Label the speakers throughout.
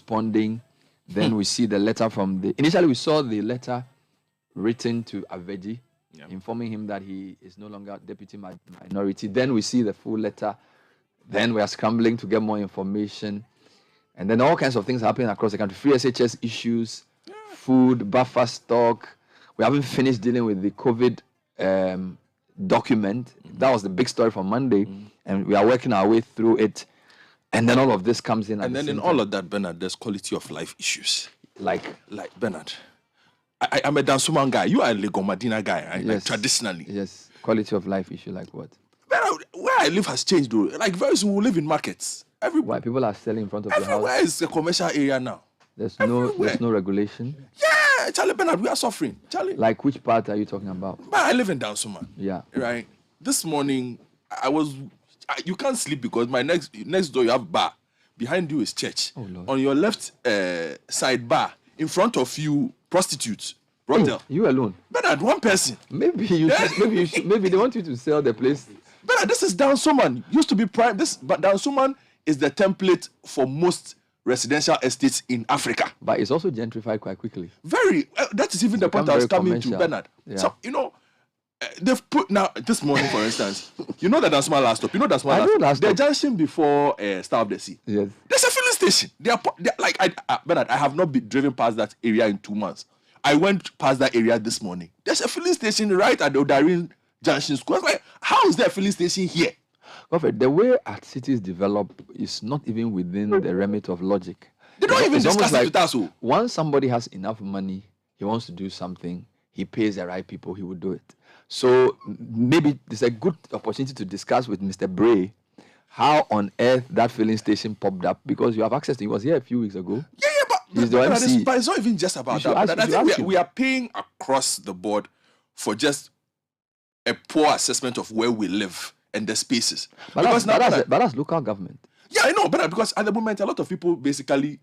Speaker 1: responding. Then we see the letter from the... Initially, we saw the letter written to Aveji, informing him that he is no longer deputy minority. Then we see the full letter. Then we are scrambling to get more information. And then all kinds of things happening across the country. Free SHS issues, food, buffer stock. We haven't finished dealing with the COVID document. That was the big story for Monday. And we are working our way through it. And then all of this comes in.
Speaker 2: And then in all of that, Bernard, there's quality of life issues.
Speaker 1: Like
Speaker 2: Bernard, I'm a Dansuman guy. You are a Lego Madina guy, right?
Speaker 1: Yes.
Speaker 2: Like traditionally.
Speaker 1: Yes. Quality of life issue, like what?
Speaker 2: Bernard, where I live has changed, though. Like very soon we'll live in markets.
Speaker 1: Why people are selling in front of your house?
Speaker 2: Everywhere is a commercial area now.
Speaker 1: There's no regulation.
Speaker 2: Yeah, Charlie Bernard, we are suffering. Charlie.
Speaker 1: Like which part are you talking about?
Speaker 2: But I live in Dansuman.
Speaker 1: Yeah.
Speaker 2: Right. This morning you can't sleep because my next door you have bar. Behind you is church.
Speaker 1: Oh, Lord.
Speaker 2: On your left side bar. In front of you, prostitutes. Brothel.
Speaker 1: You alone.
Speaker 2: Bernard, one person.
Speaker 1: Maybe they want you to sell the place.
Speaker 2: Bernard, this is Dansuman. Used to be prime. But Dansuman is the template for most residential estates in Africa.
Speaker 1: But it's also gentrified quite quickly.
Speaker 2: Very. That is even the point I was coming to, Bernard.
Speaker 1: Yeah.
Speaker 2: So, they've put now this morning, for instance, you know that Dansuman last stop. You know that's my last stop. The junction before Star of the Sea.
Speaker 1: Yes.
Speaker 2: There's a filling station. They're like Bernard, I have not been driven past that area in 2 months. I went past that area this morning. There's a filling station right at the Odarin Junction School. I was like, how is there a filling station here?
Speaker 1: Godfrey, the way our cities develop is not even within the remit of logic.
Speaker 2: They don't even discuss it with us.
Speaker 1: Once somebody has enough money, he wants to do something, he pays the right people, he will do it. So maybe there's a good opportunity to discuss with Mr. Bray how on earth that filling station popped up, because you have access to it. He was here a few weeks ago.
Speaker 2: Yeah, but it's not even just about that. I think we are paying across the board for just a poor assessment of where we live and the spaces.
Speaker 1: But that's local government.
Speaker 2: Yeah, I know, but because at the moment, a lot of people basically,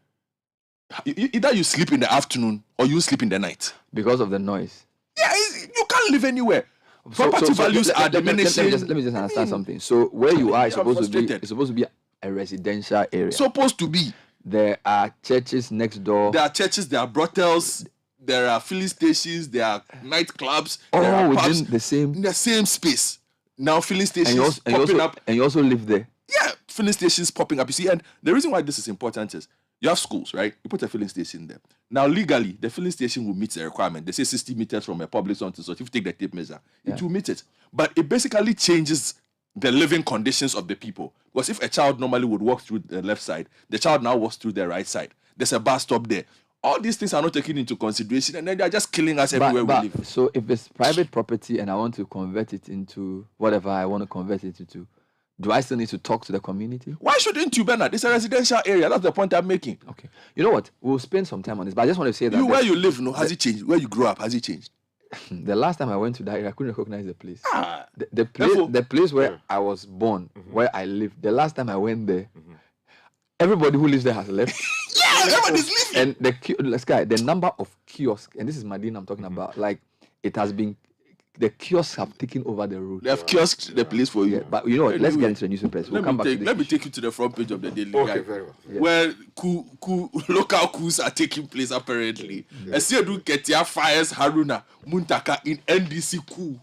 Speaker 2: either you sleep in the afternoon or you sleep in the night.
Speaker 1: Because of the noise.
Speaker 2: Yeah, you can't live anywhere. Property values are diminishing.
Speaker 1: Let me just understand something. So where you are is supposed to be a residential area.
Speaker 2: Supposed to be.
Speaker 1: There are churches next door.
Speaker 2: There are churches, there are brothels, there are filling stations, there are nightclubs.
Speaker 1: All
Speaker 2: there are
Speaker 1: within
Speaker 2: pubs,
Speaker 1: in
Speaker 2: the same space. Now filling stations popping up.
Speaker 1: And you also live there.
Speaker 2: Yeah, filling stations popping up. You see, and the reason why this is important is you have schools, right? You put a filling station there. Now, legally, the filling station will meet the requirement. They say 60 meters from a public zone to so if you take the tape measure, it will meet it. But it basically changes the living conditions of the people. Because if a child normally would walk through the left side, the child now walks through the right side. There's a bus stop there. All these things are not taken into consideration, and then they're just killing us everywhere we live.
Speaker 1: So if it's private property and I want to convert it into whatever I want to convert it into, do I still need to talk to the community?
Speaker 2: Why shouldn't you, Bernard? It's a residential area. That's the point I'm making.
Speaker 1: Okay. You know what? We'll spend some time on this, but I just want to say that...
Speaker 2: Where you live, has it changed? Where you grew up, has it changed?
Speaker 1: The last time I went to that area, I couldn't recognize the place. The place where I was born, where I lived, the last time I went there, everybody who lives there has left.
Speaker 2: Yeah, everybody's leaving.
Speaker 1: And the number of kiosks, and this is Madina I'm talking about, like it has been, the kiosks have taken over the road.
Speaker 2: They have kiosks the place for you.
Speaker 1: Yeah, but you know what? Let's get into the newspapers. We'll come back to this.
Speaker 2: Let me take you to the front page of the Daily Guide,
Speaker 3: very well.
Speaker 1: Yeah.
Speaker 2: where local coups are taking place apparently. Esiedu Ketia fires Haruna Muntaka in NDC coup.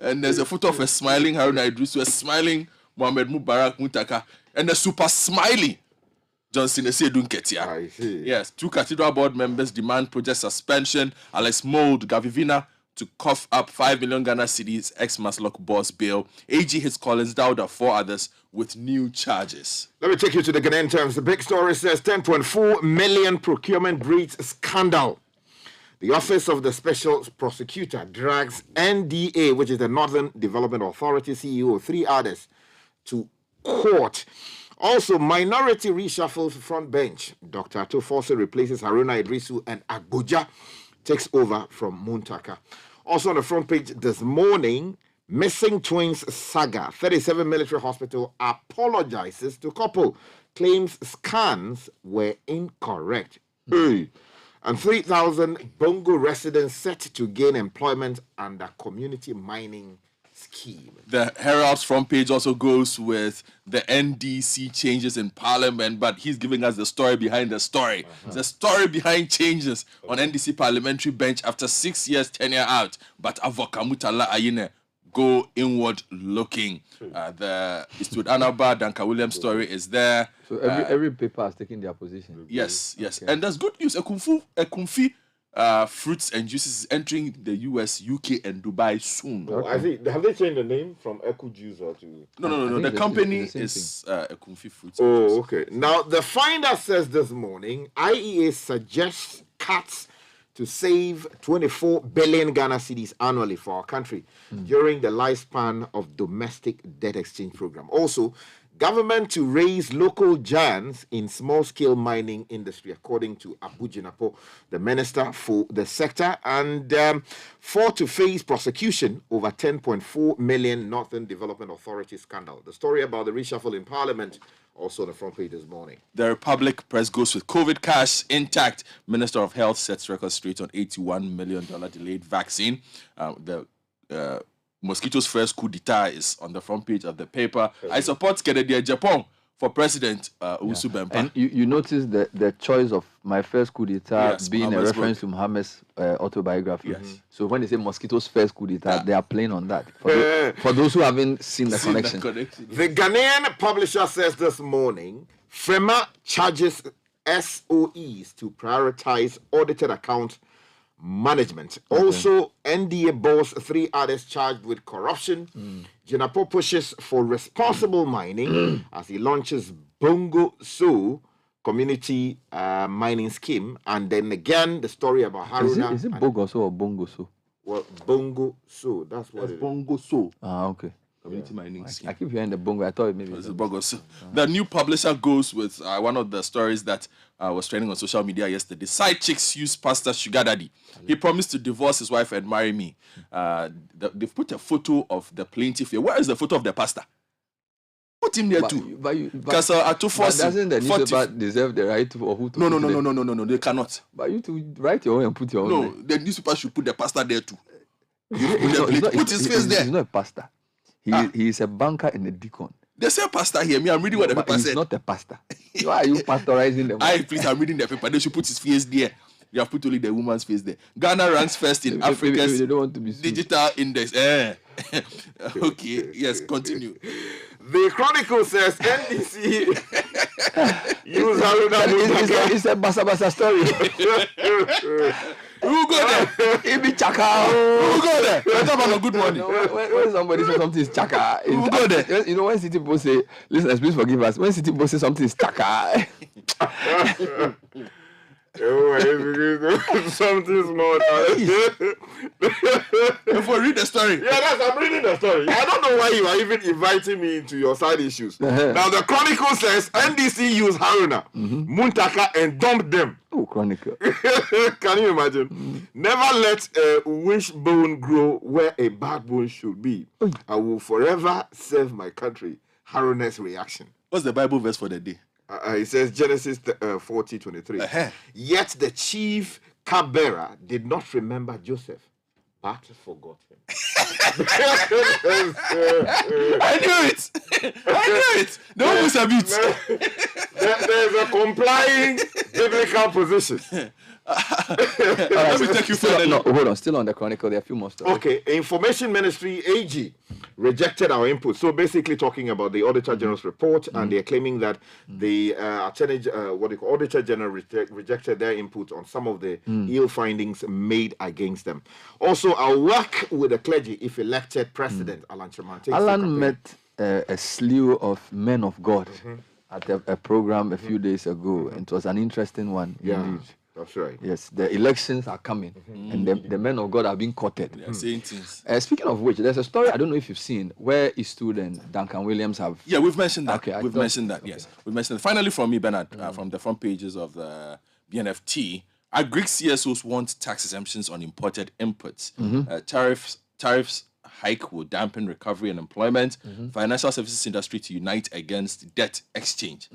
Speaker 2: And there's a photo of a smiling Haruna Idrisu, a smiling Mohamed Mubarak Muntaka, and a super smiling Johnson Esiedu Ketia.
Speaker 3: I see.
Speaker 2: Yes, 2 Cathedral board members demand project suspension. Alex Mold Gavivina to cough up 5 million Ghana cedis, ex-Maslock boss bail. AG hits Collins Dowda, 4 others with new charges.
Speaker 3: Let me take you to the Ghanaian Times. The big story says 10.4 million procurement breach scandal. The Office of the Special Prosecutor drags NDA, which is the Northern Development Authority CEO, 3 others to court. Also, minority reshuffle front bench. Dr. Atufosu replaces Haruna Idrisu and Agboja takes over from Muntaka. Also on the front page this morning, missing twins saga. 37 military hospital apologizes to couple. Claims scans were incorrect. Hey. And 3,000 Bongo residents set to gain employment under community mining scheme.
Speaker 2: The Herald's front page also goes with the NDC changes in Parliament, but he's giving us the story behind the story. The story behind changes on NDC parliamentary bench after 6 years tenure out. But Avokamutala Ayine go inward looking. The Eastwood Anaba, Duncan Williams story is there.
Speaker 1: So every paper has taken their position.
Speaker 2: Yes. And there's good news. Ekumfi fruits and juices is entering the US, UK, and Dubai soon.
Speaker 3: Oh, I think have they changed the name from Eku Juice or to?
Speaker 2: No. The company is Ekumfi Fruits.
Speaker 3: Oh, okay. Now the Finder says this morning, IEA suggests cuts to save 24 billion Ghana cedis annually for our country during the lifespan of domestic debt exchange program. Also, government to raise local giants in small-scale mining industry, according to Abu Jinapo, the minister for the sector, and 4 to face prosecution over 10.4 million Northern Development Authority scandal. The story about the reshuffle in Parliament, also on the front page this morning.
Speaker 2: The Republic press goes with COVID cash intact. Minister of Health sets record straight on $81 million delayed vaccine. The Mosquitoes' first coup d'etat is on the front page of the paper. I support Kennedy Japan for President Owusu Bempah.
Speaker 1: And you notice the choice of my first coup d'etat being
Speaker 2: Muhammad's
Speaker 1: a reference to Muhammad's autobiography.
Speaker 2: Yes.
Speaker 1: So when they say Mosquitoes' first coup d'etat, they are playing on that. For those who haven't seen the connection.
Speaker 3: The Ghanaian publisher says this morning, FEMA charges SOEs to prioritize audited account management. Also, NDA boss 3 others charged with corruption. Jinapo pushes for responsible mining as he launches Bongo So community mining scheme. And then again, the story about Haruna.
Speaker 1: Is it Bogoso or Bongoso?
Speaker 3: Well, Bongo So, that's what it is.
Speaker 2: Bongo So.
Speaker 1: Okay.
Speaker 2: Community mining scheme.
Speaker 1: I keep hearing the bongo. I thought maybe
Speaker 2: It's a Bongo So. The new publisher goes with one of the stories that was trending on social media yesterday. Side chicks use pastor sugar daddy. He promised to divorce his wife and marry me. They've put a photo of the plaintiff here. Where is the photo of the pastor? Put him there too. Because at 240,
Speaker 1: doesn't the newspaper deserve the right to or who to?
Speaker 2: No, they cannot.
Speaker 1: But you to write your own and put your own.
Speaker 2: No, the newspaper should put the pastor there too.
Speaker 1: Put
Speaker 2: his face there.
Speaker 1: He's not a pastor. He is a banker and a deacon.
Speaker 2: They say pastor here. Me, I'm reading what the paper said.
Speaker 1: He's not a pastor. Why are you pastorizing them?
Speaker 2: I'm reading the paper. They should put his face there. You have put only the woman's face there. Ghana ranks first in Africa's digital index. Okay, yes, continue.
Speaker 3: The Chronicle says NDC use Haruna.
Speaker 1: It's a basa story.
Speaker 2: Who go there?
Speaker 1: It be chaka.
Speaker 2: Who go there? Let's talk about good morning.
Speaker 1: When somebody says something is chaka,
Speaker 2: who go there?
Speaker 1: You know when Citi people say, listeners, please forgive us. When Citi people say something is chaka.
Speaker 3: Something small.
Speaker 2: If we read the story.
Speaker 3: I'm reading the story. I don't know why you are even inviting me into your side issues. Now the Chronicle says NDC use Haruna, Muntaka, and dump them.
Speaker 1: Oh, Chronicle.
Speaker 3: Can you imagine? Never let a wishbone grow where a backbone should be. I will forever serve my country. Haruna's reaction.
Speaker 2: What's the Bible verse for the day?
Speaker 3: It says Genesis 40:23. Yet the chief cupbearer did not remember Joseph, but forgot him.
Speaker 2: I knew it. Don't miss a bit.
Speaker 3: There's a complying biblical position.
Speaker 2: Let me take you further.
Speaker 1: No, hold on. Still on the Chronicle, there are a few more stories.
Speaker 3: Okay, Information Ministry AG rejected our input. So basically talking about the Auditor General's report, and they're claiming that the Auditor General rejected their input on some of the ill findings made against them. Also, I'll work with the clergy if elected President Alan Chaman.
Speaker 1: Alan met a slew of men of God at a program a few days ago, and it was an interesting one indeed.
Speaker 3: That's right.
Speaker 1: Yes, the elections are coming, and the men of God are being courted.
Speaker 2: They are saying things.
Speaker 1: Speaking of which, there's a story, I don't know if you've seen, where Eastwood and Duncan Williams have...
Speaker 2: Yeah, we've mentioned that.
Speaker 1: Okay,
Speaker 2: we've mentioned that, yes. We've mentioned that. Finally, from me, Bernard, from the front pages of the BNFT, our Greek CSOs want tax exemptions on imported inputs. Tariffs hike will dampen recovery and employment. Financial services industry to unite against debt exchange.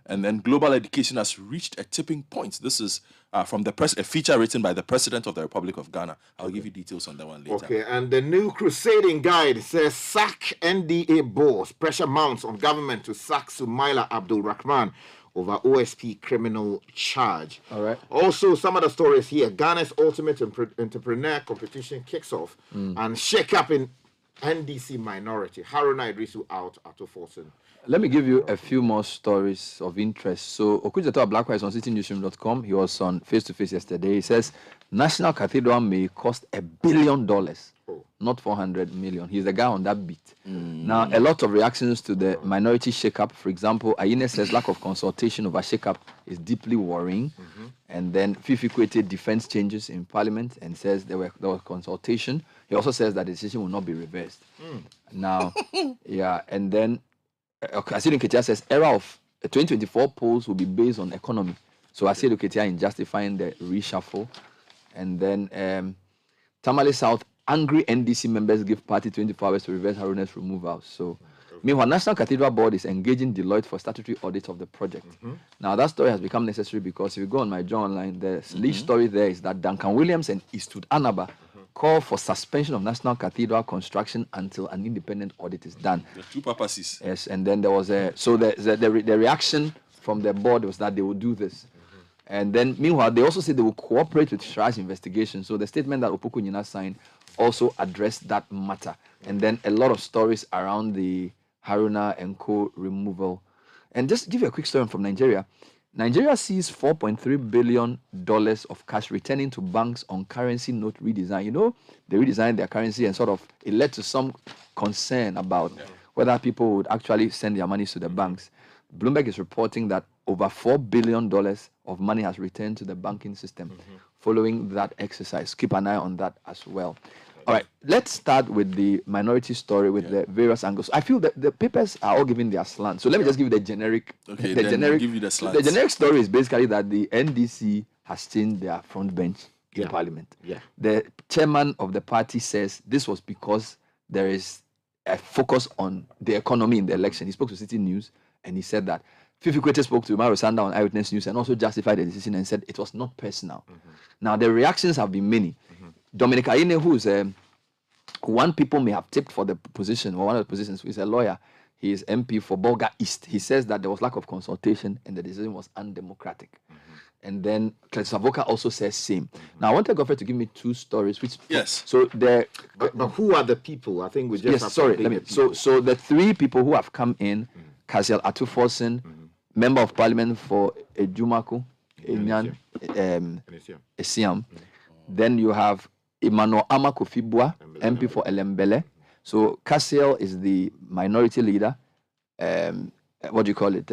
Speaker 2: And then global education has reached a tipping point. This is from the press, a feature written by the President of the Republic of Ghana. I'll give you details on that one later.
Speaker 3: Okay, and the new crusading guide says sack NDA boss. Pressure mounts on government to sack Sumaila Abdul Rahman over OSP criminal charge.
Speaker 1: All right.
Speaker 3: Also, some of the stories here. Ghana's ultimate entrepreneur competition kicks off and shake up in NDC minority. Haruna Idrisu out at Forsen.
Speaker 1: Let me give you a few more stories of interest. So, Okujato Blackwa is on citynewsroom.com. He was on Face to Face yesterday. He says, National Cathedral may cost $1 billion, not 400 million. He's the guy on that beat. Now, a lot of reactions to the minority shakeup. For example, Ayine says lack of consultation over shakeup is deeply worrying. And then Fifi quoted defense changes in parliament and says there was consultation. He also says that the decision will not be reversed. Now, yeah, and then Asidu Ketia says era of 2024 polls will be based on economy. So Asidu Ketia in justifying the reshuffle. And then Tamale South, angry NDC members give party 24 hours to reverse Haruna's removal. So meanwhile, National Cathedral Board is engaging Deloitte for statutory audit of the project. Now that story has become necessary because if you go on my job online, the lead story there is that Duncan Williams and Eastwood Anaba call for suspension of National Cathedral construction until an independent audit is done.
Speaker 2: The two purposes.
Speaker 1: Yes, and then there was the reaction from the board was that they would do this. And then meanwhile, they also said they will cooperate with Shri's investigation. So the statement that Opoku Nyina signed also addressed that matter. And then a lot of stories around the Haruna and Co. removal. And just give you a quick story from Nigeria. Nigeria sees $4.3 billion of cash returning to banks on currency note redesign. You know, they redesigned their currency and sort of it led to some concern about whether people would actually send their money to the banks. Bloomberg is reporting that over $4 billion of money has returned to the banking system following that exercise. Keep an eye on that as well. All right, let's start with the minority story with the various angles. I feel that the papers are all giving their slant. So let me just give you the generic.
Speaker 2: Okay, the generic. Give you the slant.
Speaker 1: The generic story is basically that the NDC has changed their front bench in Parliament. The chairman of the party says this was because there is a focus on the economy in the election. He spoke to City News and he said that Fifi Kwete spoke to Mario Sanda on Eyewitness News and also justified the decision and said it was not personal. Now the reactions have been many. Dominic Ayine, who is one people may have tipped for the position, or one of the positions, who is a lawyer, he is MP for Bolga East. He says that there was lack of consultation and the decision was undemocratic. And then Savoka also says same. Now I want Godfrey to give me two stories. Which So there.
Speaker 3: But who are the people? I think we just have
Speaker 1: sorry.
Speaker 3: to
Speaker 1: Let me. So the three people who have come in, Kasiel Atuforsen, Member of Parliament for Ejumaku, Enyan, Esiam. Then you have Emmanuel Amakofibua, MP for Elembele. So Kasiel is the minority leader. What do you call it?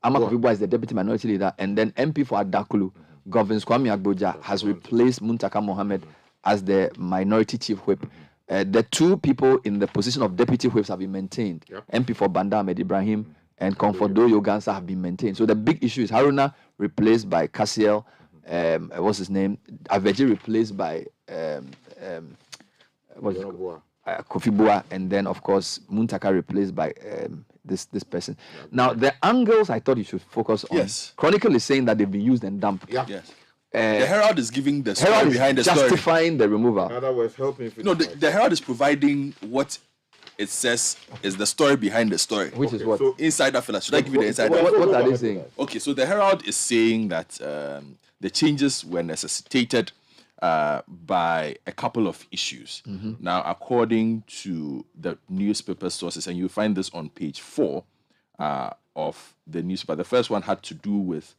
Speaker 1: Amakofibua is the deputy minority leader. And then MP for Adakulu, Govins Kwame Agboja, has replaced Muntaka Mohammed as the minority chief whip. The two people in the position of deputy whips have been maintained. MP for Banda Ahmed Ibrahim and Comfordo Yogansa have been maintained. So the big issue is Haruna replaced by Kasiel. What's his name? Aveji replaced by Kofibua, and then of course Muntaka replaced by this person. Now the angles I thought you should focus on. Chronicle is saying that they've been used and dumped.
Speaker 2: The Herald is giving the story behind the story,
Speaker 1: justifying the removal.
Speaker 3: In other words, helping.
Speaker 2: No, the Herald is providing what it says is the story behind the story.
Speaker 1: Which is what?
Speaker 2: So insider fella. Should I give you the insider?
Speaker 1: What are they saying?
Speaker 2: Okay, so the Herald is saying that the changes were necessitated by a couple of issues. Now, according to the newspaper sources, and you find this on page 4 of the newspaper, the first one had to do with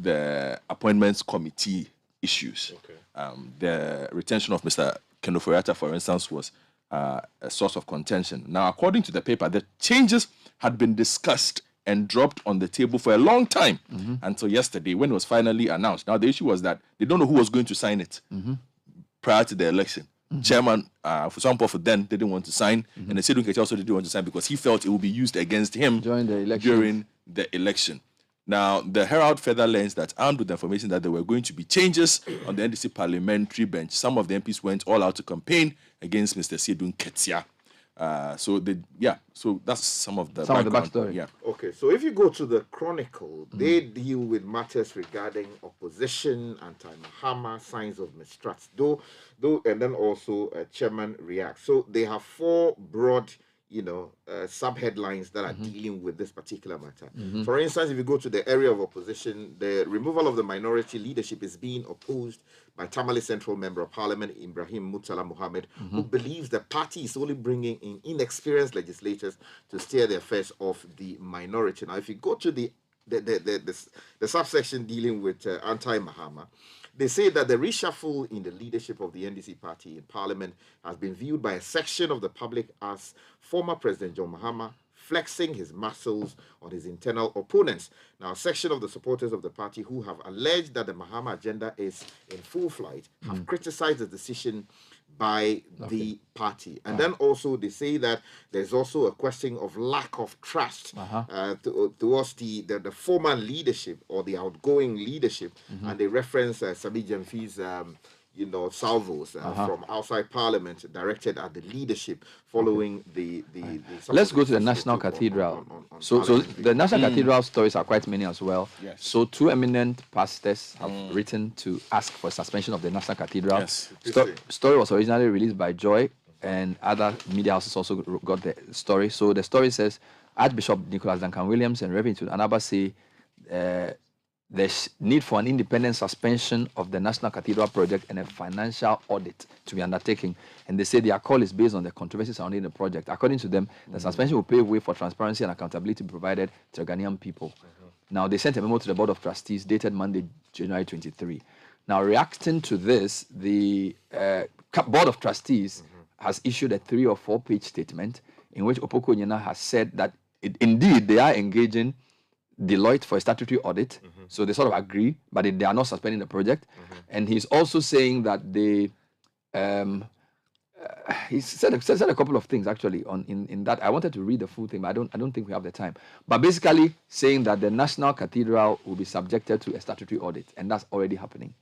Speaker 2: the appointments committee issues. The retention of Mr. Kenoforiata, for instance, was a source of contention. Now, according to the paper, the changes had been discussed and dropped on the table for a long time until yesterday when it was finally announced. Now, the issue was that they don't know who was going to sign it prior to the election. Chairman, for some people then, didn't want to sign, and the Sedun Ketia also didn't want to sign because he felt it would be used against him during the election. Now, the Herald further learns that armed with the information that there were going to be changes on the NDC parliamentary bench, some of the MPs went all out to campaign against Mr. Siedun Ketia. So that's some of the
Speaker 1: backstory.
Speaker 2: Yeah.
Speaker 3: Okay, so if you go to the Chronicle, they deal with matters regarding opposition, anti-Mahama, signs of mistrust, though, and then also chairman reacts. So they have 4 broad, sub-headlines that are dealing with this particular matter. For instance, if you go to the area of opposition, the removal of the minority leadership is being opposed by Tamale Central Member of Parliament Ibrahim Mutala Mohammed, who believes the party is only bringing in inexperienced legislators to steer the affairs of the minority. Now, if you go to the subsection dealing with anti-Mahama, they say that the reshuffle in the leadership of the NDC party in Parliament has been viewed by a section of the public as former President John Mahama flexing his muscles on his internal opponents. Now, a section of the supporters of the party who have alleged that the Mahama agenda is in full flight have criticized the decision by the party. And then also they say that there's also a question of lack of trust towards the former leadership or the outgoing leadership. And they reference Sabi Jemfi's salvos from outside Parliament directed at the leadership following the
Speaker 1: Let's go to the National Cathedral. So the National Cathedral stories are quite many as well.
Speaker 2: Yes.
Speaker 1: So 2 eminent pastors have written to ask for suspension of the National Cathedral.
Speaker 2: Yes.
Speaker 1: Story was originally released by Joy, and other media houses also got the story. So the story says Archbishop Nicholas Duncan Williams and Reverend Anaba say there's need for an independent suspension of the National Cathedral project and a financial audit to be undertaken. And they say their call is based on the controversy surrounding the project. According to them, the suspension will pave way for transparency and accountability provided to the Ghanaian people. Now, they sent a memo to the Board of Trustees dated Monday, January 23. Now, reacting to this, the Board of Trustees has issued a 3 or 4 page statement in which Opoku Onyena has said that indeed they are engaging Deloitte for a statutory audit, so they sort of agree, but they are not suspending the project. And he's also saying that they, he said a couple of things actually in that. I wanted to read the full thing, but I don't think we have the time. But basically saying that the National Cathedral will be subjected to a statutory audit, and that's already happening.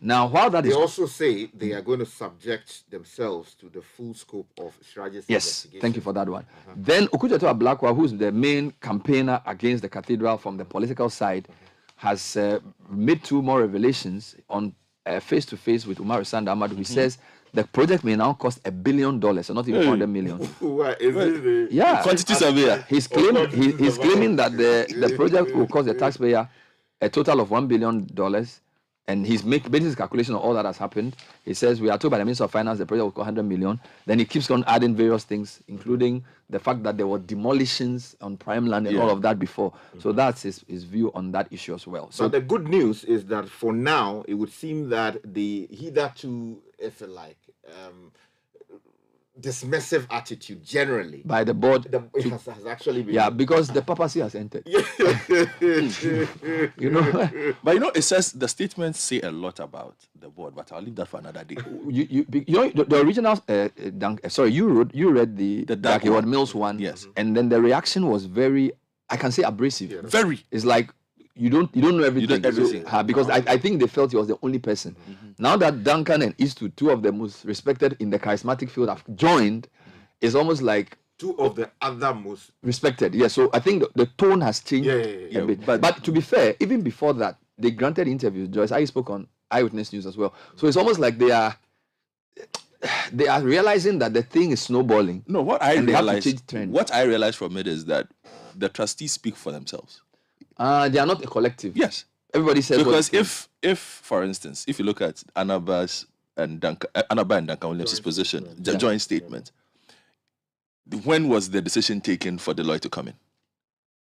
Speaker 1: Now, while that
Speaker 3: they also say they are going to subject themselves to the full scope of strategic investigation.
Speaker 1: Thank you for that one. Then Okujeto Ablakwa, who's the main campaigner against the cathedral from the political side, has made 2 more revelations on face-to-face with Umar Sanda Ahmad, who says the project may now cost $1 billion, so not even 400 million.
Speaker 2: Quantity surveyor.
Speaker 1: He's claiming that the project will cost the taxpayer a total of $1 billion. And he's making his calculation of all that has happened. He says, we are told by the Minister of Finance the project will cost 100 million. Then he keeps on adding various things, including the fact that there were demolitions on prime land and all of that before. So that's his view on that issue as well. So
Speaker 3: the good news is that for now, it would seem that the hitherto, if you like, dismissive attitude generally
Speaker 1: by the board
Speaker 3: has actually been
Speaker 1: because the papacy has entered.
Speaker 2: But it says the statements say a lot about the board, but I'll leave that for another day.
Speaker 1: The original you read the Dark Edward Mills one,
Speaker 2: yes,
Speaker 1: and then the reaction was very, I can say, abrasive.
Speaker 2: Very.
Speaker 1: It's like you don't know everything.
Speaker 2: You don't everything.
Speaker 1: Because I think they felt he was the only person. Now that Duncan and Eastwood, 2 of the most respected in the charismatic field, have joined, it's almost like
Speaker 3: 2 of the other most
Speaker 1: respected. Yeah, so I think the tone has changed a bit. But to be fair, even before that, they granted interviews. Joyce, I spoke on Eyewitness News as well. So it's almost like they are realizing that the thing is snowballing.
Speaker 2: No, what I realized from it is that the trustees speak for themselves.
Speaker 1: They are not a collective.
Speaker 2: Yes.
Speaker 1: Everybody says
Speaker 2: because if for instance, if you look at Anaba and Duncan Williams' position, the joint statement, when was the decision taken for Deloitte to come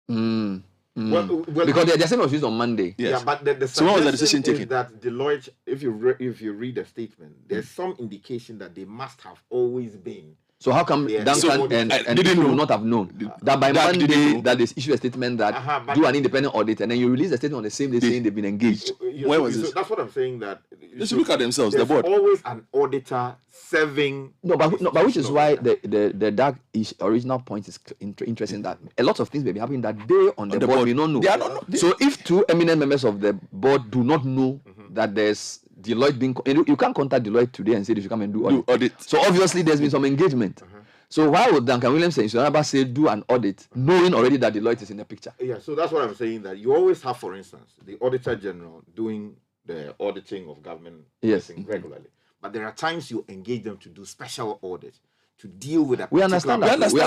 Speaker 2: in?
Speaker 3: Well,
Speaker 1: because the assessment was used on Monday.
Speaker 2: Yes.
Speaker 3: Yeah, but the
Speaker 2: so when was the decision taken?
Speaker 3: That Deloitte, if you read the statement, there's some indication that they must have always been.
Speaker 1: So how come Duncan and people will not have known that by Monday that they issue a statement that do an independent audit, and then you release a statement on the same day saying they've been engaged?
Speaker 2: When was this?
Speaker 3: That's what I'm saying. That
Speaker 2: they should look at themselves. The board
Speaker 3: always an auditor serving.
Speaker 1: But which is why the dark original point is interesting. That a lot of things may be happening that they on the board may not know.
Speaker 2: They are not.
Speaker 1: So if 2 eminent members of the board do not know that there's Deloitte being, you can't contact Deloitte today and say they should come and do audit. So obviously there's been some engagement. So why would Duncan Williams say do an audit, knowing already that Deloitte is in the picture?
Speaker 3: Yeah, so that's what I'm saying, that you always have, for instance, the Auditor General doing the auditing of government regularly. But there are times you engage them to do special audits to deal with that.
Speaker 2: We understand that. We're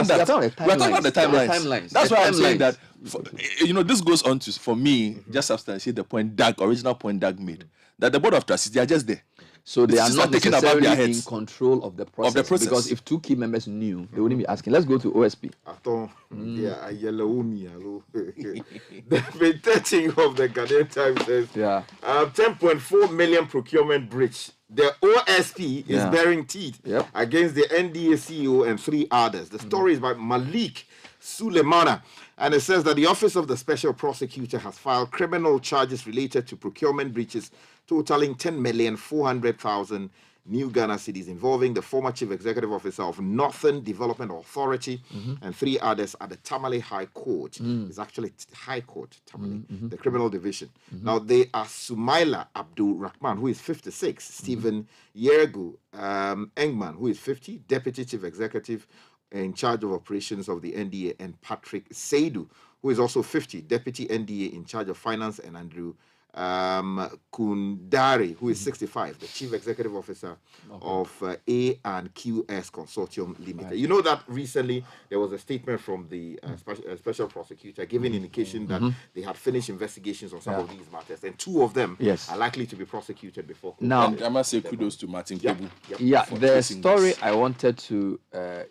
Speaker 2: talking about the timelines. That's why I'm saying that, this goes on to, for me, just substantiate the point original point Doug made, that the Board of Trustees, they are just there.
Speaker 1: So they are not necessarily in control of the process. Because if two key members knew, they wouldn't be asking. Let's go to OSP.
Speaker 3: The page of the Ghanaian Times says 10.4 million procurement breach. The OSP is bearing teeth against the NDA CEO and 3 others. The story is by Malik Suleimana, and it says that the Office of the Special Prosecutor has filed criminal charges related to procurement breaches totaling 10,400,000 new Ghana cedis, involving the former Chief Executive Officer of Northern Development Authority and 3 others at the Tamale High Court. It's actually High Court, Tamale, the Criminal Division. Now, they are Sumaila Abdul Rahman, who is 56, Stephen Yergu Engman, who is 50, Deputy Chief Executive in charge of operations of the NDA, and Patrick Seidu, who is also 50, Deputy NDA in charge of finance, and Andrew Kundari, who is 65, the Chief Executive Officer of A&QS Consortium Limited. You know that recently there was a statement from the Special Prosecutor giving indication that they had finished investigations on some of these matters, and 2 of them are likely to be prosecuted before.
Speaker 2: Now, I must say kudos to Martin Kebu.
Speaker 1: The story I wanted to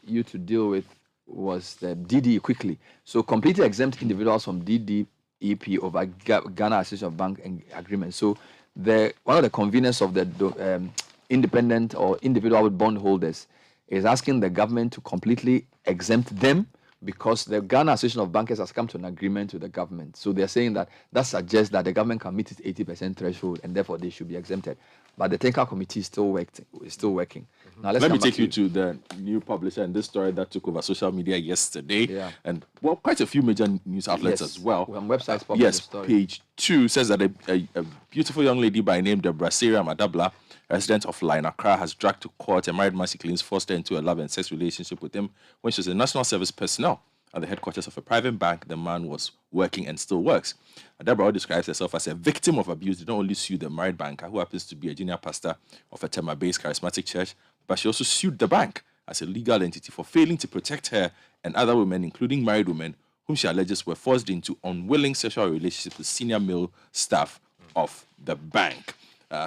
Speaker 1: you to deal with was the DD quickly. So completely exempt individuals from DD EP over Ghana Association of Bank Agreement. So one of the conveners of the independent or individual bondholders is asking the government to completely exempt them, because the Ghana Association of Bankers has come to an agreement with the government. So they're saying that suggests that the government can meet its 80% threshold, and therefore they should be exempted. But the technical committee is still working. Now let me
Speaker 2: take you to the new publisher and this story that took over social media yesterday, and quite a few major news outlets as well.
Speaker 1: Websites published the story.
Speaker 2: Page 2 says that a beautiful young lady by name Deborah Sarah Madabla, resident of Line Accra, has dragged to court a married man she claims forced her into a love and sex relationship with him when she was a national service personnel at the headquarters of a private bank. The man was working and still works. Deborah describes herself as a victim of abuse. Did not only sue the married banker, who happens to be a junior pastor of a Tema-based charismatic church, but she also sued the bank as a legal entity for failing to protect her and other women, including married women, whom she alleges were forced into unwilling sexual relationships with senior male staff of the bank.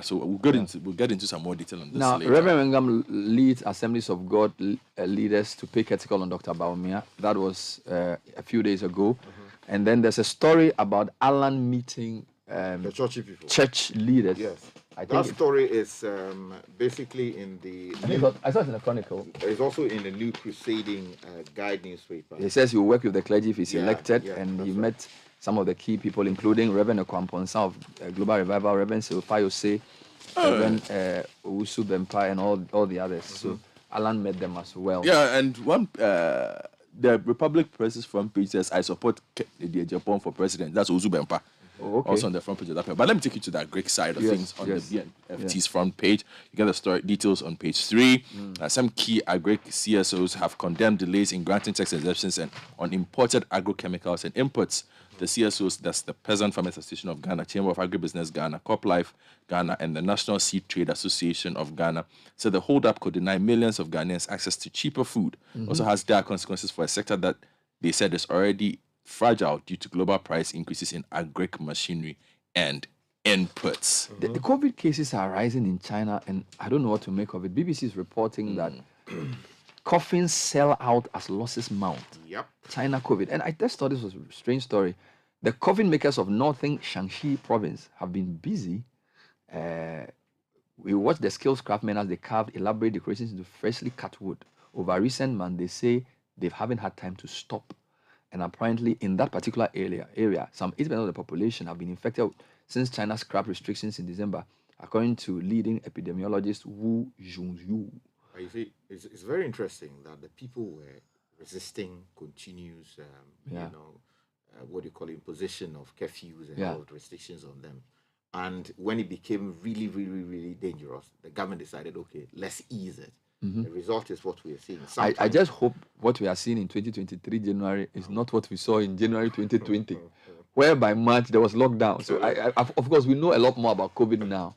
Speaker 2: So we'll get into some more detail on this later.
Speaker 1: Now, Reverend Wengam leads Assemblies of God leaders to pay courtesy on Dr. Baumia. That was a few days ago. And then there's a story about Alan meeting
Speaker 3: the churchy people,
Speaker 1: church leaders.
Speaker 3: Yes. That story is basically in the...
Speaker 1: I saw it in the Chronicle.
Speaker 3: It's also in the New Crusading Guide newspaper.
Speaker 1: He says he will work with the clergy if he's elected, and he met some of the key people, including Reverend Okwamponsa of Global Revival, Reverend Silfayo Se, Reverend Owusu Bempa, and all the others. So Alan met them as well.
Speaker 2: Yeah, and one... the Republic Press's front page says, I support the Japan for president. That's Owusu Bempa. Also on the front page of that paper. But let me take you to that Greek side of things on the BNFT's front page. You get the story details on page 3. Some key agri CSOs have condemned delays in granting tax exemptions and on imported agrochemicals and inputs. The CSOs, that's the Peasant Farmers Association of Ghana, Chamber of Agribusiness Ghana, CopLife Ghana, and the National Seed Trade Association of Ghana, said the hold-up could deny millions of Ghanaians access to cheaper food. Also has dire consequences for a sector that they said is already fragile due to global price increases in agric machinery and inputs.
Speaker 1: The COVID cases are rising in China, and I don't know what to make of it. BBC is reporting that coffins sell out as losses mount. China COVID. And I just thought this was a strange story. The coffin makers of northern Shanxi province have been busy. We watched the skilled craftsmen as they carved elaborate decorations into freshly cut wood. Over recent months, they say they haven't had time to stop. And apparently, in that particular area, some 8% of the population have been infected since China's scrap restrictions in December, according to leading epidemiologist Wu Junyu.
Speaker 3: You see, it's very interesting that the people were resisting continuous, what do you call it, imposition of curfews and all restrictions on them. And when it became really, really, really dangerous, the government decided, okay, let's ease it. The result is what we are seeing.
Speaker 1: I just hope what we are seeing in 2023 January is not what we saw in January 2020, where by March there was lockdown. So of course, we know a lot more about COVID now,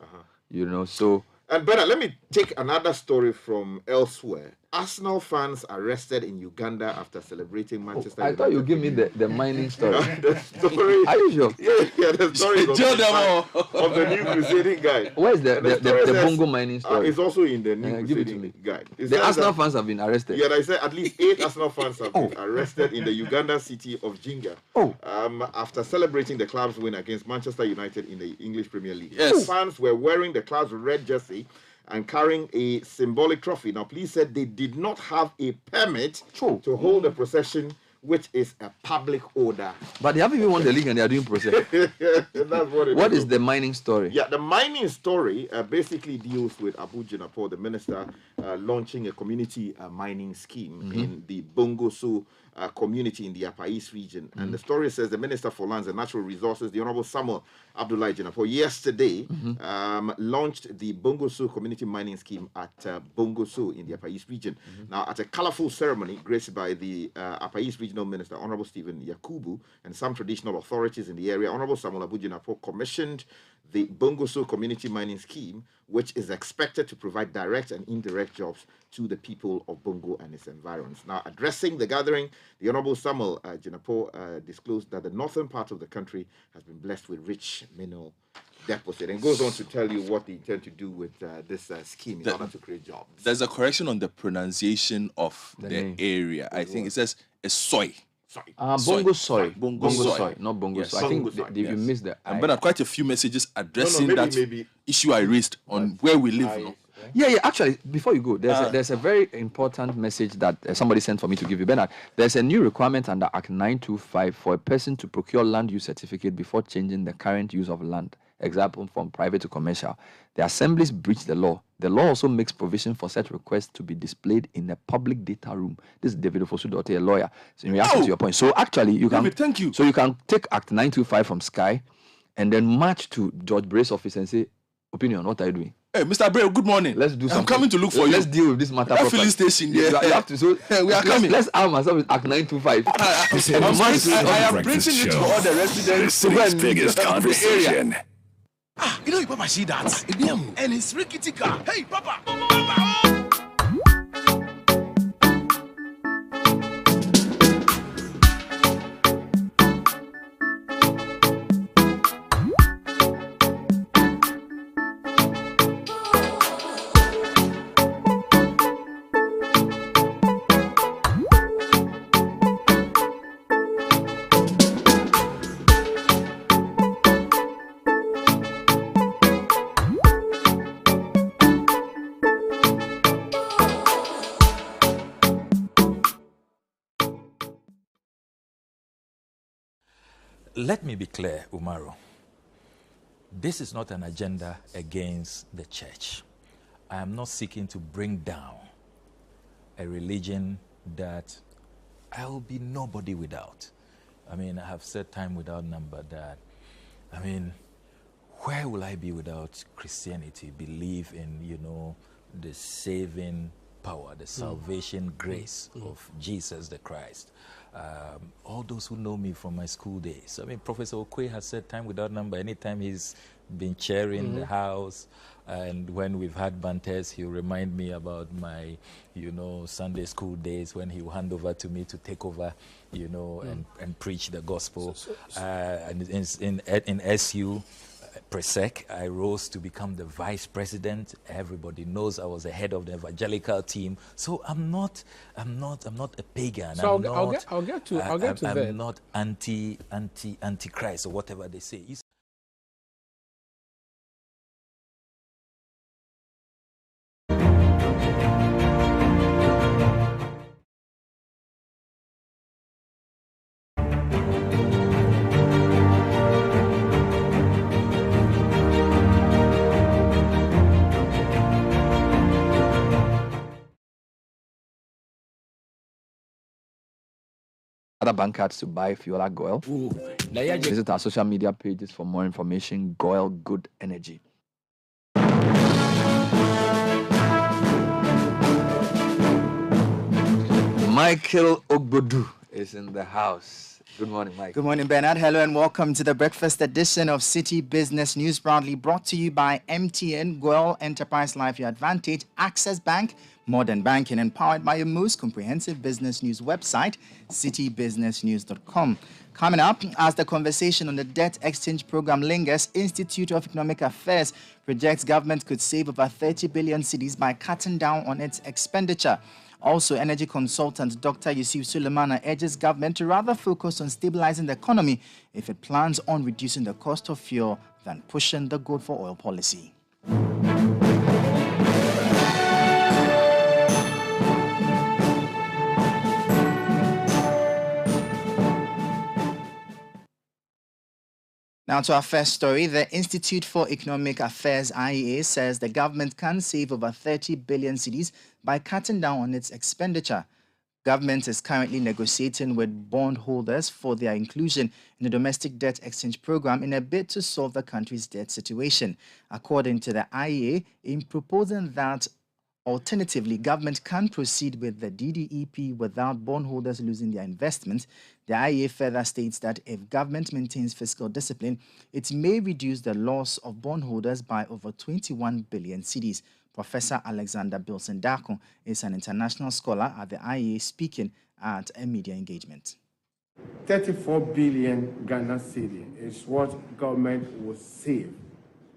Speaker 1: so...
Speaker 3: And Bernard, let me take another story from elsewhere. Arsenal fans arrested in Uganda after celebrating Manchester United.
Speaker 1: I thought you give me the mining story.
Speaker 3: The story.
Speaker 1: Are you sure?
Speaker 3: Yeah, the story of the new crusading guide.
Speaker 1: Where is the Bongo mining story?
Speaker 3: It's also in the new crusading guide.
Speaker 1: The Arsenal fans have been arrested.
Speaker 3: Yeah, I said at least 8 Arsenal fans have been arrested in the Uganda city of Jinga after celebrating the club's win against Manchester United in the English Premier League.
Speaker 2: Yes.
Speaker 3: Fans were wearing the club's red jersey and carrying a symbolic trophy. Now, police said they did not have a permit to hold a procession, which is a public order.
Speaker 1: But they haven't even won the league and they are doing procession.
Speaker 3: That's what it is.
Speaker 1: What is the mining story?
Speaker 3: Yeah, the mining story basically deals with Abu Jinapo, the minister, launching a community mining scheme in the Bongoso community in the Upper East region. And the story says the Minister for Lands and Natural Resources, the Honorable Samuel Abdullahi Jinapo, yesterday launched the Bongoso community mining scheme at Bongoso in the Upper East region. Now, at a colorful ceremony graced by the Upper East Regional Minister, Honorable Stephen Yakubu, and some traditional authorities in the area, Honorable Samuel Abu Jinapo commissioned the Bongoso community mining scheme, which is expected to provide direct and indirect jobs to the people of Bongo and its environs. Now, addressing the gathering, the Honorable Samuel Jinapo disclosed that the northern part of the country has been blessed with rich mineral deposit, and goes on to tell you what they intend to do with this scheme in order to create jobs.
Speaker 2: There's a correction on the pronunciation of the area. I think it says a soy.
Speaker 1: Bongo soy.
Speaker 2: Bongo soy.
Speaker 1: Not bongo
Speaker 2: Yes.
Speaker 1: soy. I think you missed the I.
Speaker 2: And Bernard, quite a few messages addressing
Speaker 3: maybe.
Speaker 2: issue I raised on where we live now.
Speaker 1: Yeah. Actually, before you go, there's a very important message that somebody sent for me to give you, Bernard. There's a new requirement under Act 925 for a person to procure land use certificate before changing the current use of land. Example, from private to commercial. The assemblies breach the law. The law also makes provision for such requests to be displayed in a public data room. This is David Ofosu-Dote, a lawyer. So in reaction to your point, so actually you can.
Speaker 2: David, thank you.
Speaker 1: So you can take Act 925 from Sky, and then march to George Bray's office and say, "Opinion, what are you doing?"
Speaker 2: Hey, Mr. Bray, good morning.
Speaker 1: Let's do something.
Speaker 2: I'm coming to look for you.
Speaker 1: Let's deal with this matter.
Speaker 2: That filling station.
Speaker 1: You have to. So
Speaker 2: we are coming.
Speaker 1: Let's arm ourselves with Act 925.
Speaker 2: I am printing it to all the residents.
Speaker 4: The city's biggest conversation.
Speaker 5: You know, your papa see that? And it's Rickety car. Hey, papa.
Speaker 6: Let me be clear, Umaru. This is not an agenda against the church. I am not seeking to bring down a religion that I will be nobody without. I mean, I have said time without number that, where will I be without Christianity? Believe in, the saving power, the salvation grace of Jesus the Christ. All those who know me from my school days. Professor Okwe has said time without number. Anytime he's been chairing the house, and when we've had banters, he'll remind me about my, Sunday school days when he will hand over to me to take over, and preach the gospel. And in SU, Presec, I rose to become the vice president. Everybody knows I was the head of the evangelical team. So I'm not a pagan.
Speaker 7: So I'll get to that.
Speaker 6: I'm not anti-Christ or whatever they say.
Speaker 1: other bank cards to buy fuel at Goil. Visit our social media pages for more information. Goil Good Energy. Michael Ogbodu is in the house. Good morning, Mike.
Speaker 8: Good morning, Bernard. Hello and welcome to the breakfast edition of Citi Business News, proudly brought to you by MTN, Goil Enterprise Life, Your Advantage, Access Bank, Modern Banking, and powered by your most comprehensive business news website, citibusinessnews.com. Coming up, as the conversation on the debt exchange program lingers, Institute of Economic Affairs projects government could save over 30 billion cedis by cutting down on its expenditure. Also, energy consultant Dr. Yusuf Sulemana urges government to rather focus on stabilizing the economy if it plans on reducing the cost of fuel than pushing the good for oil policy. Now to our first story. The Institute for Economic Affairs, IEA, says the government can save over 30 billion cedis by cutting down on its expenditure. Government is currently negotiating with bondholders for their inclusion in the domestic debt exchange program in a bid to solve the country's debt situation. According to the IEA, in proposing that alternatively, government can proceed with the DDEP without bondholders losing their investment. The IEA further states that if government maintains fiscal discipline, it may reduce the loss of bondholders by over 21 billion cedis. Professor Alexander Bilson-Dakon is an international scholar at the IEA, speaking at a media engagement.
Speaker 9: 34 billion Ghana cedi is what government will save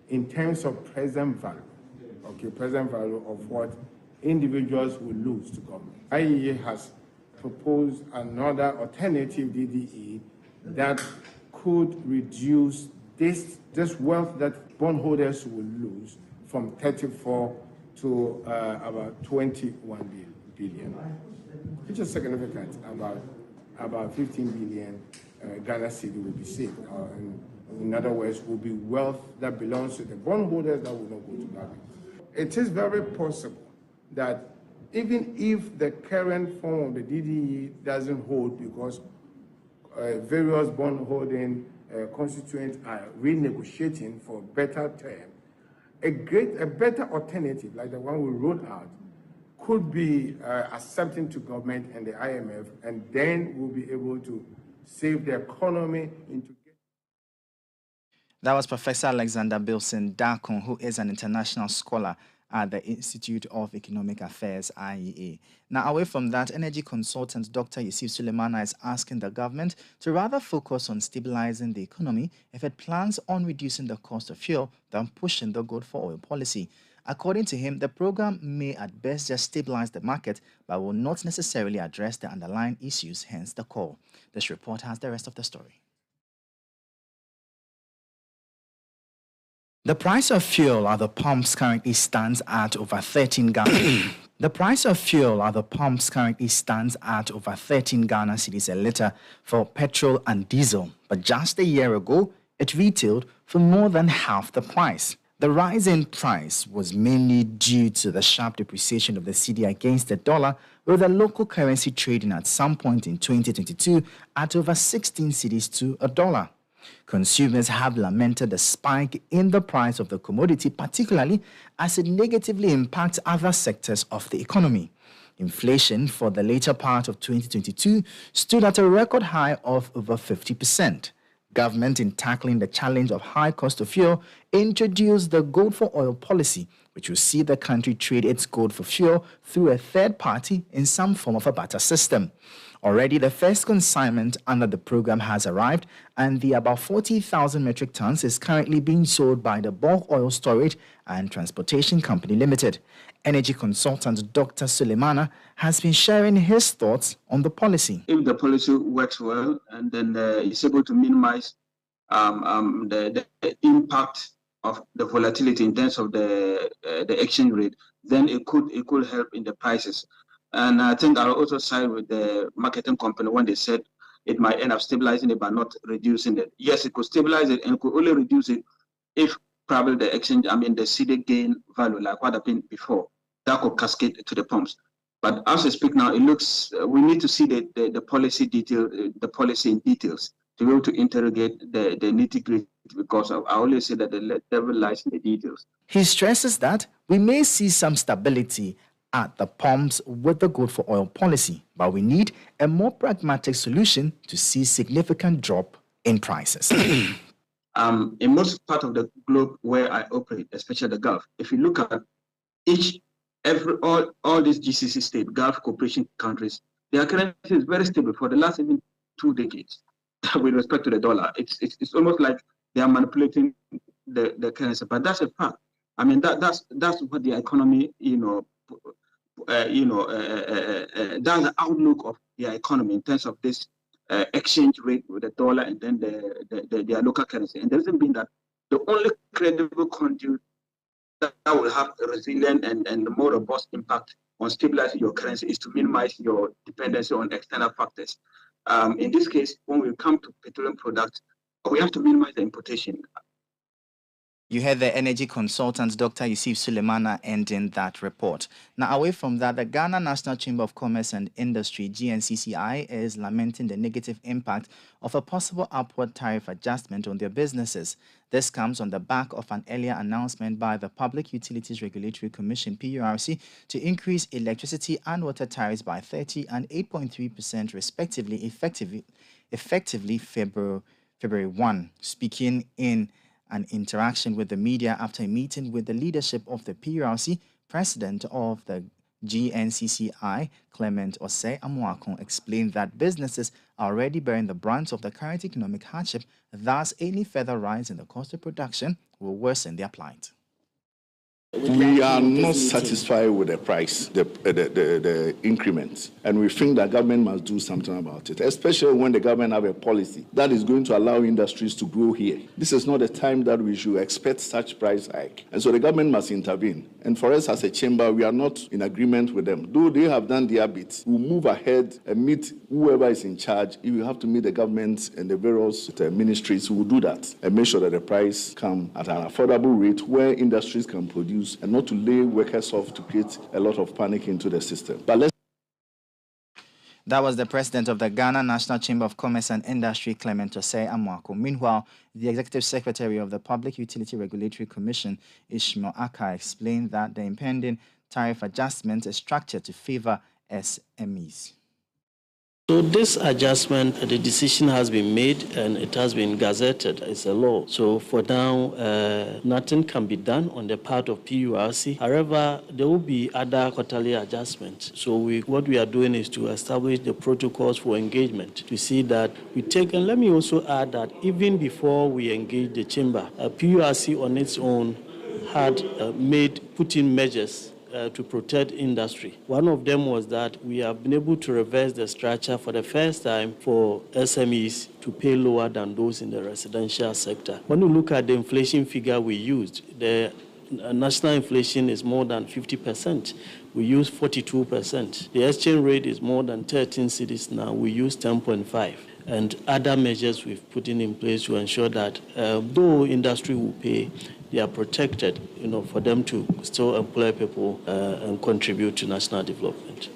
Speaker 9: in terms of present value. Present value of what individuals will lose to government. IEA has proposed another alternative DDE that could reduce this wealth that bondholders will lose from 34 to about 21 billion, which is significant. About 15 billion Ghana cedi will be saved. In other words, will be wealth that belongs to the bondholders that will not go to government. It is very possible that even if the current form of the DDE doesn't hold because various bond-holding constituents are renegotiating for a better term, a better alternative, like the one we wrote out, could be accepting to government and the IMF, and then we'll be able to save the economy into...
Speaker 8: That was Professor Alexander Bilson-Dakon, who is an international scholar at the Institute of Economic Affairs, IEA. Now, away from that, energy consultant Dr. Yusuf Sulemana is asking the government to rather focus on stabilizing the economy if it plans on reducing the cost of fuel than pushing the good for oil policy. According to him, the program may at best just stabilize the market, but will not necessarily address the underlying issues, hence the call. This report has the rest of the story. The price of fuel at the pumps currently stands at over 13 Ghana. The price of fuel at the pumps currently stands at over 13 Ghana cedis a litre for petrol and diesel, but just a year ago, it retailed for more than half the price. The rise in price was mainly due to the sharp depreciation of the cedi against the dollar, with the local currency trading at some point in 2022 at over 16 cedis to a dollar. Consumers have lamented the spike in the price of the commodity, particularly as it negatively impacts other sectors of the economy. Inflation for the later part of 2022 stood at a record high of over 50%. Government, in tackling the challenge of high cost of fuel, introduced the gold for oil policy, which will see the country trade its gold for fuel through a third party in some form of a barter system. Already, the first consignment under the program has arrived, and the about 40,000 metric tons is currently being sold by the Bulk Oil Storage and Transportation Company Limited. Energy consultant Dr. Sulemana has been sharing his thoughts on the policy.
Speaker 10: If the policy works well and then it's able to minimize the impact of the volatility in terms of the exchange rate, then it could help in the prices. And I think I'll also side with the marketing company when they said it might end up stabilizing it but not reducing it. Yes, it could stabilize it and could only reduce it if probably the exchange, the cedi gain value, like what happened before, that could cascade to the pumps. But as I speak now, it looks we need to see the policy detail, the policy in details to be able to interrogate the nitty-gritty, because I always say that the devil lies in the details.
Speaker 8: He stresses that we may see some stability at the pumps with the good for oil policy, but we need a more pragmatic solution to see significant drop in prices.
Speaker 10: In most part of the globe where I operate, especially the Gulf, if you look at all these GCC state, Gulf cooperation countries, their currency is very stable for the last even 2 decades with respect to the dollar. It's almost like they are manipulating the currency, but that's a fact. I mean, that's what the economy, that's the outlook of the economy in terms of this exchange rate with the dollar and then their local currency. And there hasn't been that. The only credible conduit that will have a resilient and more robust impact on stabilizing your currency is to minimize your dependency on external factors. In this case, when we come to petroleum products, we have to minimize the importation.
Speaker 8: You heard the energy consultant, Dr. Yusuf Sulemana, ending that report. Now, away from that, the Ghana National Chamber of Commerce and Industry, GNCCI, is lamenting the negative impact of a possible upward tariff adjustment on their businesses. This comes on the back of an earlier announcement by the Public Utilities Regulatory Commission, PURC, to increase electricity and water tariffs by 30% and 8.3% respectively, effectively February 1. Speaking in an interaction with the media after a meeting with the leadership of the PURC, President of the GNCCI, Clement Osei Amuakon, explained that businesses are already bearing the brunt of the current economic hardship, thus any further rise in the cost of production will worsen their plight.
Speaker 11: We are not satisfied with the price, the increments, and we think that government must do something about it, especially when the government have a policy that is going to allow industries to grow here. This is not a time that we should expect such price hike, and so the government must intervene. And for us as a chamber, we are not in agreement with them. Though they have done their bit, we'll move ahead and meet whoever is in charge. If you have to meet the government and the various ministries, we will do that and make sure that the price come at an affordable rate where industries can produce, and not to lay workers off to create a lot of panic into the system. But
Speaker 8: that was the president of the Ghana National Chamber of Commerce and Industry, Clement Osei Amuakon. Meanwhile, the executive secretary of the Public Utility Regulatory Commission, Ishmael Aka, explained that the impending tariff adjustment is structured to favor SMEs.
Speaker 12: So this adjustment, the decision has been made and it has been gazetted. It's a law. So for now, nothing can be done on the part of PURC. However, there will be other quarterly adjustments. So what we are doing is to establish the protocols for engagement to see that we take, and let me also add that even before we engage the chamber, PURC on its own had put in measures to protect industry. One of them was that we have been able to reverse the structure for the first time for SMEs to pay lower than those in the residential sector. When you look at the inflation figure we used, the national inflation is more than 50%. We use 42%. The exchange rate is more than 13 cedis now. We use 10.5. And other measures we've put in place to ensure that though industry will pay, they are protected, for them to still employ people and contribute to national development.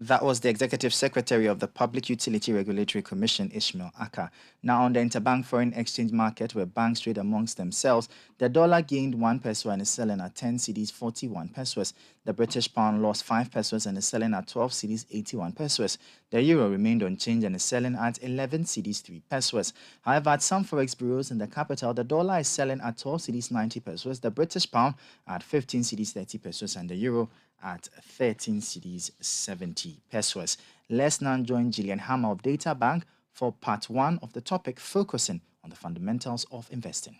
Speaker 8: That was the Executive Secretary of the Public Utility Regulatory Commission, Ishmael Aka. Now, on the interbank foreign exchange market, where banks trade amongst themselves, the dollar gained 1 peso and is selling at 10 cedis 41 pesos. The British pound lost 5 pesos and is selling at 12 cedis 81 pesos. The euro remained unchanged and is selling at 11 cedis 3 pesos. However, at some forex bureaus in the capital, the dollar is selling at 12 cedis 90 pesos, the British pound at 15 cedis 30 pesos, and the euro at 13 cedis 70 pesos. Let's now join Gillian Hammer of Data Bank for part 1 of the topic focusing on the fundamentals of investing.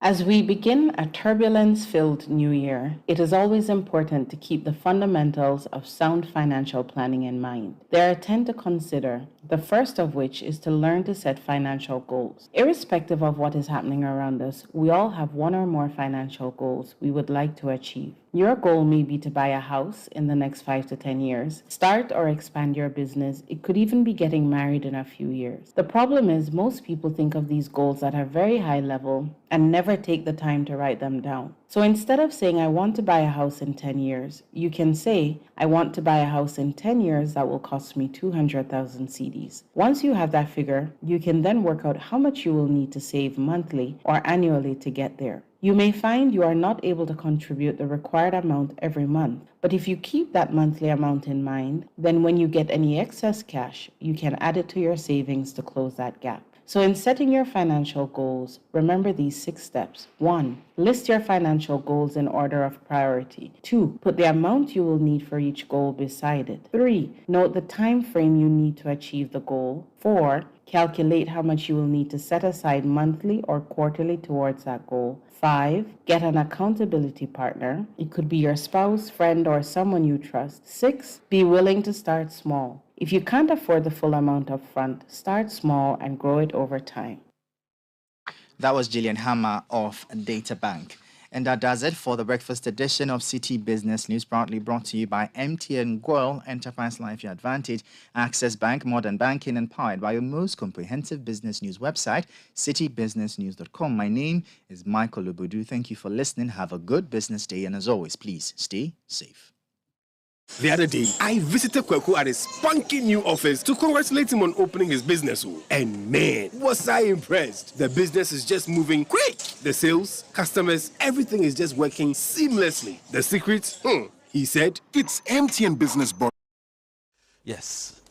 Speaker 13: As we begin a turbulence-filled new year, it is always important to keep the fundamentals of sound financial planning in mind. There are 10 to consider, The first of which is to learn to set financial goals. Irrespective of what is happening around us, we all have one or more financial goals we would like to achieve. Your goal may be to buy a house in the next 5 to 10 years, start or expand your business. It could even be getting married in a few years. The problem is most people think of these goals at a very high level and never take the time to write them down. So instead of saying, I want to buy a house in 10 years, you can say, I want to buy a house in 10 years that will cost me 200,000 cedis. Once you have that figure, you can then work out how much you will need to save monthly or annually to get there. You may find you are not able to contribute the required amount every month, but if you keep that monthly amount in mind, then when you get any excess cash, you can add it to your savings to close that gap. So in setting your financial goals, remember these 6 steps. 1. List your financial goals in order of priority. 2. Put the amount you will need for each goal beside it. 3. Note the time frame you need to achieve the goal. 4. Calculate how much you will need to set aside monthly or quarterly towards that goal. 5. Get an accountability partner. It could be your spouse, friend, or someone you trust. 6. Be willing to start small. If you can't afford the full amount up front, start small and grow it over time.
Speaker 8: That was Gillian Hammer of Data Bank. And that does it for the breakfast edition of City Business News, proudly brought to you by MTN Goil, Enterprise Life Your Advantage, Access Bank, Modern Banking, and powered by your most comprehensive business news website, citybusinessnews.com. My name is Michael Lubudu. Thank you for listening. Have a good business day. And as always, please stay safe.
Speaker 5: The other day, I visited Kweku at his spunky new office to congratulate him on opening his business. And man, was I impressed. The business is just moving quick. The sales, customers, everything is just working seamlessly. The secret, he said, it's MTN Business Board.
Speaker 6: Yes,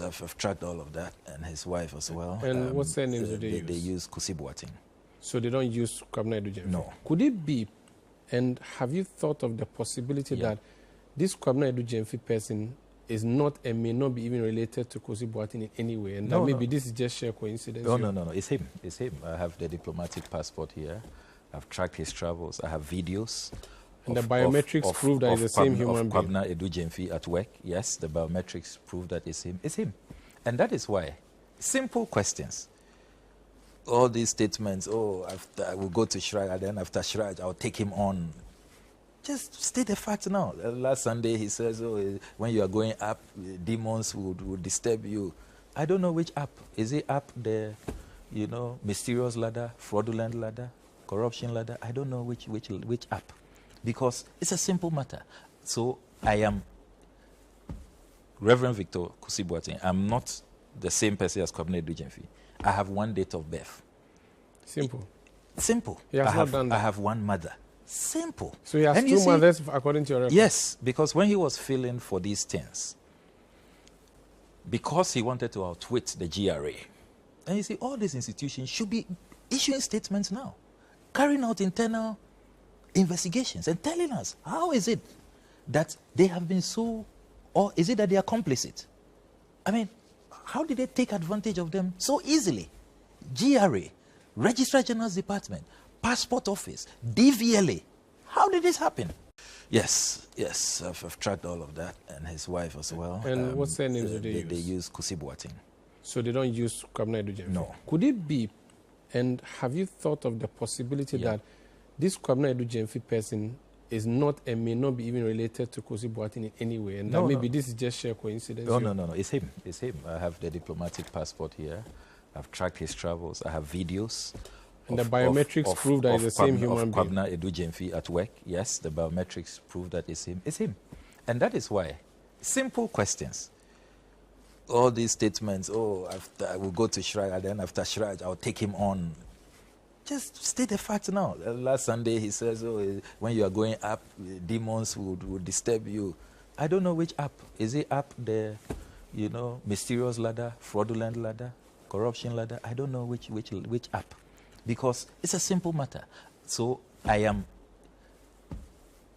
Speaker 6: I've tracked all of that, and his wife as well.
Speaker 7: And what's their names do they use?
Speaker 6: They use Kusibuating.
Speaker 7: So they don't use Kwabena Edujemfi?
Speaker 6: No.
Speaker 7: Could it be, and have you thought of the possibility that this Kwabena Edujemfi person is not and may not be even related to Kosi Boateng in any way, and that maybe this is just sheer coincidence?
Speaker 6: No, it's him. I have the diplomatic passport here. I've tracked his travels. I have videos.
Speaker 7: And the biometrics prove that he's the same human being.
Speaker 6: Kwabena Edujemfi at work. Yes, the biometrics prove that it's him. It's him. And that is why. Simple questions. All these statements, after I will go to Shraj, and then after Shraj, I'll take him on. Just state the facts now. Last Sunday, he says, when you are going up, demons would disturb you. I don't know which app. Is it up the, mysterious ladder, fraudulent ladder, corruption ladder? I don't know which app. Because it's a simple matter. So I am Reverend Victor Kusibuating. I'm not the same person as Kwabena Edujemfi. I have one date of birth.
Speaker 7: Simple.
Speaker 6: He has not done that. I have one mother. Simple.
Speaker 7: So he has two mothers according to your record?
Speaker 6: Yes, because when he was filling for these things, because he wanted to outwit the GRA, and you see, all these institutions should be issuing statements now, carrying out internal investigations and telling us, how is it that they have been so, or is it that they are complicit? I mean, how did they take advantage of them so easily? GRA, Registrar General's Department, Passport Office, DVLA. How did this happen? Yes, I've tracked all of that, and his wife as well.
Speaker 7: And what's their names do they use?
Speaker 6: They use Kusibuating.
Speaker 7: So they don't use Kwabena Edujemfi?
Speaker 6: No.
Speaker 7: Could it be, and have you thought of the possibility that this Kwabena Edujemfi person is not and may not be even related to Kosi Boateng in any way, and that maybe this is just sheer coincidence?
Speaker 6: No, it's him. I have the diplomatic passport here. I've tracked his travels. I have videos.
Speaker 7: And the biometrics prove that he's the same human being.
Speaker 6: Kwabena Edujemfi at work. Yes, the biometrics prove that it's him. It's him. And that is why. Simple questions. All these statements, after I will go to Shraj, and then after Shraj, I'll take him on. Just state the facts now. Last Sunday, he says, when you are going up, demons would disturb you. I don't know which app. Is it up the, mysterious ladder, fraudulent ladder, corruption ladder? I don't know which app. Because it's a simple matter. So I am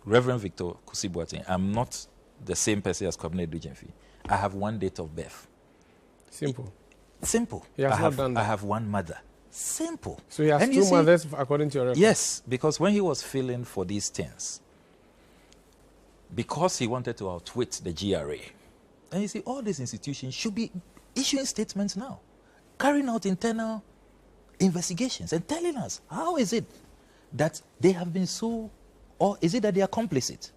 Speaker 6: Reverend Victor Kusibuating. I'm not the same person as Kwabena Edujemfi. I have one date of birth.
Speaker 7: Simple.
Speaker 6: He has not done that. I have one mother. Simple.
Speaker 7: So he has two mothers according to your record?
Speaker 6: Yes, because when he was filling for these things, because he wanted to outwit the GRA, and you see, all these institutions should be issuing statements now, carrying out internal investigations and telling us, how is it that they have been so, or is it that they are complicit?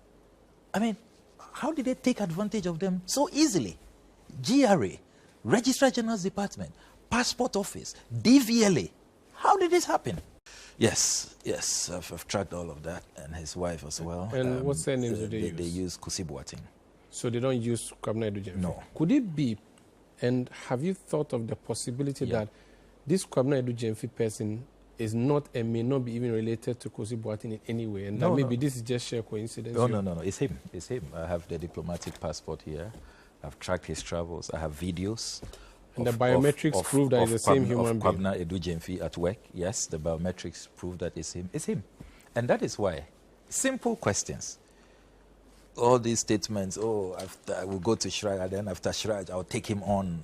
Speaker 6: I mean, how did they take advantage of them so easily? GRA, Registrar General's Department, Passport Office, DVLA. How did this happen? Yes, I've tracked all of that, and his wife as well.
Speaker 7: And what's their names do they use?
Speaker 6: They use Kusibuating.
Speaker 7: So they don't use Kwabena Edu-Gyamfi?
Speaker 6: No.
Speaker 7: Could it be, and have you thought of the possibility that this Kwabena Edu-Gyamfi person is not and may not be even related to Kusibuating in any way, and that maybe this is just sheer coincidence?
Speaker 6: No, it's him. I have the diplomatic passport here. I've tracked his travels. I have videos.
Speaker 7: And the biometrics prove that it's the same human being.
Speaker 6: Kwabena Edu-Gyamfi at work. Yes, the biometrics prove that it's him. It's him. And that is why. Simple questions. All these statements, after I will go to Shraj, and then after Shraj, I'll take him on.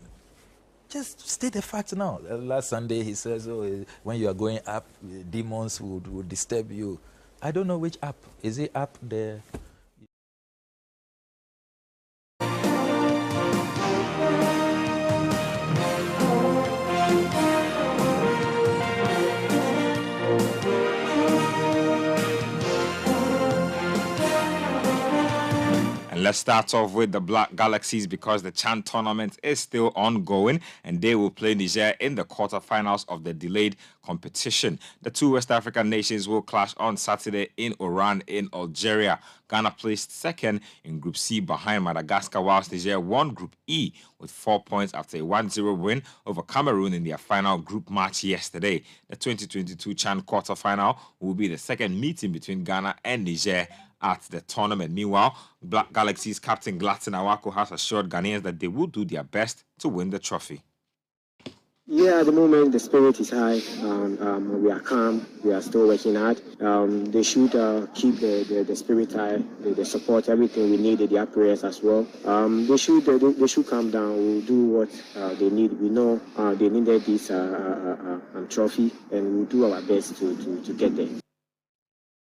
Speaker 6: Just state the facts now. Last Sunday, he says, when you are going up, demons would disturb you. I don't know which app. Is it up there?
Speaker 14: Let's start off with the Black Galaxies because the Chan tournament is still ongoing and they will play Niger in the quarterfinals of the delayed competition. The two West African nations will clash on Saturday in Oran in Algeria. Ghana placed second in Group C behind Madagascar, whilst Niger won Group E with 4 points after a 1-0 win over Cameroon in their final group match yesterday. The 2022 Chan quarterfinal will be the second meeting between Ghana and Niger at the tournament. Meanwhile, Black Galaxy's captain Gladson Awako has assured Ghanaians that they will do their best to win the trophy.
Speaker 15: Yeah, at the moment the spirit is high. We are calm. We are still working hard. They should keep the spirit high. They support everything we need. Their prayers as well. They should calm down. We'll do what they need. We know they needed this trophy, and we'll do our best to get there.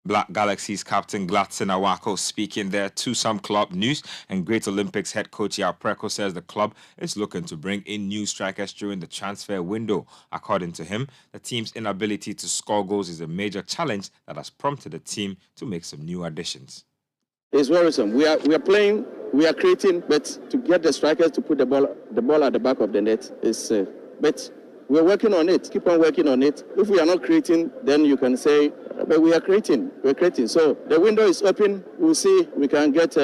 Speaker 14: Black Galaxy's captain Gladson Awako speaking there. To some club news, and Great Olympics head coach Yao Preko says the club is looking to bring in new strikers during the transfer window. According to him, the team's inability to score goals is a major challenge that has prompted the team to make some new additions.
Speaker 16: It's worrisome. We are playing, we are creating, but to get the strikers to put the ball at the back of the net is but we're working on it. Keep on working on it. If we are not creating, then you can say, but we are creating. We're creating. So the window is open. We'll see. We can get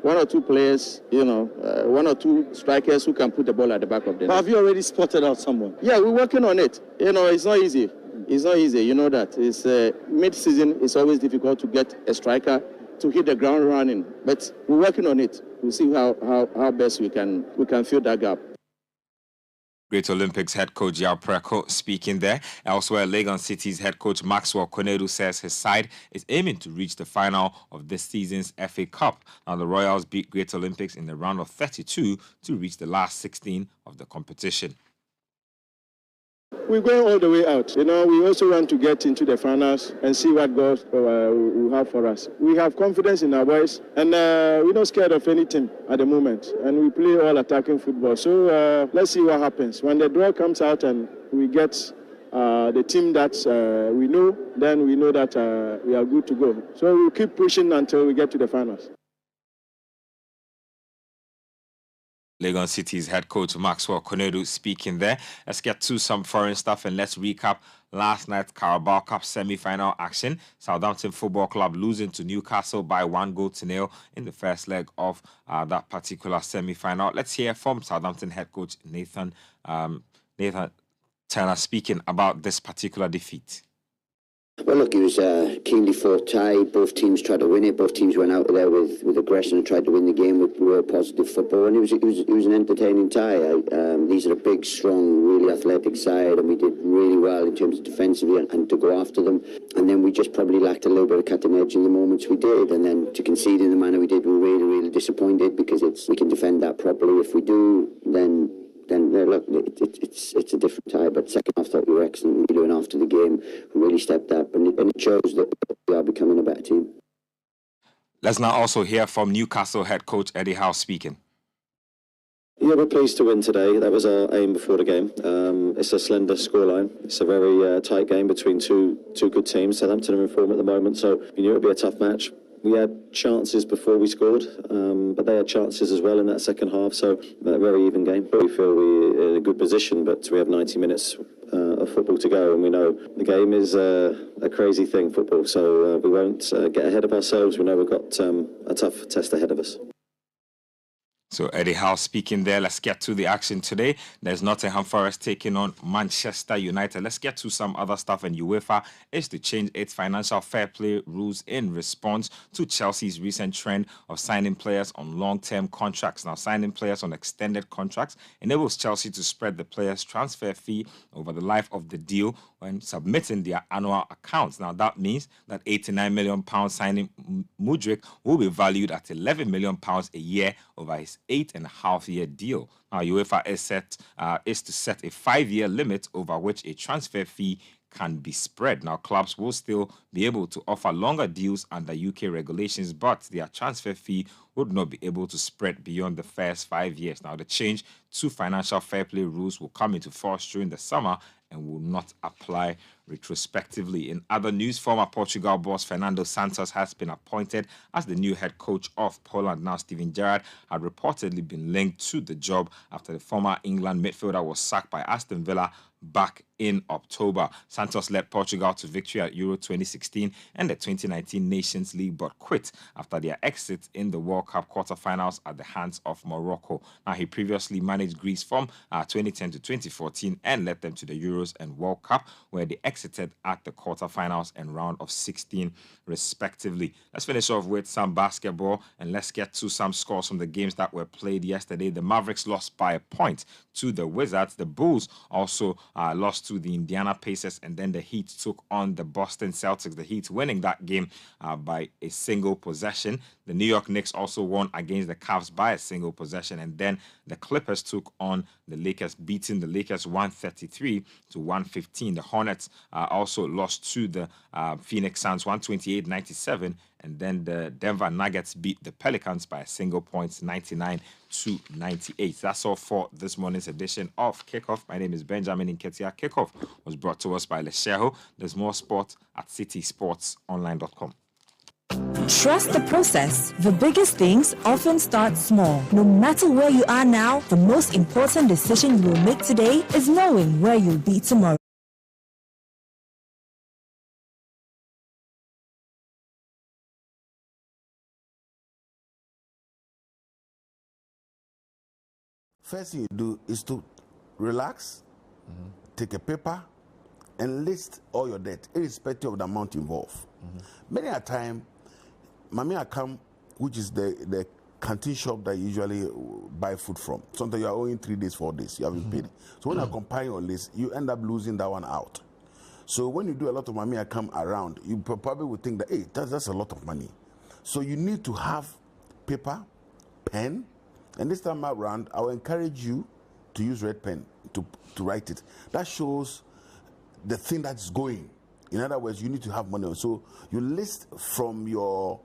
Speaker 16: one or two players, one or two strikers who can put the ball at the back of the net.
Speaker 17: But have you already spotted out someone?
Speaker 16: Yeah, we're working on it. It's not easy. It's not easy. You know that. It's mid-season. It's always difficult to get a striker to hit the ground running. But we're working on it. We'll see how best we can fill that gap.
Speaker 14: Great Olympics head coach Yao Preko speaking there. Elsewhere, Legon City's head coach Maxwell Konedu says his side is aiming to reach the final of this season's FA Cup. Now, the Royals beat Great Olympics in the round of 32 to reach the last 16 of the competition.
Speaker 16: We're going all the way out. We also want to get into the finals and see what God will have for us. We have confidence in our boys, and we're not scared of any team at the moment. And we play all attacking football. So let's see what happens. When the draw comes out and we get the team that we know, then we know that we are good to go. So we'll keep pushing until we get to the finals.
Speaker 14: Legon City's head coach Maxwell Konedu speaking there. Let's get to some foreign stuff and let's recap last night's Carabao Cup semi-final action. Southampton Football Club losing to Newcastle by 1-0 in the first leg of that particular semi-final. Let's hear from Southampton head coach Nathan Turner speaking about this particular defeat.
Speaker 18: Well, look, it was a keenly fought tie. Both teams tried to win it. Both teams went out there with aggression and tried to win the game with real positive football. And it was an entertaining tie. These are a big, strong, really athletic side, and we did really well in terms of defensively and to go after them. And then we just probably lacked a little bit of cutting edge in the moments we did. And then to concede in the manner we did, we were really, really disappointed because we can defend that properly. If we do, then look, it's a different tie. But second half, thought we were excellent. We were doing after the game. We really stepped up, and it shows that we are becoming a better team.
Speaker 14: Let's now also hear from Newcastle head coach Eddie Howe speaking.
Speaker 19: Yeah, we're pleased to win today. That was our aim before the game. It's a slender scoreline. It's a very tight game between two good teams. Southampton are in form at the moment, so we knew it would be a tough match. We had chances before we scored, but they had chances as well in that second half, so a very even game. We feel we're in a good position, but we have 90 minutes of football to go, and we know the game is a crazy thing, football, so we won't get ahead of ourselves. We know we've got a tough test ahead of us.
Speaker 14: So Eddie Howe speaking there. Let's get to the action today. There's Nottingham Forest taking on Manchester United. Let's get to some other stuff. And UEFA is to change its financial fair play rules in response to Chelsea's recent trend of signing players on long-term contracts. Now, signing players on extended contracts enables Chelsea to spread the players' transfer fee over the life of the deal when submitting their annual accounts. Now, that means that £89 million signing Mudryk will be valued at £11 million a year over his 8.5-year deal. Now, UEFA is to set a 5-year limit over which a transfer fee can be spread. Now, clubs will still be able to offer longer deals under UK regulations, but their transfer fee would not be able to spread beyond the first 5 years. Now, the change to financial fair play rules will come into force during the summer and will not apply retrospectively. In other news, former Portugal boss Fernando Santos has been appointed as the new head coach of Poland. Now, Steven Gerrard had reportedly been linked to the job after the former England midfielder was sacked by Aston Villa back in October. Santos led Portugal to victory at Euro 2016 and the 2019 Nations League, but quit after their exit in the World Cup quarterfinals at the hands of Morocco. Now, he previously managed Greece from 2010 to 2014 and led them to the Euros and World Cup, where they exited at the quarterfinals and round of 16, respectively. Let's finish off with some basketball and let's get to some scores from the games that were played yesterday. The Mavericks lost by a point to the Wizards. The Bulls also lost to the Indiana Pacers, and then the Heat took on the Boston Celtics. The Heat winning that game by a single possession. The New York Knicks also won against the Cavs by a single possession, and then the Clippers took on the Lakers, beating the Lakers 133 to 115. The Hornets also lost to the Phoenix Suns 128-97, and then the Denver Nuggets beat the Pelicans by a single point, 99 to 98. That's all for this morning's edition of Kickoff. My name is Benjamin Nketia. Kickoff was brought to us by Lesheho. There's more sport at citysportsonline.com.
Speaker 20: Trust the process. The biggest things often start small. No matter where you are now, the most important decision you will make today is knowing where you'll be tomorrow.
Speaker 21: First thing you do is to relax, take a paper, and list all your debt, irrespective of the amount involved. Many a time, Mami Akam, which is the canteen shop that you usually buy food from, sometimes you are owing 3 days, 4 days, you haven't paid. So when you compile your list, you end up losing that one out. So when you do a lot of Mami Akam around, you probably would think that, hey, that's a lot of money. So you need to have paper, pen, and this time around, I will encourage you to use red pen to write it. That shows the thing that's going. In other words, you need to have money. So you list from your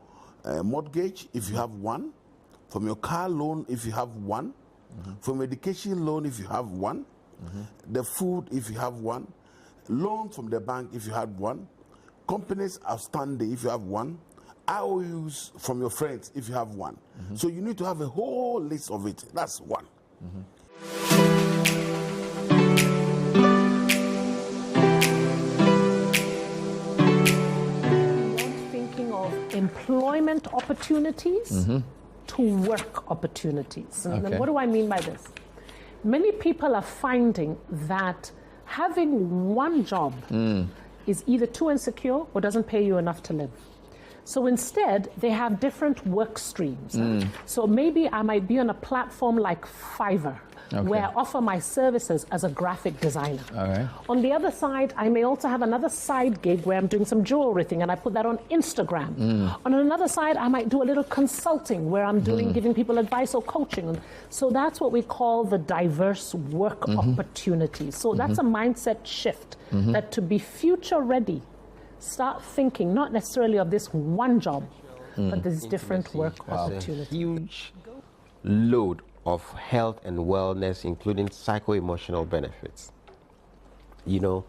Speaker 21: mortgage, if you have one, from your car loan, if you have one, from education loan, if you have one, the food, if you have one, loan from the bank, if you had one, companies outstanding, if you have one, IOUs from your friends, if you have one. So you need to have a whole list of it. That's one.
Speaker 22: Thinking of employment opportunities to work opportunities. And what do I mean by this? Many people are finding that having one job is either too insecure or doesn't pay you enough to live. So instead, they have different work streams. So maybe I might be on a platform like Fiverr, where I offer my services as a graphic designer. On the other side, I may also have another side gig where I'm doing some jewelry thing and I put that on Instagram. On another side, I might do a little consulting where I'm giving people advice or coaching. So that's what we call the diverse work opportunities. So that's a mindset shift, that to be future ready, start thinking not necessarily of this one job, but these different work opportunities.
Speaker 23: Huge load
Speaker 2: of health and wellness, including psycho-emotional benefits. You know,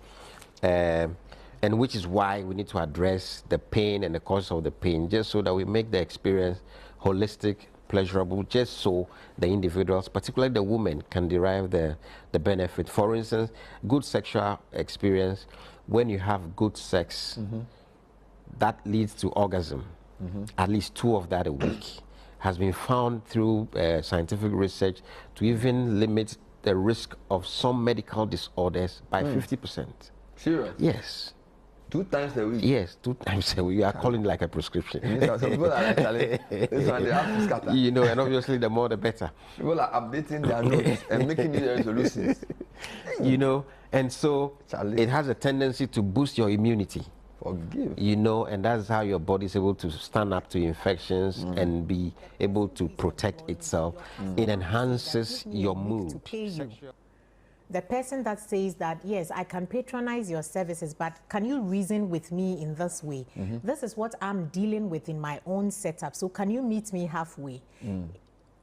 Speaker 2: and which is why we need to address the pain and the cause of the pain, just so that we make the experience holistic, pleasurable, just so the individuals, particularly the women, can derive the benefit. For instance, good sexual experience, when you have good sex, that leads to orgasm, at least 2 of that a week, has been found through scientific research to even limit the risk of some medical disorders by 50%.
Speaker 1: Serious?
Speaker 2: Yes.
Speaker 1: 2 times a week?
Speaker 2: Yes, 2 times a week. You are calling it like a prescription.
Speaker 1: Some people are actually, this one they have to scatter.
Speaker 2: You know, and obviously the more the better.
Speaker 1: People are updating their notes and making new resolutions.
Speaker 2: You know, and so it has a tendency to boost your immunity.
Speaker 1: Forgive.
Speaker 2: You know, and that's how your body is able to stand up to infections and be able to protect itself. It enhances your mood.
Speaker 3: The person that says that, yes, I can patronize your services, but can you reason with me in this way? This is what I'm dealing with in my own setup, so can you meet me halfway?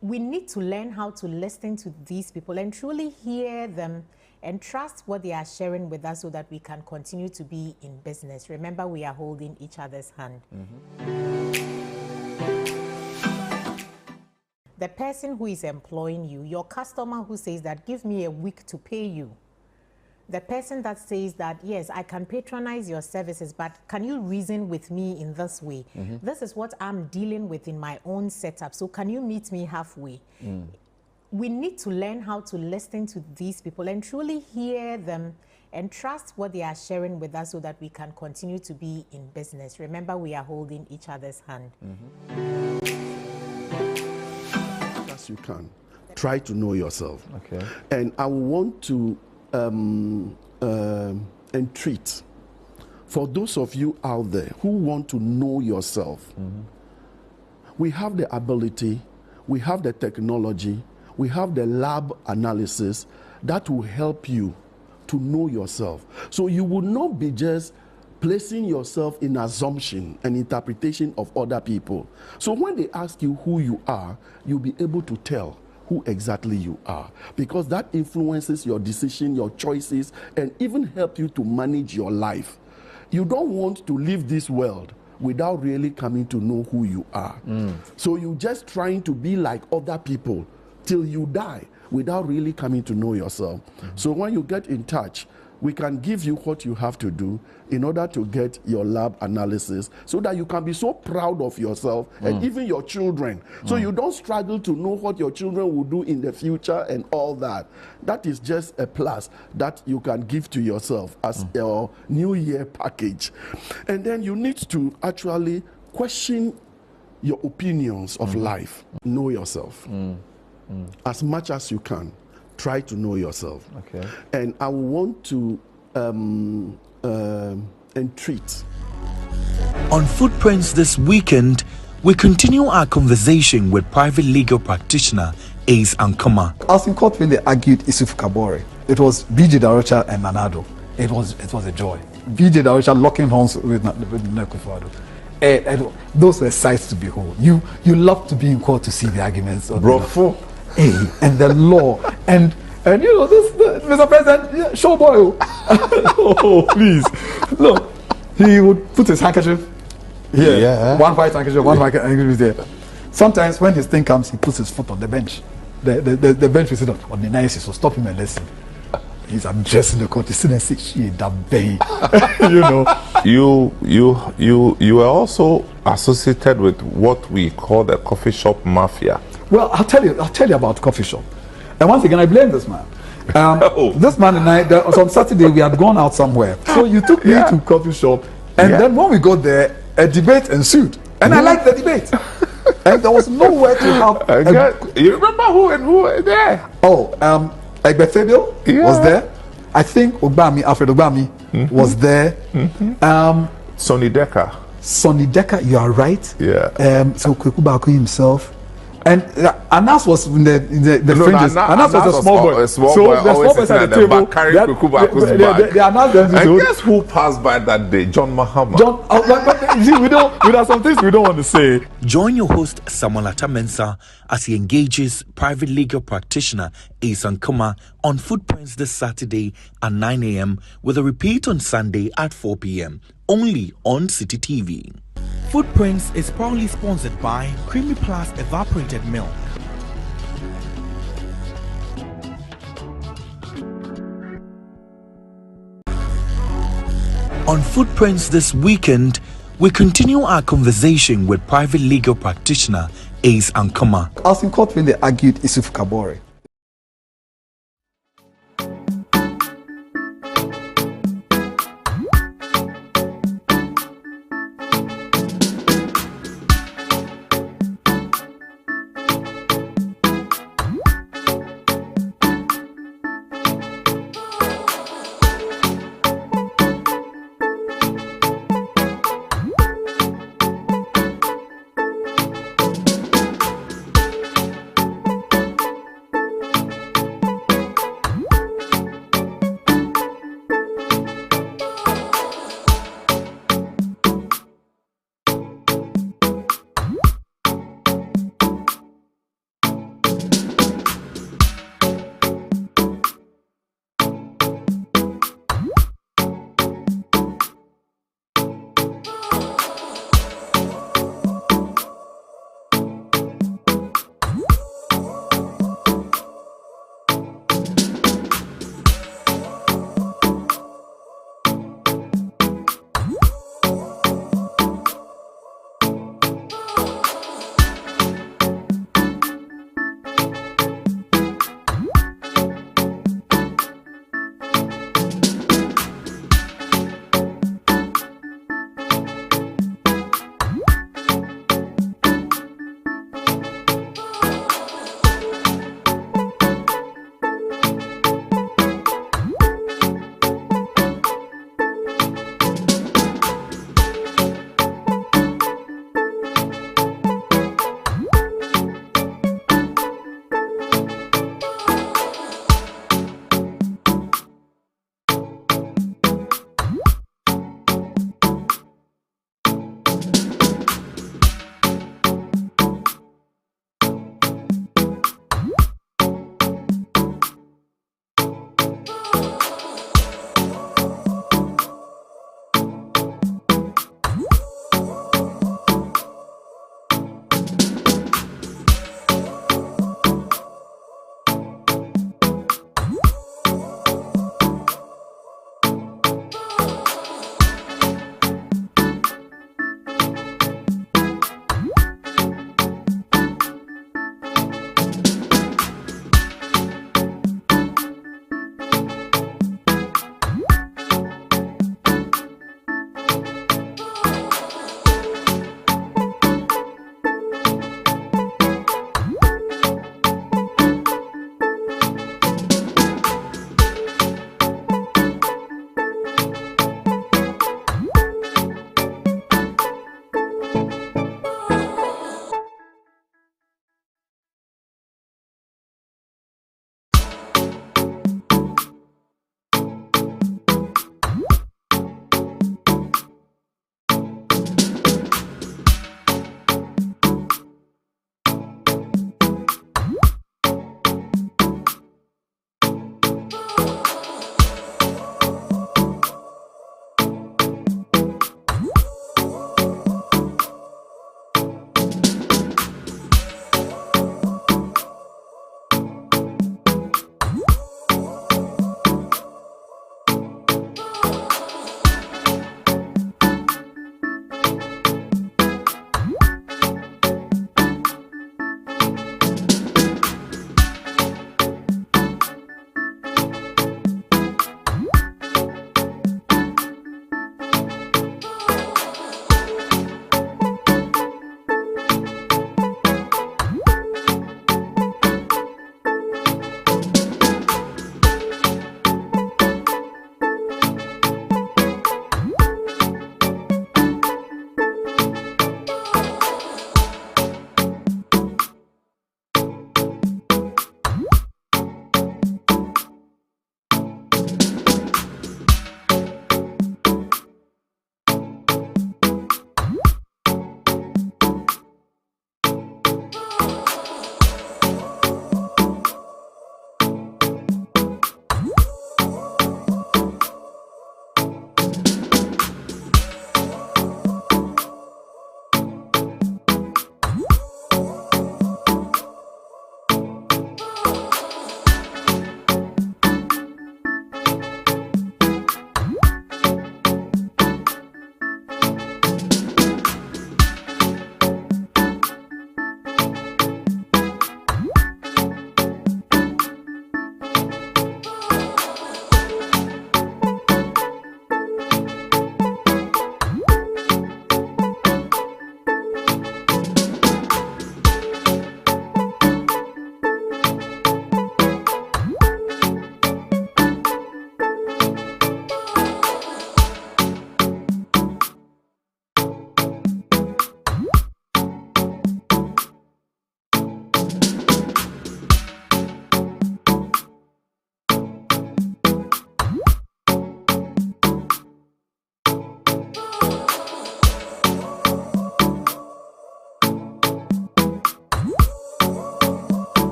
Speaker 3: We need to learn how to listen to these people and truly hear them and trust what they are sharing with us so that we can continue to be in business. Remember, we are holding each other's hand. The person who is employing you, your customer who says that, give me a week to pay you. The person that says that, yes, I can patronize your services, but can you reason with me in this way? This is what I'm dealing with in my own setup, so can you meet me halfway? We need to learn how to listen to these people and truly hear them and trust what they are sharing with us so that we can continue to be in business. Remember, we are holding each other's hand.
Speaker 21: As you can, try to know yourself. Okay. And I want to entreat for those of you out there who want to know yourself. We have the ability, we have the technology, we have the lab analysis that will help you to know yourself. So you will not be just placing yourself in assumption and interpretation of other people. So when they ask you who you are, you'll be able to tell who exactly you are, because that influences your decision, your choices, and even help you to manage your life. You don't want to leave this world without really coming to know who you are. So you're just trying to be like other people till you die without really coming to know yourself. So when you get in touch, we can give you what you have to do in order to get your lab analysis so that you can be so proud of yourself and even your children. So you don't struggle to know what your children will do in the future and all that. That is just a plus that you can give to yourself as your New Year package. And then you need to actually question your opinions of life. Know yourself. As much as you can, try to know yourself. Okay. And I want to entreat.
Speaker 23: On Footprints this weekend, we continue our conversation with private legal practitioner Ace Ankama.
Speaker 24: I was in court when they argued Isuf Kabore. It was BJ Darocha and Nanado. It was a joy. BJ Darocha locking horns with Nekufado. And those were sights to behold. You love to be in court to see the arguments.
Speaker 21: Bro,
Speaker 24: and the law and you know this, Mr. President, show boy. Oh please, look, he would put his handkerchief here, one white handkerchief, one white handkerchief there. Sometimes when his thing comes, he puts his foot on the bench. The bench will sit on the nice, so stop him and listen. He's addressing the court. He's sitting and saying, you know.
Speaker 25: You are also associated with what we call the coffee shop mafia.
Speaker 24: Well, I'll tell you about coffee shop. And once again, I blame this man. This man and I, on Saturday, we had gone out somewhere. So you took me to coffee shop. And then when we got there, a debate ensued. And I liked the debate. And there was nowhere to have...
Speaker 25: you remember who were there?
Speaker 24: Oh, Egbe Fabio was there. I think Alfred Obami was there.
Speaker 25: Sonny Decker.
Speaker 24: Sonny Decker, you are right.
Speaker 25: Yeah.
Speaker 24: So Kwekubaku himself. And Anas was in the fringes. Anas was a small boy.
Speaker 25: A small boy
Speaker 24: the small boys at the table. They announced them.
Speaker 25: And guess who passed by that day? John Mahama.
Speaker 24: There are some things we don't want to say.
Speaker 23: Join your host Samuelata Mensah as he engages private legal practitioner Asan Kuma on Footprints this Saturday at 9 a.m. with a repeat on Sunday at 4 p.m. only on Citi TV. Footprints is proudly sponsored by Creamy Plus Evaporated Milk. On Footprints this weekend, we continue our conversation with private legal practitioner Ace Ankama.
Speaker 24: I was in court when they argued Isuf Kabore.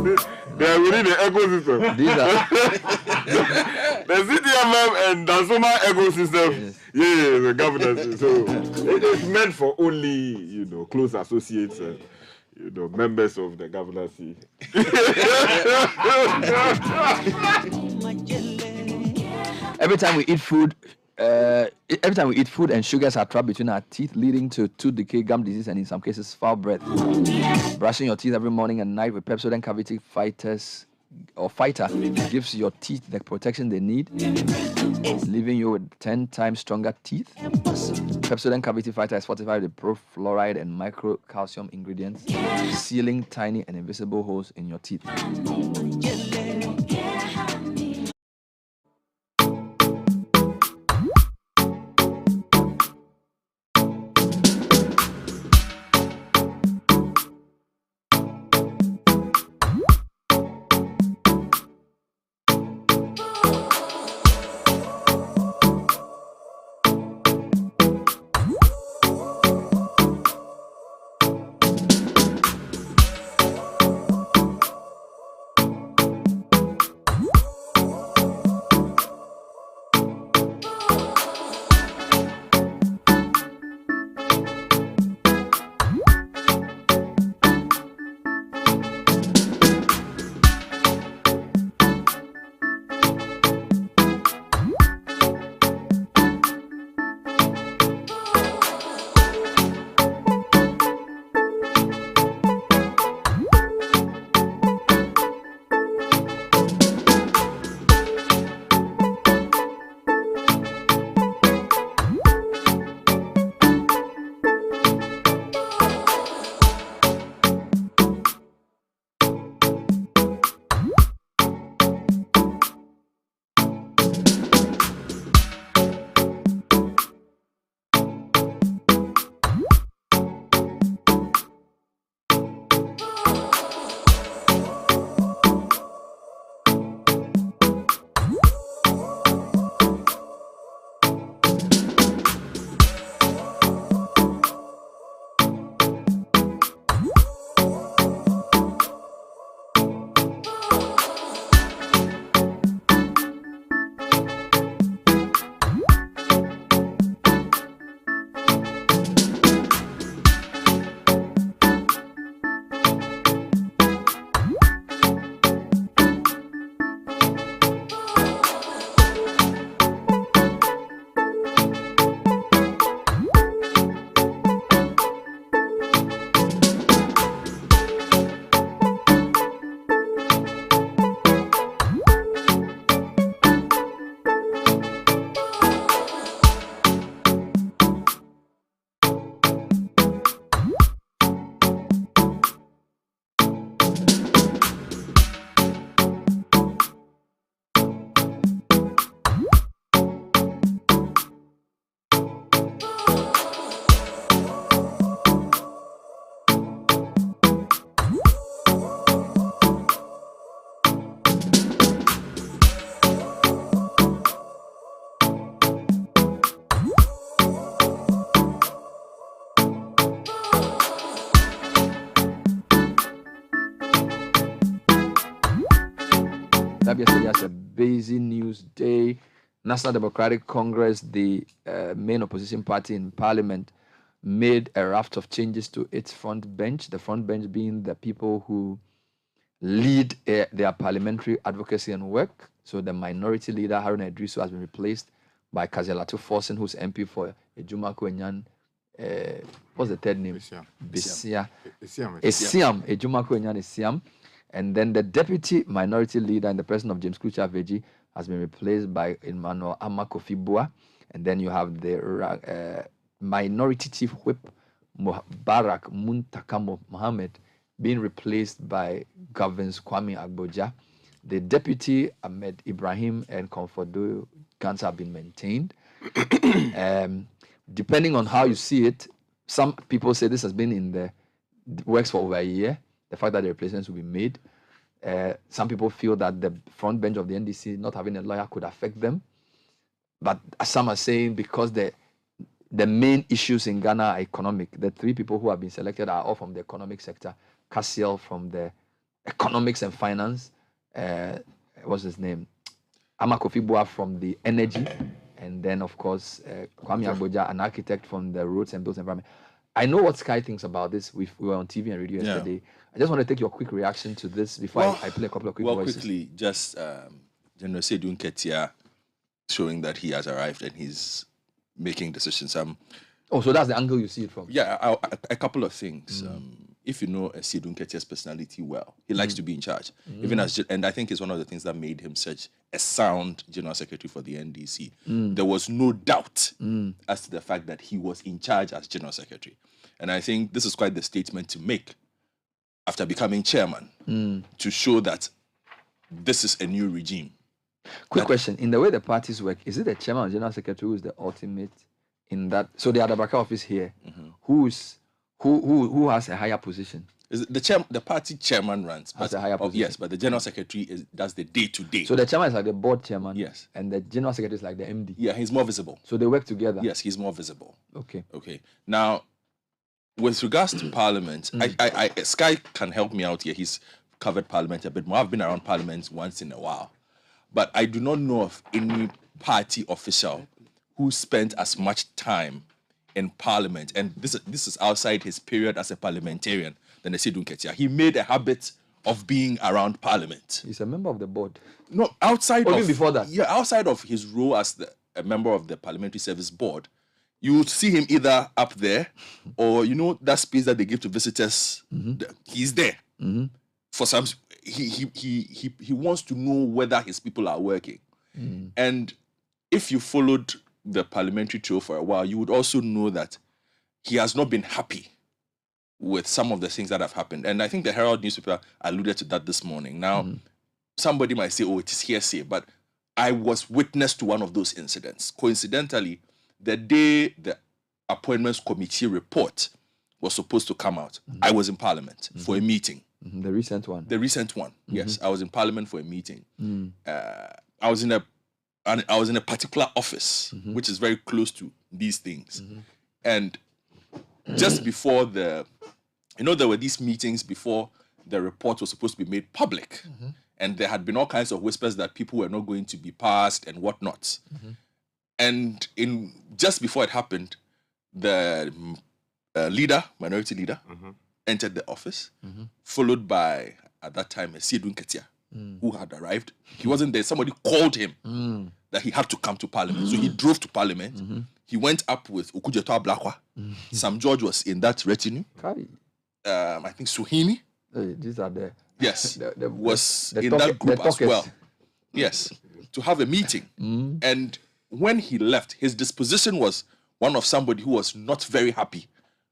Speaker 4: They are within the ecosystem.
Speaker 1: These are
Speaker 4: the CTFM and Dansoma ecosystem. Yeah, the governance. So it is meant for only, close associates and members of the governance.
Speaker 1: Every time we eat food and sugars are trapped between our teeth, leading to tooth decay, gum disease, and in some cases, foul breath. Brushing your teeth every morning and night with Pepsodent Cavity Fighter gives your teeth the protection they need, leaving you with 10 times stronger teeth. Pepsodent Cavity Fighter is fortified with pro-fluoride and micro-calcium ingredients, sealing tiny and invisible holes in your teeth. Yesterday as a busy news day. National Democratic Congress, the main opposition party in Parliament, made a raft of changes to its front bench. The front bench being the people who lead their parliamentary advocacy and work. So the minority leader, Haruna Idrisu, has been replaced by Kazelatu Forsen, who's MP for Ejuma Kwenyan. What's the third name? Bisia. Esiam. Ejuma Kwenyan Esiam. And then the deputy minority leader and the president of James Klucha Veji has been replaced by Emmanuel Amakofibua. And then you have the minority chief whip, Mubarak Muntakamo Mohammed, being replaced by Governor Kwame Agboja. The deputy Ahmed Ibrahim and Comfordo Gans have been maintained. Depending on how you see it, some people say this has been in the works for over a year. The fact that the replacements will be made. Some people feel that the front bench of the NDC not having a lawyer could affect them. But some are saying because the main issues in Ghana are economic. The three people who have been selected are all from the economic sector. Cassiel from the economics and finance. What's his name? Amakofi Boa from the energy. And then, of course, Kwame Agboja, an architect from the roads and built environment. I know what Sky thinks about this. We were on TV and radio yesterday. I just want to take your quick reaction to this before I play a couple of quick voices.
Speaker 9: Quickly, just General Seydou Nketia showing that he has arrived and he's making decisions.
Speaker 1: So that's the angle you see it from?
Speaker 9: Yeah, a couple of things. If you know Seydou Nketia's personality well, he likes to be in charge. And I think it's one of the things that made him such a sound General Secretary for the NDC. There was no doubt as to the fact that he was in charge as General Secretary. And I think this is quite the statement to make after becoming chairman, to show that this is a new regime.
Speaker 1: Quick question. In the way the parties work, is it the chairman or general secretary who is the ultimate in that? So the Adabraka office here, who has a higher position?
Speaker 9: Is it the party chairman runs?
Speaker 1: Has a higher position?
Speaker 9: Yes, but the general secretary does the day-to-day.
Speaker 1: So the chairman is like the board chairman?
Speaker 9: Yes.
Speaker 1: And the general secretary is like the MD?
Speaker 9: Yeah, he's more visible.
Speaker 1: So they work together?
Speaker 9: Yes, he's more visible.
Speaker 1: Okay.
Speaker 9: Now, with regards to Parliament, Sky can help me out here. He's covered Parliament a bit more. I've been around Parliament once in a while. But I do not know of any party official who spent as much time in Parliament, and this is outside his period as a parliamentarian, than Seydou Nketia. He made a habit of being around Parliament.
Speaker 1: He's a member of the board.
Speaker 9: No, outside
Speaker 1: even before that?
Speaker 9: Yeah, outside of his role as a member of the Parliamentary Service Board, you would see him either up there or, that space that they give to visitors. He's there. For some, he wants to know whether his people are working. And if you followed the parliamentary trail for a while, you would also know that he has not been happy with some of the things that have happened. And I think the Herald newspaper alluded to that this morning. Now, somebody might say, it is hearsay, but I was witness to one of those incidents. Coincidentally, the day the Appointments Committee report was supposed to come out, I was in Parliament for a meeting.
Speaker 1: The recent one?
Speaker 9: The recent one, yes. I was in Parliament for a meeting. I was in a particular office, which is very close to these things. And just before there were these meetings before the report was supposed to be made public. And there had been all kinds of whispers that people were not going to be passed and whatnot. And just before it happened, the minority leader, entered the office, followed by, at that time, Seydou Nketia, who had arrived. He wasn't there. Somebody called him that he had to come to Parliament. So he drove to Parliament. He went up with Okujeto Ablakwa. Sam George was in that retinue. I think Suhini.
Speaker 1: These are the...
Speaker 9: Yes, was in that group as well. Yes, to have a meeting. And when he left, his disposition was one of somebody who was not very happy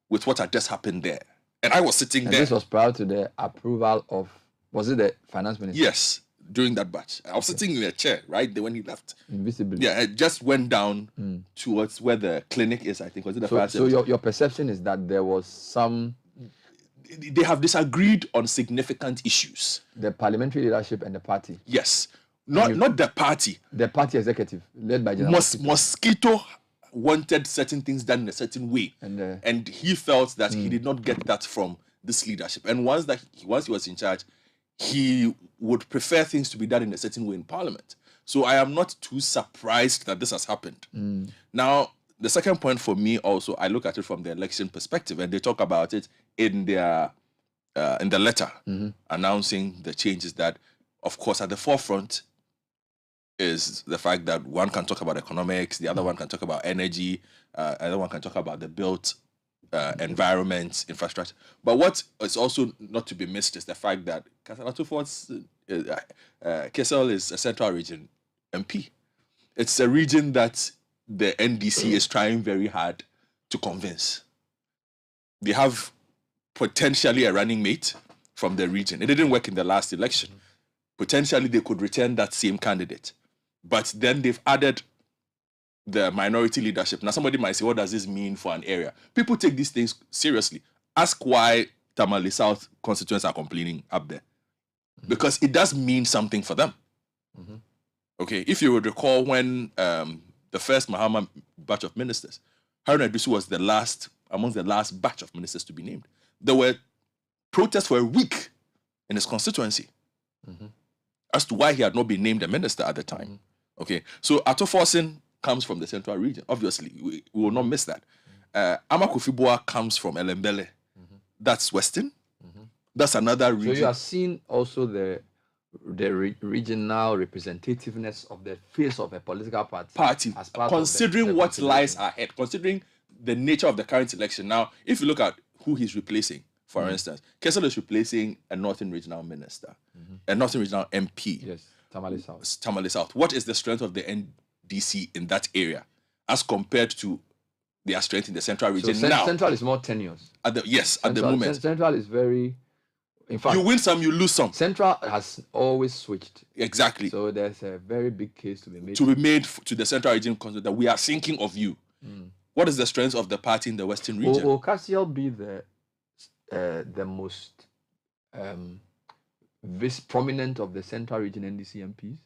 Speaker 9: with what had just happened there. And I was sitting there.
Speaker 1: This was prior to the approval of, was it the finance minister?
Speaker 9: Yes, during that batch. I was sitting in a chair right there when he left.
Speaker 1: Invisibly.
Speaker 9: Yeah, it just went down towards where the clinic is, I think. Was it the fire
Speaker 1: service? So your perception is that there was some...
Speaker 9: They have disagreed on significant issues.
Speaker 1: The parliamentary leadership and the party?
Speaker 9: Yes. Not the party.
Speaker 1: The party executive, led by General
Speaker 9: Mosquito wanted certain things done in a certain way. And he felt that he did not get that from this leadership. And once he was in charge, he would prefer things to be done in a certain way in Parliament. So I am not too surprised that this has happened. Now, the second point for me also, I look at it from the election perspective, and they talk about it in their in the letter announcing the changes that, of course, at the forefront is the fact that one can talk about economics, the other one can talk about energy, the other one can talk about the built environment, infrastructure. But what is also not to be missed is the fact that Kesel is a central region MP. It's a region that the NDC is trying very hard to convince. They have potentially a running mate from the region. It didn't work in the last election. Potentially they could return that same candidate. But then they've added the minority leadership. Now somebody might say, what does this mean for an area? People take these things seriously. Ask why Tamale South constituents are complaining up there. Because it does mean something for them. Okay, if you would recall when the first Mahama batch of ministers, Haruna Iddrisu was amongst the last batch of ministers to be named. There were protests for a week in his constituency as to why he had not been named a minister at the time. Okay, so Ato Forsen comes from the central region. Obviously, we will not miss that. Ama Kofi-Boa comes from Elembele. That's Western. That's another region.
Speaker 1: So you are seeing also the regional representativeness of the face of a political party as part
Speaker 9: considering
Speaker 1: of the
Speaker 9: what lies ahead, considering the nature of the current election. Now, if you look at who he's replacing, for instance, Kessel is replacing a Northern Regional Minister, a Northern Regional MP.
Speaker 1: Yes, Tamale South.
Speaker 9: Tamale South. What is the strength of the NDC in that area as compared to their strength in the Central region now?
Speaker 1: Central is more tenuous.
Speaker 9: At the moment.
Speaker 1: Central is very... In fact,
Speaker 9: you win some, you lose some.
Speaker 1: Central has always switched.
Speaker 9: Exactly.
Speaker 1: So there's a very big case to be made.
Speaker 9: To the Central region that we are thinking of you. What is the strength of the party in the Western region?
Speaker 1: Will Cathedral be the most prominent of the Central region NDC MPs?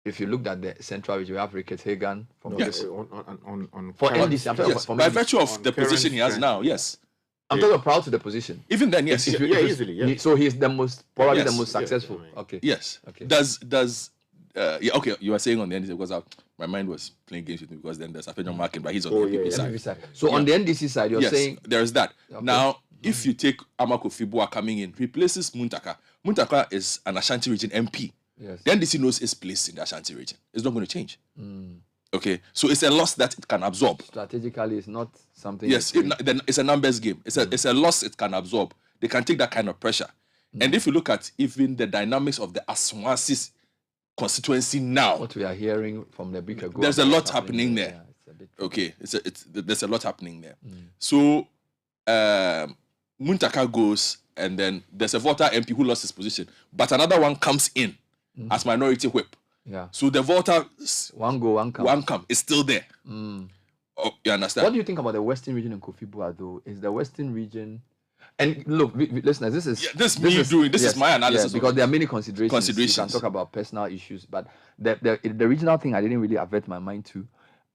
Speaker 1: If you looked at the Central region, we have Rickett Hagan from
Speaker 9: for NDC. By virtue of the position he has now, yes.
Speaker 1: I'm talking proud to the position.
Speaker 9: Even then, yes.
Speaker 1: Easily. Yeah. So he's the most, probably the most successful. Okay.
Speaker 9: Yes.
Speaker 1: Okay.
Speaker 9: Okay, you were saying on the NDC because my mind was playing games with me because then there's a John Markin, but he's on the NDC side.
Speaker 1: So on the NDC side, you're saying
Speaker 9: there is that. Okay. Now, if you take Ama Kofi-Boa coming in, replaces Muntaka. Muntaka is an Ashanti region MP.
Speaker 1: Yes.
Speaker 9: The NDC knows its place in the Ashanti region. It's not going to change. Okay, so it's a loss that it can absorb.
Speaker 1: Strategically, it's not something.
Speaker 9: Yes, it's a numbers game. It's a loss it can absorb. They can take that kind of pressure. And if you look at even the dynamics of the Aswansis constituency now,
Speaker 1: what we are hearing from the bigger group,
Speaker 9: there's a lot happening there. Okay, there's a lot happening there. So Muntaka goes, and then there's a Volta MP who lost his position, but another one comes in as minority whip.
Speaker 1: Yeah.
Speaker 9: So the Volta
Speaker 1: one go, one come
Speaker 9: is still there. Oh, you understand?
Speaker 1: What do you think about the Western region in Kofi-Boa though? Is the Western region, and look, listeners, this
Speaker 9: is my analysis
Speaker 1: because there are many considerations. You can talk about personal issues, but the regional thing I didn't really avert my mind to.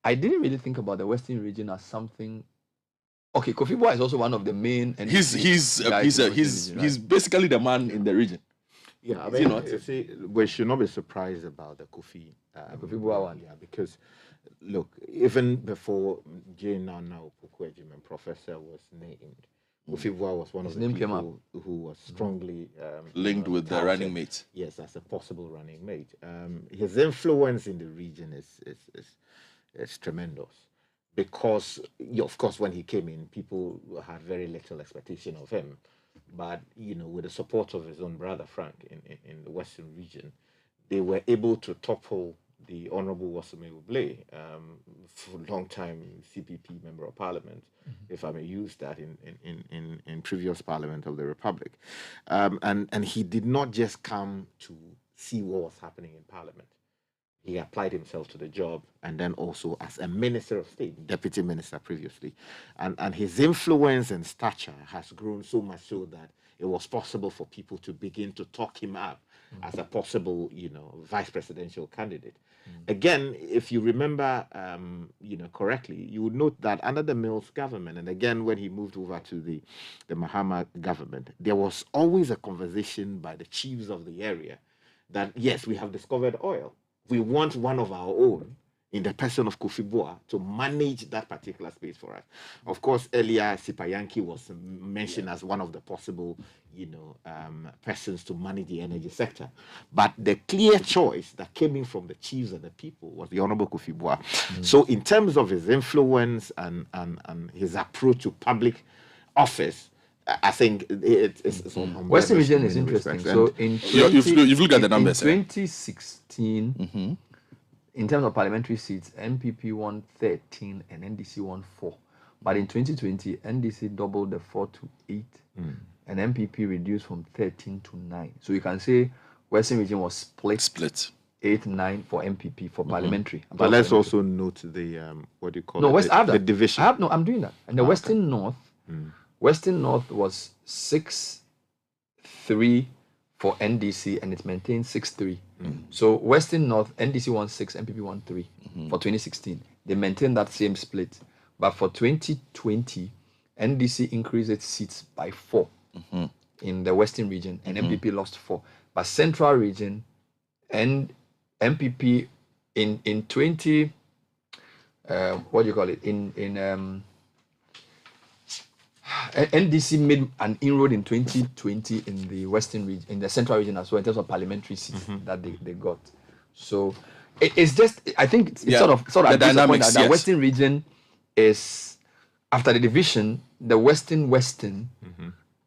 Speaker 1: I didn't really think about the Western region as something. Okay, Kofi-Boa is also one of the main. And
Speaker 9: he's basically the man in the region.
Speaker 8: Yeah, I mean, you see, we should not be surprised about the
Speaker 1: Kofi-Boa one.
Speaker 8: Yeah, because look, even before Jane Nana Opoku-Agyeman professor was named, Kofi-Boa was one of the people who was strongly
Speaker 9: linked with the running mate.
Speaker 8: Yes, as a possible running mate. His influence in the region is tremendous. Because, of course, when he came in, people had very little expectation of him. But, with the support of his own brother, Frank, in the Western region, they were able to topple the Honorable Wasame Uble, for a long time CPP Member of Parliament, if I may use that in previous Parliament of the Republic. And he did not just come to see what was happening in Parliament. He applied himself to the job, and then also as a Minister of State, Deputy Minister previously. And his influence and stature has grown so much so that it was possible for people to begin to talk him up as a possible, vice presidential candidate. Again, if you remember, correctly, you would note that under the Mills government, and again, when he moved over to the Mahama government, there was always a conversation by the chiefs of the area that, yes, we have discovered oil. We want one of our own in the person of Kofi-Boa to manage that particular space for us. Of course, earlier, Sipayanki was mentioned as one of the possible, persons to manage the energy sector. But the clear choice that came in from the chiefs and the people was the Honorable Kofi-Boa. So in terms of his influence and his approach to public office, I think it's on
Speaker 1: Western region is interesting. So
Speaker 9: you've looked at the numbers.
Speaker 1: In 2016, in terms of parliamentary seats, MPP won 13 and NDC won 4. But in 2020, NDC doubled the 4 to 8, and MPP reduced from 13 to 9. So you can say Western region was split. 8-9 for MPP for parliamentary.
Speaker 8: But let's also note the the division.
Speaker 1: I'm doing that. And the Western North. Western North was 6-3 for NDC, and it maintained 6-3. So Western North, NDC won 6, MPP won 3 for 2016. They maintained that same split. But for 2020, NDC increased its seats by 4. in the Western region, and MPP lost 4. But Central region and MPP in 20, what do you call it? NDC made an inroad in 2020 in the Western region, in the Central region as well, in terms of parliamentary seats that they got. So it's just, I think it's sort of the dynamics. The Western region is, after the division, the Western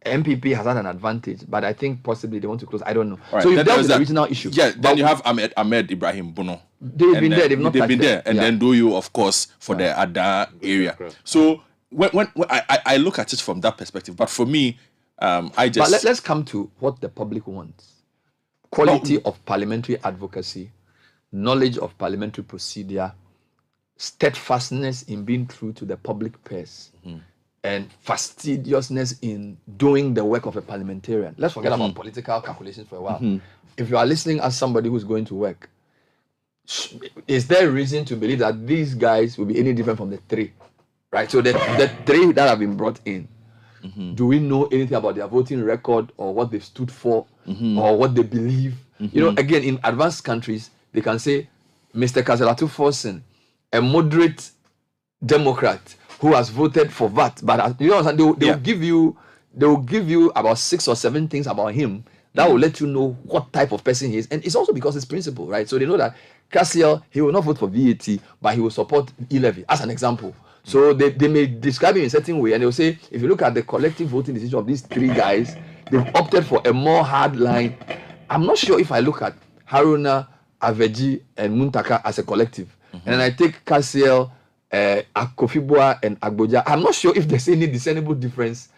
Speaker 1: MPP has had an advantage, but I think possibly they want to close. I don't know. Right. So you've dealt with the regional issue.
Speaker 9: Yeah, then you have Ahmed Ibrahim Bono.
Speaker 1: They've been there. They've been there.
Speaker 9: And then do you, of course, for the other area. So when I look at it from that perspective, but for me, But
Speaker 1: let's come to what the public wants. Quality of parliamentary advocacy, knowledge of parliamentary procedure, steadfastness in being true to the public purse, and fastidiousness in doing the work of a parliamentarian. Let's forget about political calculations for a while. If you are listening as somebody who's going to work, is there a reason to believe that these guys will be any different from the 3? Right? So the 3 that have been brought in, do we know anything about their voting record or what they've stood for or what they believe? You know, again, in advanced countries, they can say, Mr. Kazelatu-Forsen, a moderate Democrat who has voted for VAT, but you know, they will give you about 6 or 7 things about him that will let you know what type of person he is. And it's also because it's principle, right? So they know that Cassiel, he will not vote for VAT, but he will support e-levy, as an example. So they may describe him in a certain way, and they'll say, if you look at the collective voting decision of these 3 guys, they've opted for a more hard line. I'm not sure if I look at Haruna, Aveji, and Muntaka as a collective, and then I take Cassiel, Akofibua, and Agboja, I'm not sure if there's any discernible difference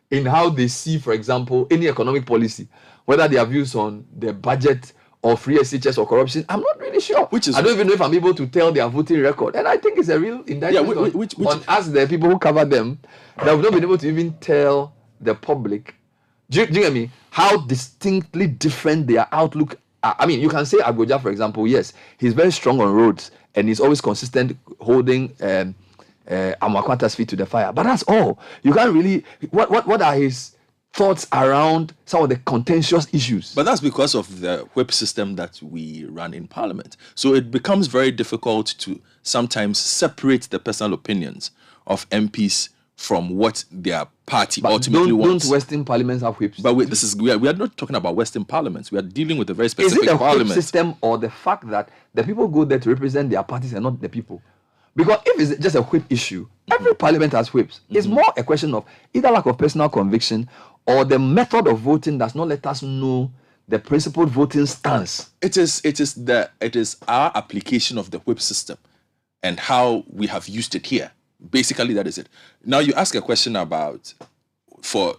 Speaker 1: in how they see, for example, any economic policy, whether their views on the budget or free SHS or corruption. I'm not really sure. I don't even know if I'm able to tell their voting record. And I think it's a real indictment on us, the people who cover them, that we've not been able to even tell the public, do you get me, how distinctly different their outlook are. I mean, you can say Agboja, for example, yes, he's very strong on roads and he's always consistent holding Amakwata's feet to the fire. But that's all. You can't really, what are his thoughts around some of the contentious issues?
Speaker 9: But that's because of the whip system that we run in Parliament. So it becomes very difficult to sometimes separate the personal opinions of MPs from what their party ultimately wants.
Speaker 1: Don't Western parliaments have whips?
Speaker 9: But we are not talking about Western parliaments. We are dealing with a very specific parliament.
Speaker 1: Is it the whip system or the fact that the people go there to represent their parties and not the people? Because if it's just a whip issue, every parliament has whips. It's more a question of either lack of personal conviction or the method of voting does not let us know the principled voting stance.
Speaker 9: It is our application of the whip system and how we have used it here. Basically, that is it. Now you ask a question about, for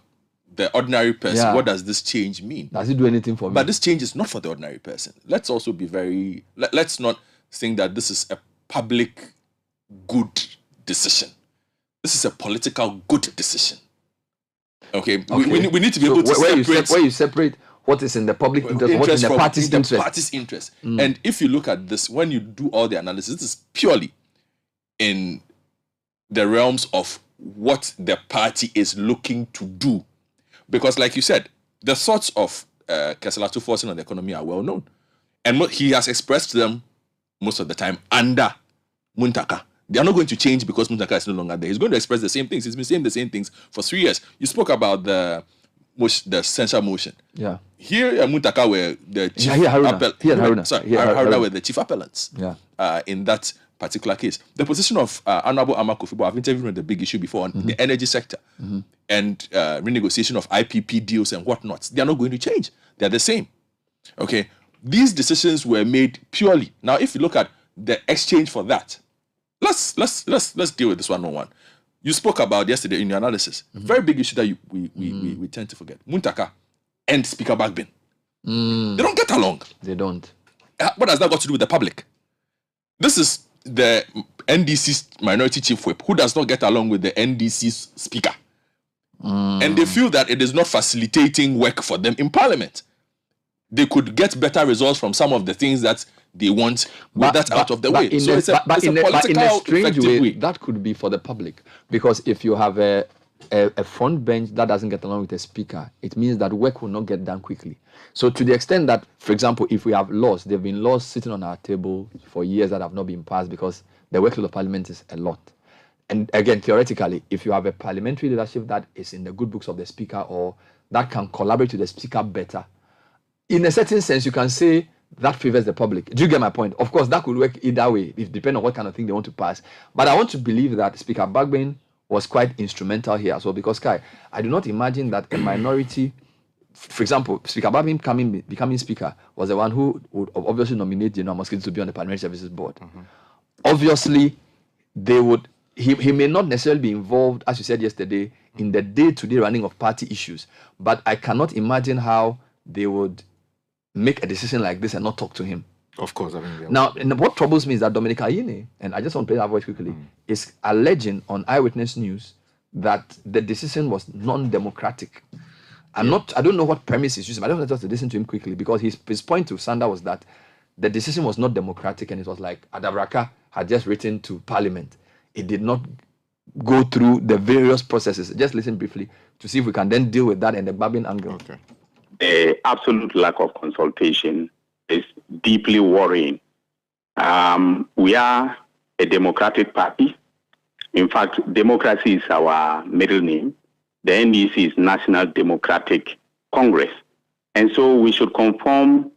Speaker 9: the ordinary person, what does this change mean?
Speaker 1: Does it do anything for me?
Speaker 9: But this change is not for the ordinary person. Let's also be very, let's not think that this is a public good decision. This is a political good decision. Okay. We need to be able to separate.
Speaker 1: Where you separate what is in the public interest, what is in the party's interest.
Speaker 9: Party's interest. And if you look at this, when you do all the analysis, this is purely in the realms of what the party is looking to do. Because like you said, the thoughts of Kazelatu-Forsen on the economy are well known. And he has expressed them most of the time under Muntaka. They are not going to change because Muntaka is no longer there. He's going to express the same things. He's been saying the same things for 3 years. You spoke about the censure motion.
Speaker 1: Yeah.
Speaker 9: Here, Muntaka were the chief Haruna were the chief appellants.
Speaker 1: Yeah.
Speaker 9: In that particular case, the position of Honorable Amakofibo, I've interviewed on the big issue before on the energy sector and renegotiation of IPP deals and whatnot. They are not going to change. They are the same. Okay. These decisions were made purely. Now, if you look at the exchange for that, let's deal with this one-on-one. You spoke about yesterday in your analysis. Very big issue that we tend to forget. Muntaka and Speaker Bagbin. They don't get along.
Speaker 1: They don't.
Speaker 9: What has that got to do with the public? This is the NDC's minority chief whip who does not get along with the NDC's speaker. And they feel that it is not facilitating work for them in Parliament. They could get better results from some of the things that they want with that out of the way. So it's a political,
Speaker 1: in a strange
Speaker 9: way.
Speaker 1: That could be for the public. Because if you have a a front bench that doesn't get along with a speaker, it means that work will not get done quickly. So to the extent that, for example, if we have laws, there have been laws sitting on our table for years that have not been passed because the workload of parliament is a lot. And again, theoretically, if you have a parliamentary leadership that is in the good books of the speaker or that can collaborate with the speaker better, in a certain sense, you can say that favors the public. Do you get my point? Of course, that could work either way, it depends on what kind of thing they want to pass. But I want to believe that Speaker Bagbin was quite instrumental here as well, because, Kai, I do not imagine that a minority, for example, Speaker Bagbin becoming speaker was the one who would obviously nominate General Mosquito to be on the Parliamentary Services Board. Obviously, he may not necessarily be involved, as you said yesterday, in the day-to-day running of party issues, but I cannot imagine how they would make a decision like this and not talk to him.
Speaker 4: Of course. I mean,
Speaker 1: now, and what troubles me is that Dominic Ayine, and I just want to play that voice quickly, is alleging on Eyewitness News that the decision was non-democratic. I don't know what premise he's using. I don't want to just listen to him quickly, because his point to Sanda was that the decision was not democratic, and it was like Adabraka had just written to Parliament. It did not go through the various processes. Just listen briefly to see if we can then deal with that and the Bagbin angle.
Speaker 5: Okay. The absolute lack of consultation is deeply worrying. We are a democratic party. In fact, democracy is our middle name. The NDC is National Democratic Congress. And so we should conform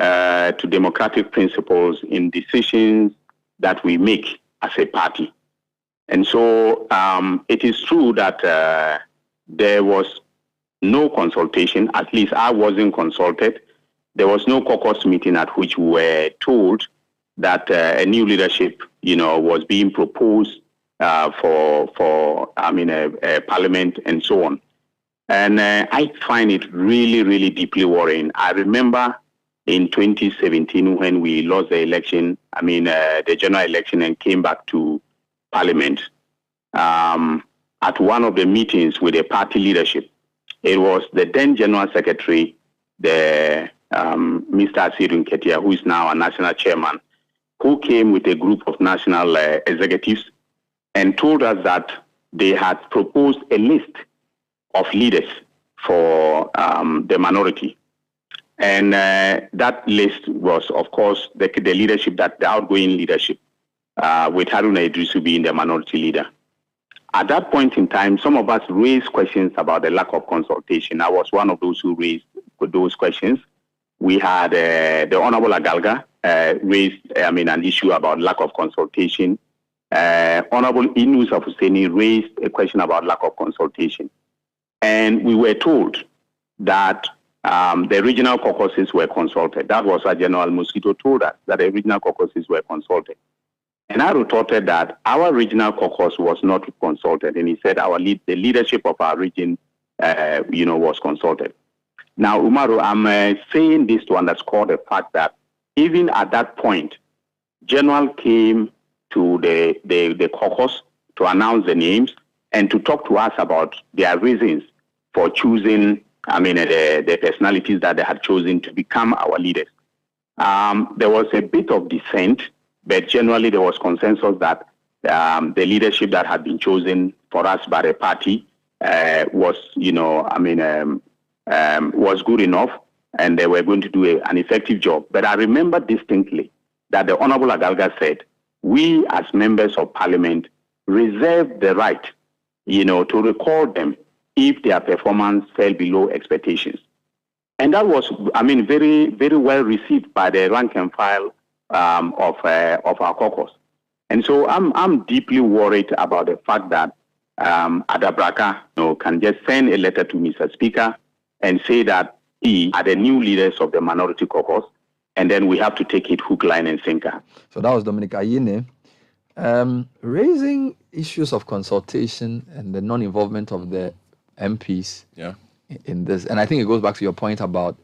Speaker 5: to democratic principles in decisions that we make as a party. And so it is true that there was no consultation. At least I wasn't consulted. There was no caucus meeting at which we were told that a new leadership, was being proposed for a parliament and so on. And I find it really, really deeply worrying. I remember in 2017 when we lost the election, the general election, and came back to Parliament, at one of the meetings with the party leadership, it was the then General Secretary, Mr. Asiru Nketia, who is now a national chairman, who came with a group of national executives and told us that they had proposed a list of leaders for the minority. And that list was, of course, the leadership, the outgoing leadership, with Haruna Idrisu being the minority leader. At that point in time, some of us raised questions about the lack of consultation. I was one of those who raised those questions. We had the Honorable Agalga raised, an issue about lack of consultation. Honorable Inus Afuseni raised a question about lack of consultation. And we were told that the regional caucuses were consulted. That was what General Mosquito told us, that the regional caucuses were consulted. And I retorted that our regional caucus was not consulted. And he said the leadership of our region, was consulted. Now, Umaru, I'm saying this to underscore the fact that even at that point, General came to the caucus to announce the names and to talk to us about their reasons for choosing, the personalities that they had chosen to become our leaders. There was a bit of dissent, but generally there was consensus that the leadership that had been chosen for us by the party was, was good enough, and they were going to do an effective job. But I remember distinctly that the Honorable Agalga said, we as members of Parliament reserve the right, to recall them if their performance fell below expectations. And that was, very, very well received by the rank and file of our caucus. And so I'm deeply worried about the fact that Adabraka can just send a letter to Mr. Speaker and say that he are the new leaders of the minority caucus, and then we have to take it hook, line, and sinker.
Speaker 1: So that was Dominic Ayine raising issues of consultation and the non-involvement of the MPs in this. And I think it goes back to your point about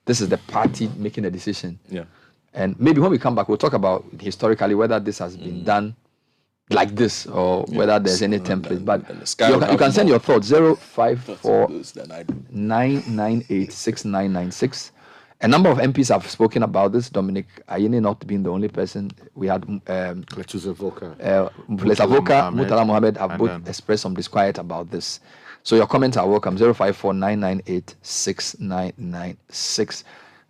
Speaker 1: this is the party making a decision.
Speaker 9: Yeah.
Speaker 1: And maybe when we come back, we'll talk about historically whether this has been done like this or whether there's any template. But you can send your thoughts 054 998 6996. A number of MPs have spoken about this. Dominic Ayine not being the only person. We had
Speaker 8: Murtala
Speaker 1: Mohamed have both expressed some disquiet about this. So your comments are welcome. 054-998-6996.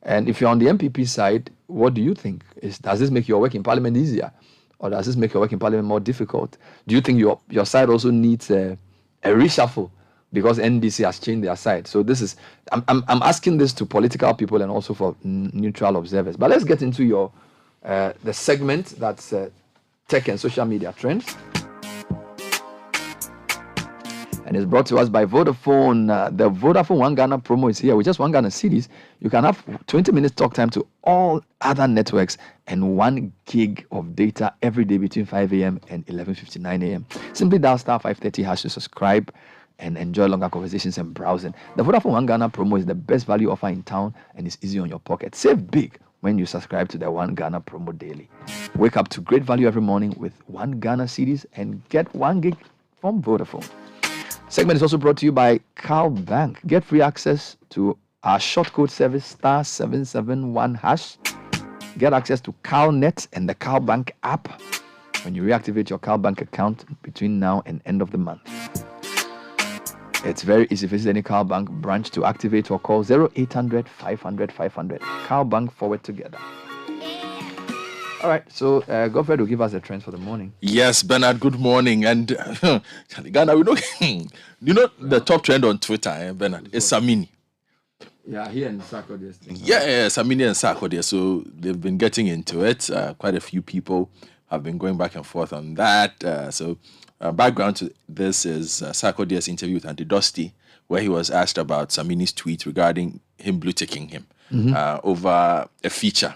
Speaker 1: And if you're on the MPP side, what do you think? Does this make your work in Parliament easier? Or does this make your work in Parliament more difficult? Do you think your side also needs a reshuffle because NDC has changed their side? So this is, I'm asking this to political people and also for neutral observers. But let's get into the segment that's tech and social media trends. And it's brought to us by Vodafone. The Vodafone One Ghana promo is here. With just 1 Ghana cedis, you can have 20 minutes talk time to all other networks and 1 gig of data every day between 5 a.m. and 11:59 a.m. Simply dial star 530 hash to subscribe and enjoy longer conversations and browsing. The Vodafone One Ghana promo is the best value offer in town and is easy on your pocket. Save big when you subscribe to the One Ghana promo daily. Wake up to great value every morning with 1 Ghana cedis and get 1 gig from Vodafone. Segment is also brought to you by Cal Bank. Get free access to our short code service star 771 hash. Get access to CalNet and the Cal Bank app when you reactivate your Cal Bank account between now and end of the month. It's very easy. Visit any Cal Bank branch to activate or call 0800 500 500. Cal Bank, forward together. All right, so Godfred will give us the trends for the morning.
Speaker 9: Yes, Bernard, good morning. And Ghana, we know, the top trend on Twitter, Bernard, is Samini.
Speaker 1: Yeah, he and Sarko.
Speaker 9: Yeah, Samini and Sarko there. So they've been getting into it. Quite a few people have been going back and forth on that. Background to this is Sarko Dia's interview with Andy Dusty, where he was asked about Samini's tweet regarding him blue ticking him over a feature.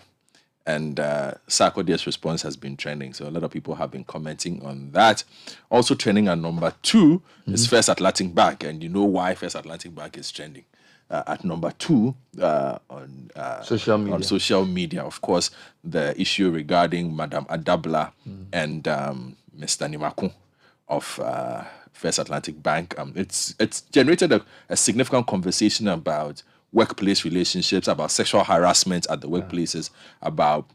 Speaker 9: And Sarko Dia's response has been trending. So a lot of people have been commenting on that. Also trending at number 2 is First Atlantic Bank. And you know why First Atlantic Bank is trending. At number 2 on
Speaker 1: social media.
Speaker 9: On social media, of course, the issue regarding Madame Adabla and Mr. Nimakun of First Atlantic Bank. It's generated a significant conversation about workplace relationships, about sexual harassment at the workplaces, about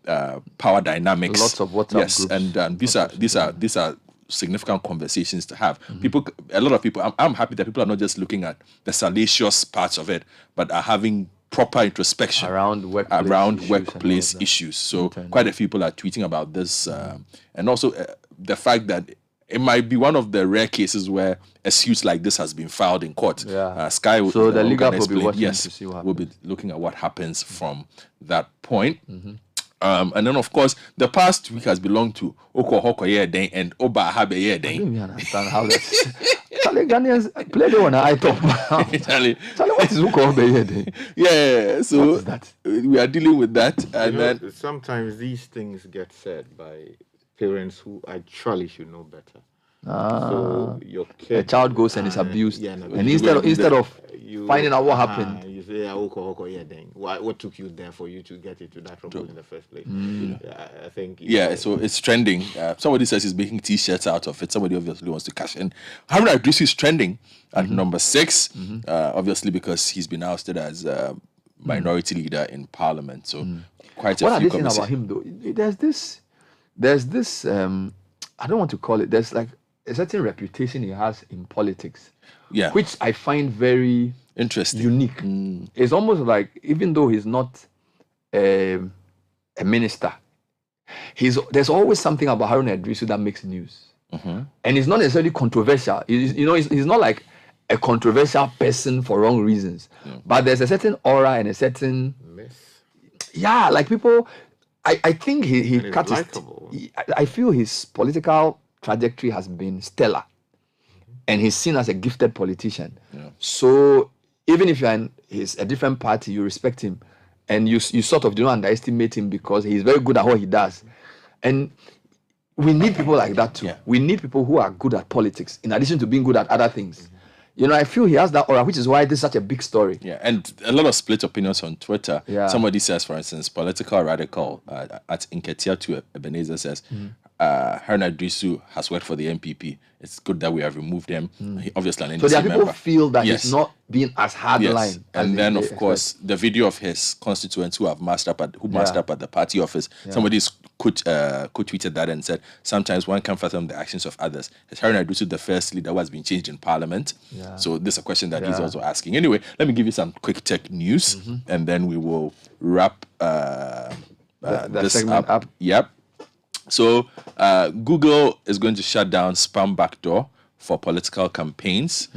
Speaker 9: power dynamics.
Speaker 1: Lots of WhatsApp
Speaker 9: groups. And these are significant conversations to have.
Speaker 1: Mm-hmm.
Speaker 9: A lot of people. I'm happy that people are not just looking at the salacious parts of it, but are having proper introspection
Speaker 1: around workplace
Speaker 9: issues. So quite a few people are tweeting about this, and also the fact that it might be one of the rare cases where a suit like this has been filed in court. Sky,
Speaker 1: so the legal will be watching to see what happens.
Speaker 9: We'll be looking at what happens from that point. And then, of course, the past week has belonged to Oko Hoko Yeden and Oba Habe Yeden.
Speaker 1: I don't even understand how that's... Charlie, Ghanaians play the one I talk about. Charlie, what is Oko Habe Yeden?
Speaker 9: Yeah, so
Speaker 1: what is that?
Speaker 9: We are dealing with that. And then
Speaker 8: sometimes these things get said by parents who actually should know better. So your kid,
Speaker 1: a child goes and is abused, and instead of finding out what happened,
Speaker 8: you say, what took you there for you to get into that trouble in the first place? I think.
Speaker 9: So it's trending. Somebody says he's making T-shirts out of it. Somebody obviously wants to cash in. Haruna Idris is trending at number 6, obviously because he's been ousted as minority leader in Parliament. So quite a few.
Speaker 1: What are they saying about him though? There's this. I don't want to call it. There's like a certain reputation he has in politics, which I find very
Speaker 9: interesting,
Speaker 1: unique. It's almost like even though he's not a minister, there's always something about Haruna Idrisu that makes news, and it's not necessarily controversial. He's not like a controversial person for wrong reasons, but there's a certain aura and a certain like people. I think he cut his. I feel his political trajectory has been stellar, and he's seen as a gifted politician. So even if you're in a different party, you respect him, and you sort of do not underestimate him because he's very good at what he does. And we need people like that too. We need people who are good at politics in addition to being good at other things. I feel he has that aura, which is why this is such a big story.
Speaker 9: And a lot of split opinions on Twitter. Somebody says, for instance, political radical at Inketia to Ebenezer says, Bernard Avle has worked for the MPP. It's good that we have removed him. Obviously, an
Speaker 1: So there are
Speaker 9: NDC
Speaker 1: people
Speaker 9: member.
Speaker 1: who feel that
Speaker 9: Yes.
Speaker 1: he's not being as hardline.
Speaker 9: Yes. And then, of course, the video of his constituents who have masked up at the party office.
Speaker 1: Yeah.
Speaker 9: Somebody tweeted that and said, sometimes one can fathom the actions of others. Is Bernard Avle the first leader who has been changed in Parliament?
Speaker 1: Yeah.
Speaker 9: So this is a question that he's also asking. Anyway, let me give you some quick tech news, and then we will wrap this
Speaker 1: segment up.
Speaker 9: Yep. So Google is going to shut down spam backdoor for political campaigns.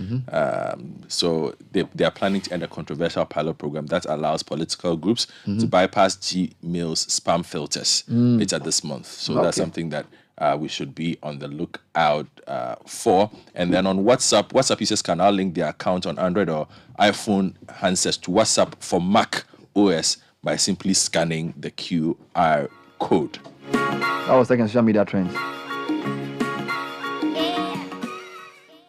Speaker 9: So they are planning to end a controversial pilot program that allows political groups to bypass Gmail's spam filters later this month. So that's something that we should be on the lookout for. And then on WhatsApp users can now link their account on Android or iPhone handsets to WhatsApp for Mac OS by simply scanning the QR code.
Speaker 1: That was taking social media trends.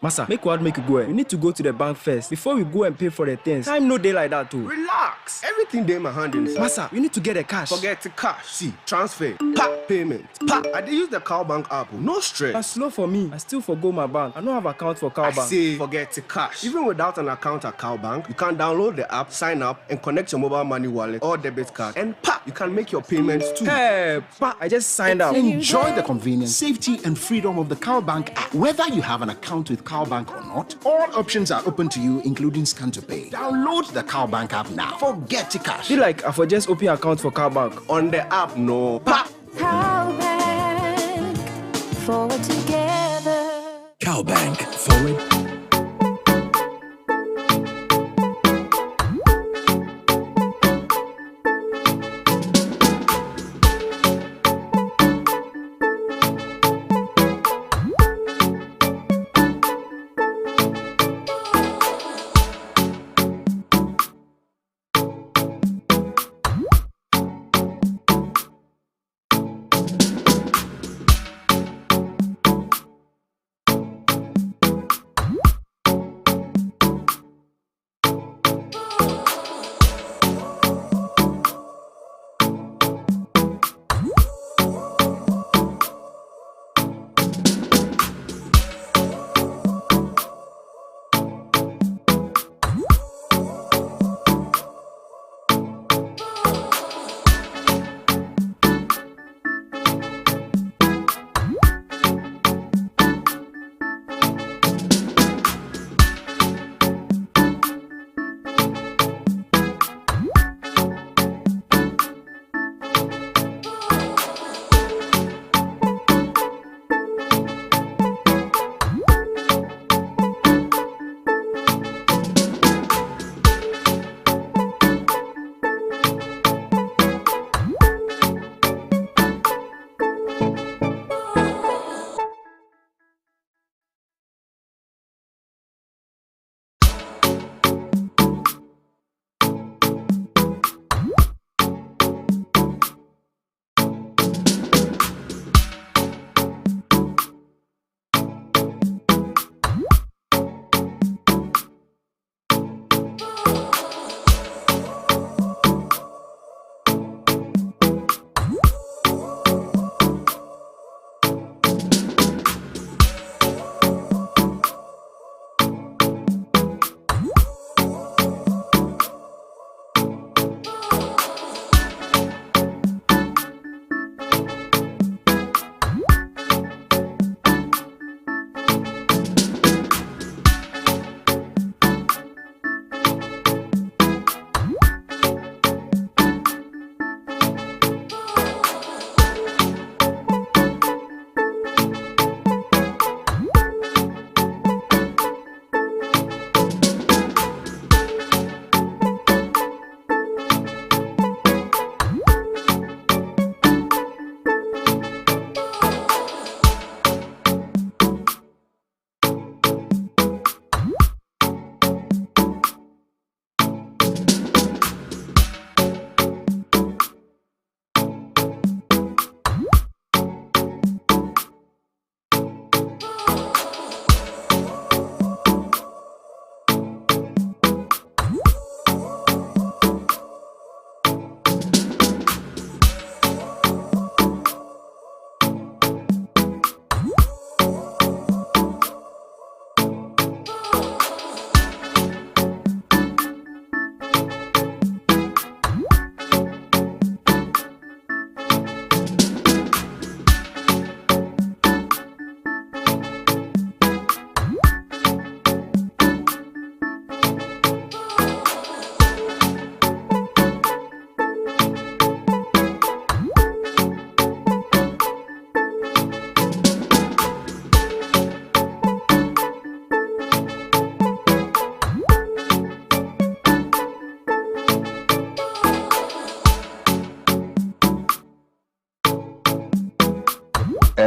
Speaker 7: Massa, make what make you go. We need to go to the bank first before we go and pay for the things. Time no day like that too.
Speaker 10: Relax. Everything there in my hand inside.
Speaker 7: Massa, we need to get the cash.
Speaker 10: Forget the cash. See, transfer, pack payment, pack. I dey use the Cowbank app. No stress.
Speaker 7: That's slow for me. I still forgo my bank. I don't have account for Cowbank.
Speaker 10: I say forget the cash. Even without an account at Cowbank, you can download the app, sign up, and connect your mobile money wallet or debit card. And pack, you can make your payments too.
Speaker 7: Hey, pa, I just signed up.
Speaker 11: Enjoy the convenience, safety, and freedom of the Cowbank app. Whether you have an account with Cowbank or not, all options are open to you, including scan to pay. Download the Cowbank app now. Forget the cash.
Speaker 7: Feel like I for just open account for Cowbank.
Speaker 10: On the app, no. Pa!
Speaker 12: Cowbank, forward together.
Speaker 23: Cowbank, forward.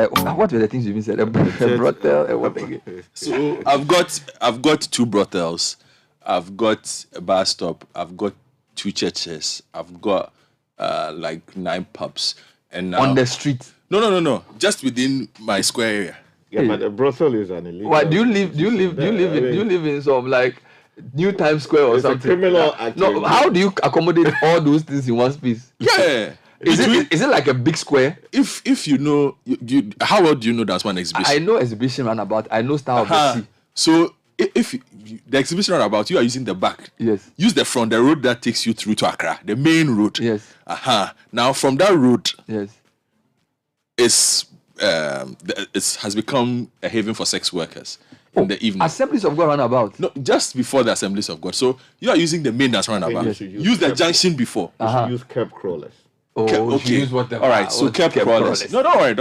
Speaker 1: What were the things you even said? A brothel, what again?
Speaker 9: So I've got 2 brothels, I've got a bar stop, I've got 2 churches, I've got like 9 pubs, and now
Speaker 1: on the street.
Speaker 9: No, just within my square area.
Speaker 4: Yeah, but a brothel is an illegal.
Speaker 1: Why do you live in some like New Times Square or something?
Speaker 4: A criminal activity.
Speaker 1: No, how do you accommodate all those things in one space?
Speaker 9: Yeah.
Speaker 1: Is it like a big square?
Speaker 9: If you know, how well do you know that's one exhibition?
Speaker 1: I know exhibition roundabout. I know Star of the Sea.
Speaker 9: So if the exhibition roundabout, you are using the back.
Speaker 1: Yes.
Speaker 9: Use the front, the road that takes you through to Accra, the main road.
Speaker 1: Yes.
Speaker 9: Now from that road,
Speaker 1: yes,
Speaker 9: it has become a haven for sex workers in the evening.
Speaker 1: Assemblies of God roundabout.
Speaker 9: No, just before the Assemblies of God. So you are using the main dance roundabout.
Speaker 4: Yes,
Speaker 9: use the junction before.
Speaker 4: You should use curb crawlers.
Speaker 9: Okay.
Speaker 1: Use whatever.
Speaker 9: All right. So curb crawlers. No, don't worry.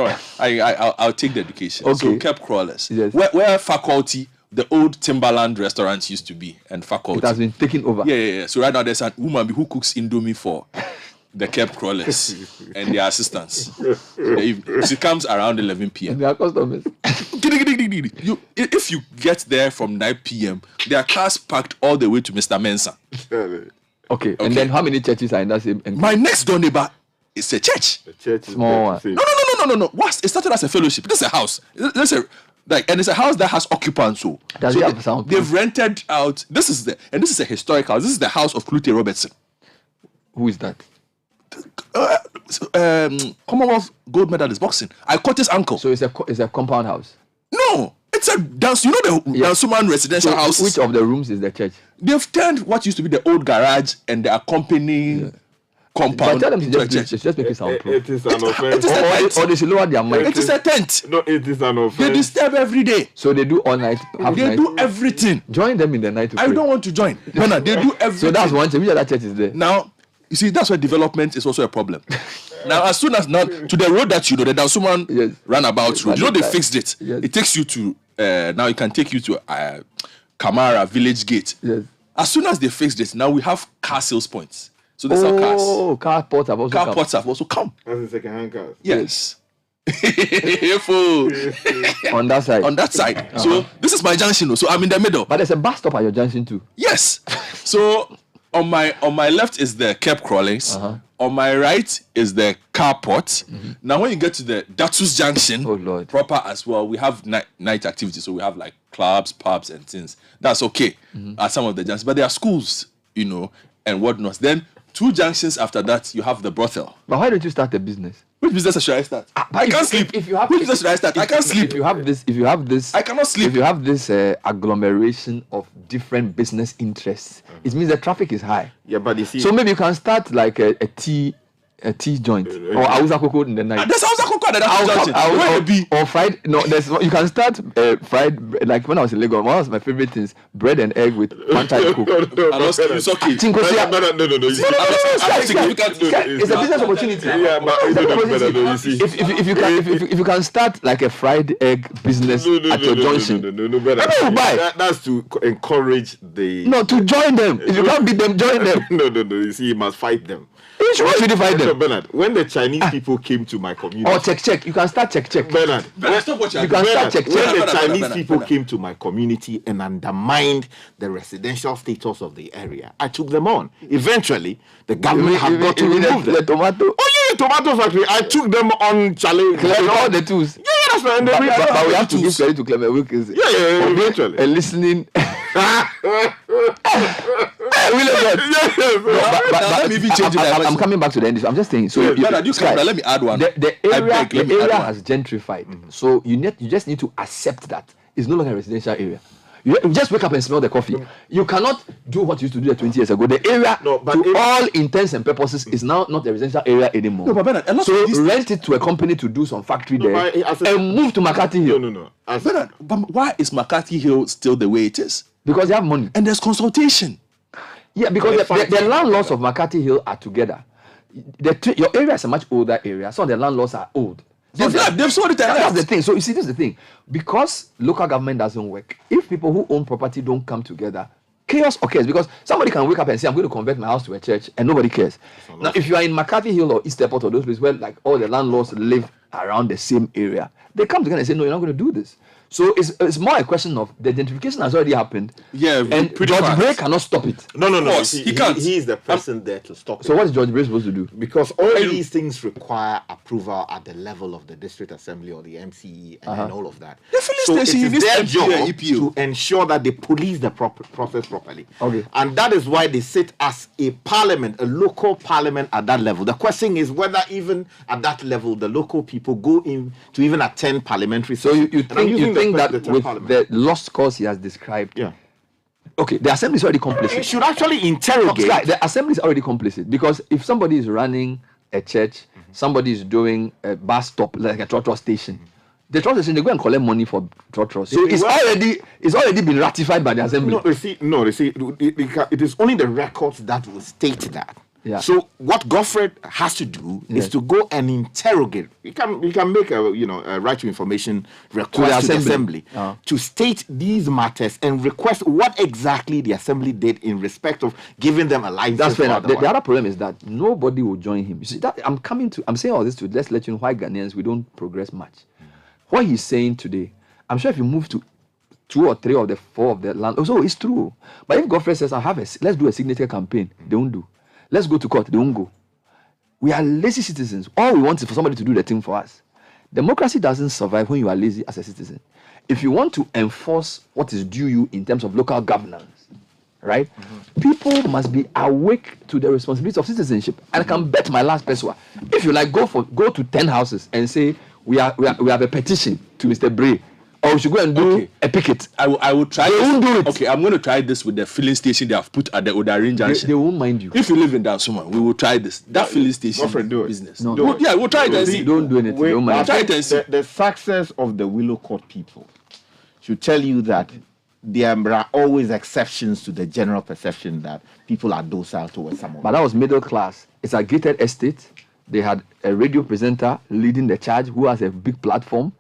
Speaker 9: I'll take the education.
Speaker 1: Okay.
Speaker 9: So curb crawlers.
Speaker 1: Yes.
Speaker 9: Where faculty, the old Timberland restaurant used to be, and faculty.
Speaker 1: It has been taken over.
Speaker 9: Yeah. So right now there's a woman who cooks Indomie for the curb crawlers and their assistants in the evening. She comes around 11 p.m.
Speaker 1: They are customers.
Speaker 9: If you get there from 9 p.m., there are cars parked all the way to Mr. Mensa.
Speaker 1: Okay. And then how many churches are in that same?
Speaker 9: My next door neighbor is a church.
Speaker 4: The church is
Speaker 1: small one.
Speaker 9: No. It started as a fellowship. This is a house. And it's a house that has occupants. So
Speaker 1: Does it have sound?
Speaker 9: They've rented out. This is a historic house. This is the house of Clute Robertson.
Speaker 1: Who is that?
Speaker 9: Commonwealth gold medalist boxing. I caught his uncle.
Speaker 1: So it's a compound house.
Speaker 9: No, it's a dance. You know the Dansuman residential house.
Speaker 1: Which of the rooms is the church?
Speaker 9: They've turned what used to be the old garage and the accompanying compound.
Speaker 1: But tell them to
Speaker 9: into a church.
Speaker 1: just make it sound proof.
Speaker 4: It is an offense.
Speaker 1: Or they should lower their mic.
Speaker 9: It is a tent.
Speaker 4: No, it is an offense.
Speaker 9: They disturb every day.
Speaker 1: So they do all night.
Speaker 9: They do everything.
Speaker 1: Join them in the night.
Speaker 9: I don't want to join. No, they do everything.
Speaker 1: So that's one church. Which other church is there?
Speaker 9: Now, you see, that's why development is also a problem. Now, as soon as now to the road that you know, the Dansuman roundabout road, you know they fixed it.
Speaker 1: Yes.
Speaker 9: It takes you to now it can take you to Kamara Village Gate.
Speaker 1: Yes.
Speaker 9: As soon as they fixed it, now we have car sales points. So they sell cars.
Speaker 1: Oh, car ports have also come.
Speaker 4: As in second-hand cars.
Speaker 9: Yes.
Speaker 1: On that side.
Speaker 9: On that side. So this is my junction. So I'm in the middle.
Speaker 1: But there's a bus stop at your junction too.
Speaker 9: Yes. So on my left is the curb crawlings. On my right is the carport. Now when you get to the Datus Junction, proper as well, we have night activities. So we have like clubs, pubs, and things. That's okay at some of the junctions. But there are schools, and whatnot. Then 2 junctions after that, you have the brothel.
Speaker 1: But why don't you start a business?
Speaker 9: Which business should I start? I can't sleep. Which business should I start? I can't sleep.
Speaker 1: If you have this,
Speaker 9: I cannot sleep.
Speaker 1: If you have this agglomeration of different business interests, it means the traffic is high.
Speaker 4: Yeah, but you see.
Speaker 1: So maybe you can start like a tea joint or Ausa Coco in the night.
Speaker 9: There's Ausa Coco at the junction.
Speaker 1: Or fried. No, you can start fried. Like when I was in Lagos, one of my favorite things: bread and egg with Fanta Coke.
Speaker 9: It's okay.
Speaker 1: It's a business opportunity.
Speaker 4: Yeah, but
Speaker 1: if you can start like a fried egg business at your junction,
Speaker 4: that's to encourage the.
Speaker 1: No, to join them. If you can't beat them, join them.
Speaker 4: No. You see, you must fight them.
Speaker 1: You should fight them.
Speaker 4: Bernard, when the Chinese people came to my community.
Speaker 1: Or check. You can start check.
Speaker 4: Bernard,
Speaker 1: you can start check.
Speaker 4: When the Chinese people came to my community and undermined the residential status of the area, I took them on. Eventually, the government had got to remove them.
Speaker 1: The tomato.
Speaker 4: Oh yeah, tomato factory. I took them on challenge.
Speaker 1: Clear all the tools.
Speaker 4: Yeah, that's right.
Speaker 1: But we have to give credit to Clement Wilkins.
Speaker 4: Yeah, eventually.
Speaker 1: And listening. I'm coming back to the end. I'm just saying. So
Speaker 9: let me add one.
Speaker 1: The area has gentrified. So you just need to accept that it's no longer a residential area. You just wake up and smell the coffee. You cannot do what you used to do 20 years ago. The area, all intents and purposes, is now not a residential area anymore.
Speaker 9: No, but Bernard,
Speaker 1: so rent it to a company to do some factory there and move to McCarthy Hill.
Speaker 4: No.
Speaker 9: Bernard, but why is McCarthy Hill still the way it is?
Speaker 1: Because they have money.
Speaker 9: And there's consultation.
Speaker 1: Yeah, because the landlords of McCarthy Hill are together. Your area is a much older area. Some of the landlords are old.
Speaker 9: They've sold it.
Speaker 1: That's the thing. So you see, this is the thing. Because local government doesn't work, if people who own property don't come together, chaos occurs. Because somebody can wake up and say, I'm going to convert my house to a church, and nobody cares. Now, if you are in McCarthy Hill or East Airport or those places where like all the landlords live around the same area, they come together and say, no, you're not going to do this. So it's more a question of the gentrification has already happened.
Speaker 9: Yeah,
Speaker 1: and George Bray cannot stop it.
Speaker 4: No. He can't. He is the person there to stop it.
Speaker 1: So what is George Bray supposed to do?
Speaker 4: Because all these things require approval at the level of the district assembly or the MCE and all of that.
Speaker 9: The filling station,
Speaker 4: it is their job
Speaker 9: EPO.
Speaker 4: to ensure that they police the process properly.
Speaker 1: Okay.
Speaker 4: And that is why they sit as a parliament, a local parliament at that level. The question is whether even at that level, the local people go in to even attend parliamentary.
Speaker 1: So you think that with the lost cause he has described, okay, the assembly is already complicit.
Speaker 4: It should actually interrogate.
Speaker 1: Right, the assembly is already complicit because if somebody is running a church, somebody is doing a bus stop like a trotro station, the trotro station, they go and collect money for trotro. So it's already been ratified by the assembly.
Speaker 4: You see, it is only the records that will state that.
Speaker 1: Yeah.
Speaker 4: So what Godfred has to do is to go and interrogate. He can make a right to information request to the assembly to state these matters and request what exactly the assembly did in respect of giving them a license.
Speaker 1: That's fair. The other problem is that nobody will join him. You see, that I'm saying all this to let's let you know why Ghanaians we don't progress much. What he's saying today, I'm sure if you move to 2 or 3 of the 4 of the land, also it's true. But if Godfred says let's do a signature campaign, they won't do. Let's go to court. They won't go. We are lazy citizens. All we want is for somebody to do the thing for us. Democracy doesn't survive when you are lazy as a citizen. If you want to enforce what is due you in terms of local governance, right? People must be awake to the responsibility of citizenship. And I can bet my last peso. If you like, go to 10 houses and say we have a petition to Mr. Bray. Or we should go and do a picket.
Speaker 9: I will try.
Speaker 1: They won't do it.
Speaker 9: Okay, I'm going to try this with the filling station they have put at the Odarin Junction.
Speaker 1: They won't mind you.
Speaker 9: If you live in Dansuma, we will try this. That filling station business. We'll try it and see.
Speaker 1: Don't do anything. Don't mind.
Speaker 9: Try it and see.
Speaker 4: The success of the Willow Court people should tell you that there are always exceptions to the general perception that people are docile towards someone.
Speaker 1: But that was middle class. It's a gated estate. They had a radio presenter leading the charge who has a big platform.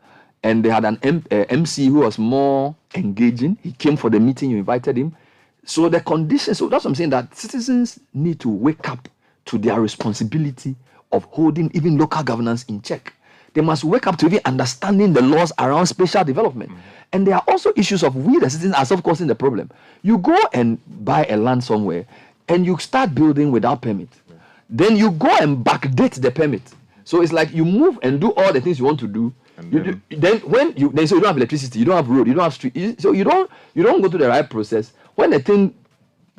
Speaker 1: And they had an MC who was more engaging. He came for the meeting, you invited him. So the conditions, so that's what I'm saying, that citizens need to wake up to their responsibility of holding even local governance in check. They must wake up to even understanding the laws around spatial development. And there are also issues of we, the citizens, ourselves causing the problem. You go and buy a land somewhere and you start building without permit. Then you go and backdate the permit. So it's like you move and do all the things you want to do. Then so you don't have electricity, you don't have road, you don't have street, so you don't go to the right process. When the thing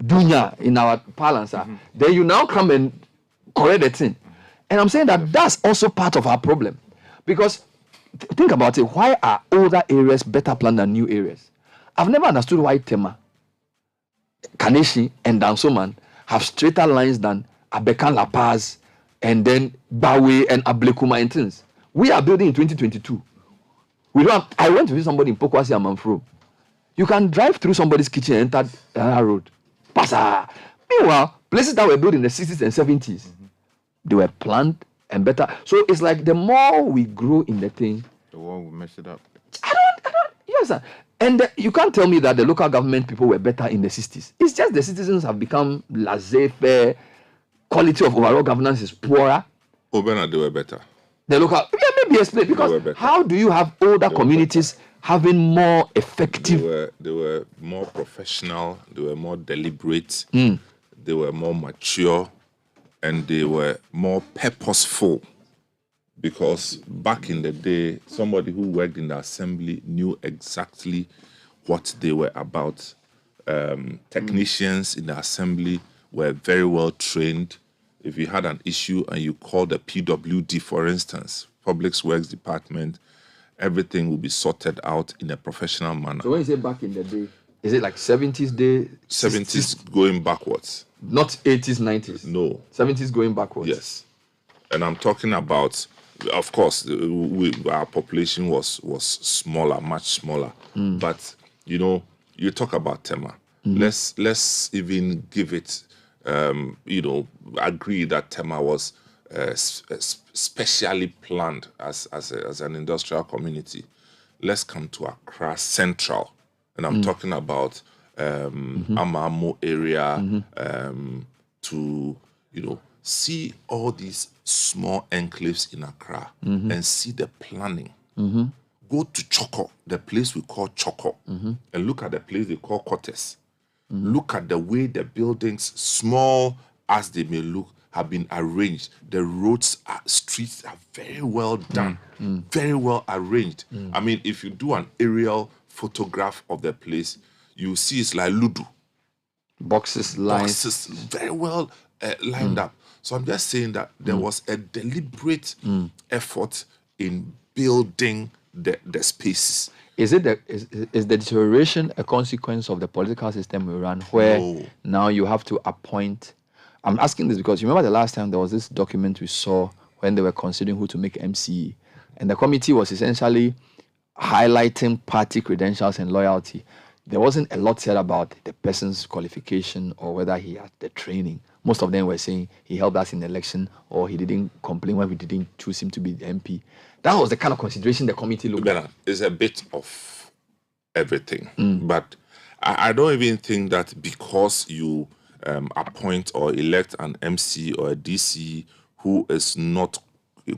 Speaker 1: dunya in our parlance, then you now come and correct the thing. And I'm saying that that's also part of our problem, because think about it. Why are older areas better planned than new areas? I've never understood why Tema, Kaneshi, and Dansoman have straighter lines than Abekan La Paz, and then Bawe and Ablekuma and things. We are building in 2022. I went to visit somebody in Pokwasi and Manfro. You can drive through somebody's kitchen and enter the road. Pasa. Meanwhile, places that were built in the 60s and 70s, they were planned and better. So it's like the more we grow in the thing,
Speaker 4: the more we mess it up.
Speaker 1: Yes, sir. And you can't tell me that the local government people were better in the 60s. It's just the citizens have become laissez-faire. Quality of overall governance is poorer.
Speaker 25: Oh, Bernard, they were better.
Speaker 1: The local, maybe explain, because how do you have older communities having more effective?
Speaker 25: They were more professional. They were more deliberate. They were more mature, and they were more purposeful. Because back in the day, somebody who worked in the assembly knew exactly what they were about. Technicians in the assembly were very well trained. If you had an issue and you called the PWD, for instance, Public Works Department, everything will be sorted out in a professional manner.
Speaker 1: So when you say back in the day, is it like 70s day?
Speaker 25: 70s going backwards.
Speaker 1: Not 80s, 90s?
Speaker 25: No.
Speaker 1: 70s going backwards?
Speaker 25: Yes. And I'm talking about, of course, our population was smaller, much smaller. But, you talk about Tema. Let's even give it... agree that Tema was specially planned as an industrial community. Let's come to Accra Central, and I'm talking about Amamo area to see all these small enclaves in Accra and see the planning. Go to Choko, the place we call Choko, and look at the place they call Cortes. Look at the way the buildings, small as they may look, have been arranged. The roads, streets are very well done, very well arranged. I mean, if you do an aerial photograph of the place, you see it's like Ludu.
Speaker 1: Boxes, lines.
Speaker 25: Boxes, very well lined up. So I'm just saying that there was a deliberate effort in building the spaces.
Speaker 1: Is the deterioration a consequence of the political system we run, where now you have to appoint? I'm asking this because you remember the last time there was this document we saw when they were considering who to make MCE, and the committee was essentially highlighting party credentials and loyalty. There wasn't a lot said about the person's qualification or whether he had the training. Most of them were saying he helped us in the election or he didn't complain when we didn't choose him to be the MP. That was the kind of consideration the committee looked at.
Speaker 25: It's a bit of everything. But I don't even think that because you appoint or elect an MC or a DC who is not,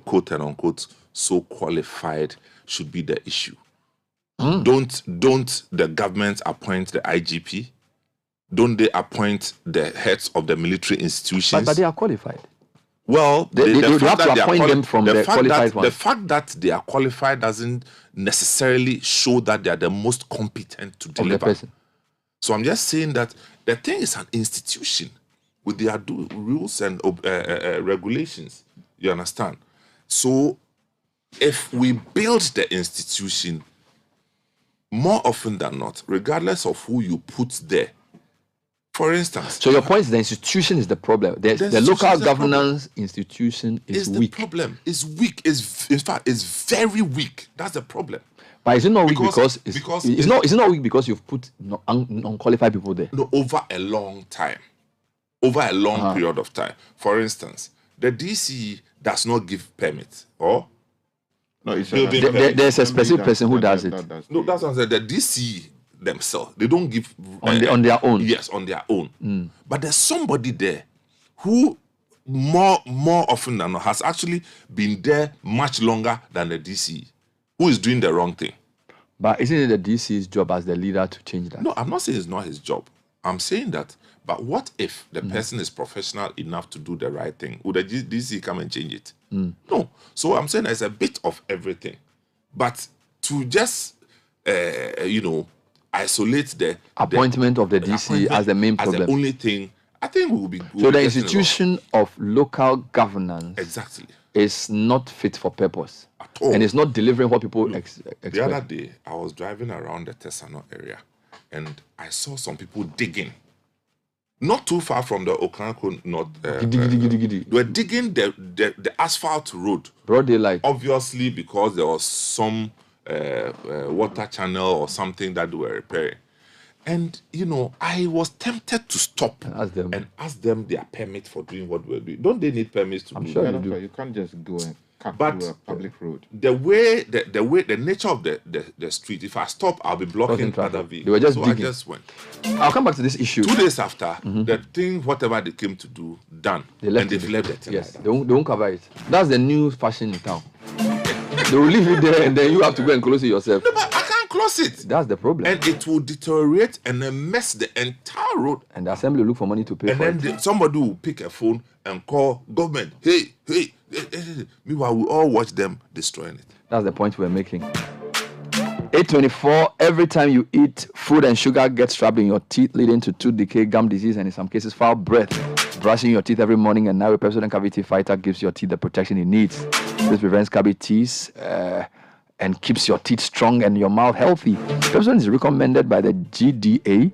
Speaker 25: quote and unquote, so qualified should be the issue. Don't the government appoint the IGP? Don't they appoint the heads of the military institutions?
Speaker 1: But they are qualified.
Speaker 25: Well,
Speaker 1: they have to appoint them from the qualified ones.
Speaker 25: The fact that they are qualified doesn't necessarily show that they are the most competent to deliver. So I'm just saying that the thing is an institution with their rules and regulations. You understand? So if we build the institution, more often than not, regardless of who you put there, for instance.
Speaker 1: So your point is the institution is the problem. The local governance institution is weak.
Speaker 25: The problem. It's weak. In fact, it's very weak. That's the problem.
Speaker 1: But is it not weak because it's not weak because you've put unqualified people there?
Speaker 25: No, over a long time. Over a long period of time. For instance, the DC does not give permits, or
Speaker 4: no,
Speaker 1: there's a specific person who does it.
Speaker 25: No, that's what I'm saying. The DC themselves, they don't give
Speaker 1: on their own.
Speaker 25: Yes, on their own. But there's somebody there who more often than not has actually been there much longer than the DC, who is doing the wrong thing.
Speaker 1: But isn't it the DC's job as the leader to change that?
Speaker 25: No, I'm not saying it's not his job. I'm saying that, but what if the person is professional enough to do the right thing? Would the DC come and change it? No. So I'm saying there's a bit of everything. But to just, isolate the
Speaker 1: appointment of the DC as the main problem,
Speaker 25: as the only thing, I think we will be good.
Speaker 1: So the institution of local governance
Speaker 25: exactly
Speaker 1: is not fit for purpose
Speaker 25: at all,
Speaker 1: and it's not delivering what people expect.
Speaker 25: The other day, I was driving around the Tesano area, and I saw some people digging, not too far from the Okanko North. They were digging the asphalt road,
Speaker 1: broad daylight.
Speaker 25: Obviously, because there was some water channel or something that they were repairing. And, I was tempted to stop and ask them their permit for doing what we're doing. Don't they need permits to do
Speaker 1: sure
Speaker 25: that?
Speaker 1: do.
Speaker 4: You can't just go and cut through a public road.
Speaker 25: The nature of the street, if I stop, I'll be blocking other vehicles.
Speaker 1: They were just
Speaker 25: so
Speaker 1: digging.
Speaker 25: I just went.
Speaker 1: I'll come back to this issue.
Speaker 25: 2 days after, the thing, whatever they came to do, done. They've left it.
Speaker 1: Yes, they won't cover it. That's the new fashion in town. They will leave it there and then you have to go and close it yourself.
Speaker 25: No, but I can't close it.
Speaker 1: That's the problem.
Speaker 25: And it will deteriorate and then mess the entire road.
Speaker 1: And the assembly will look for money to pay for it.
Speaker 25: And then somebody will pick a phone and call government. Hey. Meanwhile, we all watch them destroying it.
Speaker 1: That's the point we're making. 8:24, every time you eat, food and sugar gets trapped in your teeth, leading to tooth decay, gum disease, and in some cases, foul breath. Brushing your teeth every morning and now a Pepsodent Cavity Fighter gives your teeth the protection it needs. This prevents cavities and keeps your teeth strong and your mouth healthy. Pepsodent is recommended by the GDA,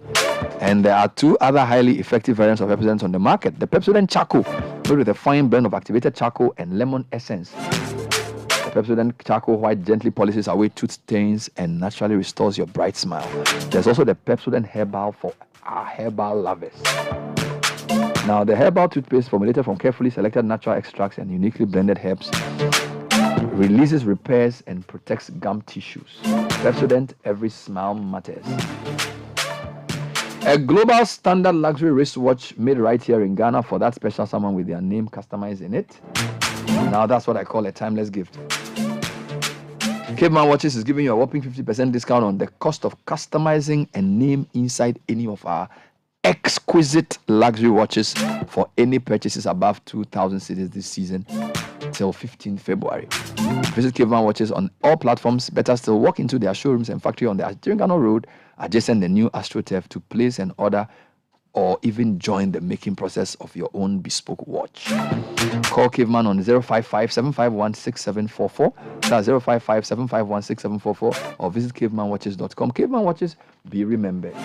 Speaker 1: and there are 2 other highly effective variants of Pepsodent on the market. The Pepsodent Charcoal, made with a fine blend of activated charcoal and lemon essence. The Pepsodent Charcoal White gently polishes away tooth stains and naturally restores your bright smile. There's also the Pepsodent Herbal for our herbal lovers. Now, the herbal toothpaste formulated from carefully selected natural extracts and uniquely blended herbs releases, repairs, and protects gum tissues. Pepsodent, every smile matters. A global standard luxury wristwatch made right here in Ghana for that special someone with their name customized in it. Now that's what I call a timeless gift. Caveman Watches is giving you a whopping 50% discount on the cost of customizing a name inside any of our exquisite luxury watches for any purchases above 2,000 cedis this season till 15 February. Visit Caveman Watches on all platforms. Better still, walk into their showrooms and factory on the Adjirigano Road, adjacent the new AstroTurf, to place an order or even join the making process of your own bespoke watch. Call Caveman on 055-751-6744. That's 055-751-6744, or visit cavemanwatches.com. Caveman Watches, be remembered.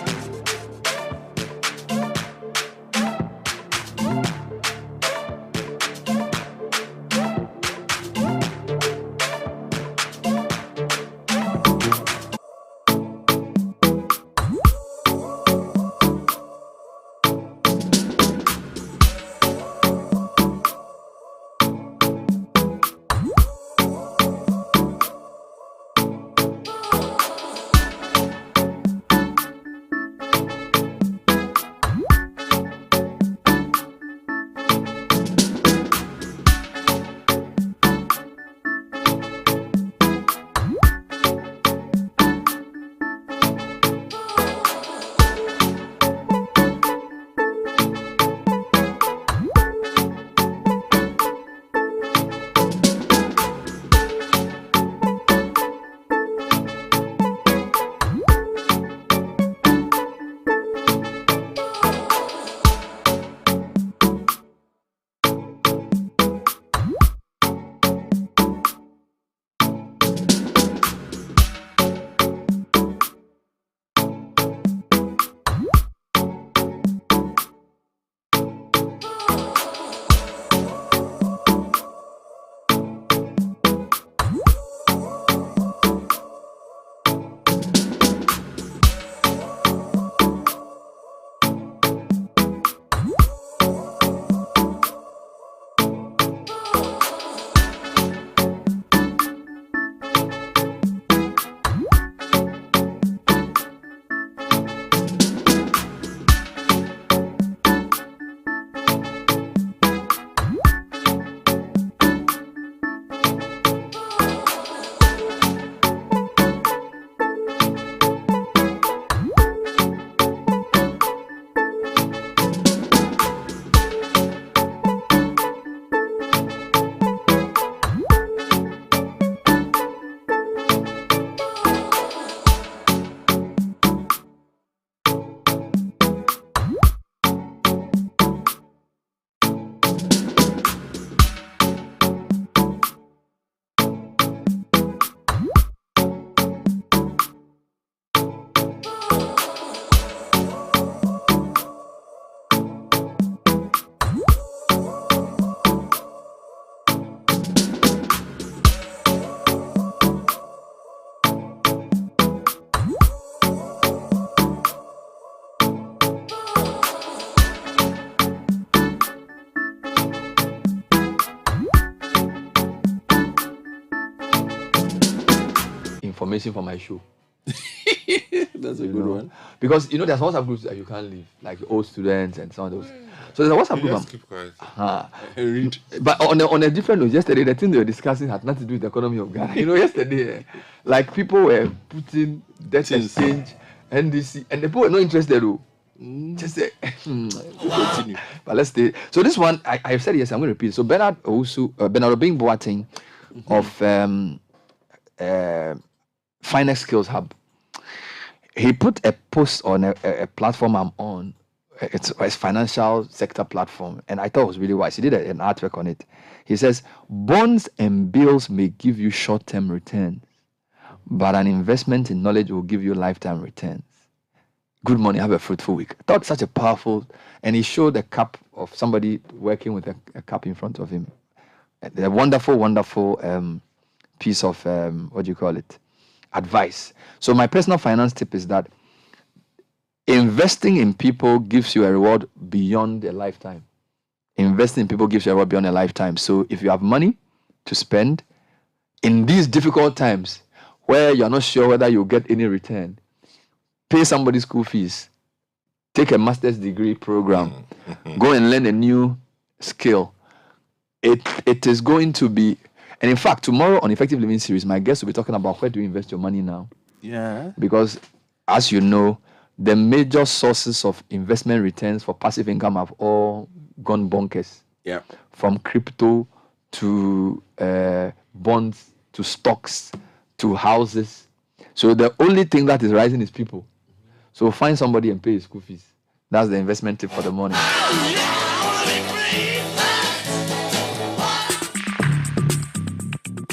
Speaker 1: Information for my show.
Speaker 9: That's a good one.
Speaker 1: Because there's WhatsApp groups that you can't leave, like old students and some of those. So there's a WhatsApp group.
Speaker 25: Just keep quiet.
Speaker 1: Read. But on a different note, yesterday the thing they were discussing had nothing to do with the economy of Ghana. Yesterday, like people were putting debt exchange, NDC, and the people were not interested though. Just say, continue. But let's stay. So this one, I've said yes, I'm going to repeat. So Bernard Obing Boateng of Finance Skills Hub, he put a post on a platform I'm on. It's a financial sector platform, and I thought it was really wise. He did an artwork on it. He says, bonds and bills may give you short-term returns, but an investment in knowledge will give you lifetime returns. Good morning, have a fruitful week. I thought such a powerful, and he showed a cup of somebody working with a cup in front of him. A wonderful, wonderful piece of, advice. So my personal finance tip is that investing in people gives you a reward beyond a lifetime. Investing in people gives you a reward beyond a lifetime. So if you have money to spend in these difficult times where you're not sure whether you'll get any return, pay somebody's school fees, take a master's degree program, go and learn a new skill. It is going to be, and in fact, tomorrow on Effective Living Series, my guest will be talking about where do you invest your money now.
Speaker 9: Yeah.
Speaker 1: Because, as you know, the major sources of investment returns for passive income have all gone bonkers.
Speaker 9: Yeah.
Speaker 1: From crypto to bonds to stocks to houses. So the only thing that is rising is people. So find somebody and pay his school fees. That's the investment tip for the morning.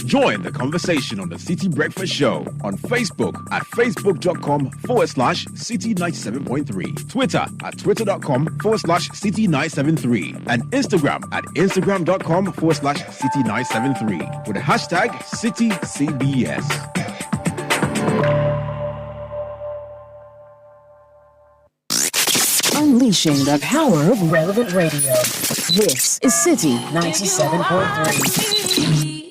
Speaker 6: Join the conversation on the Citi Breakfast Show on Facebook at facebook.com/Citi97.3, Twitter at twitter.com/Citi973, and Instagram at instagram.com/Citi973 with the hashtag CitiCBS.
Speaker 13: Unleashing the power of relevant radio. This is Citi 97.3.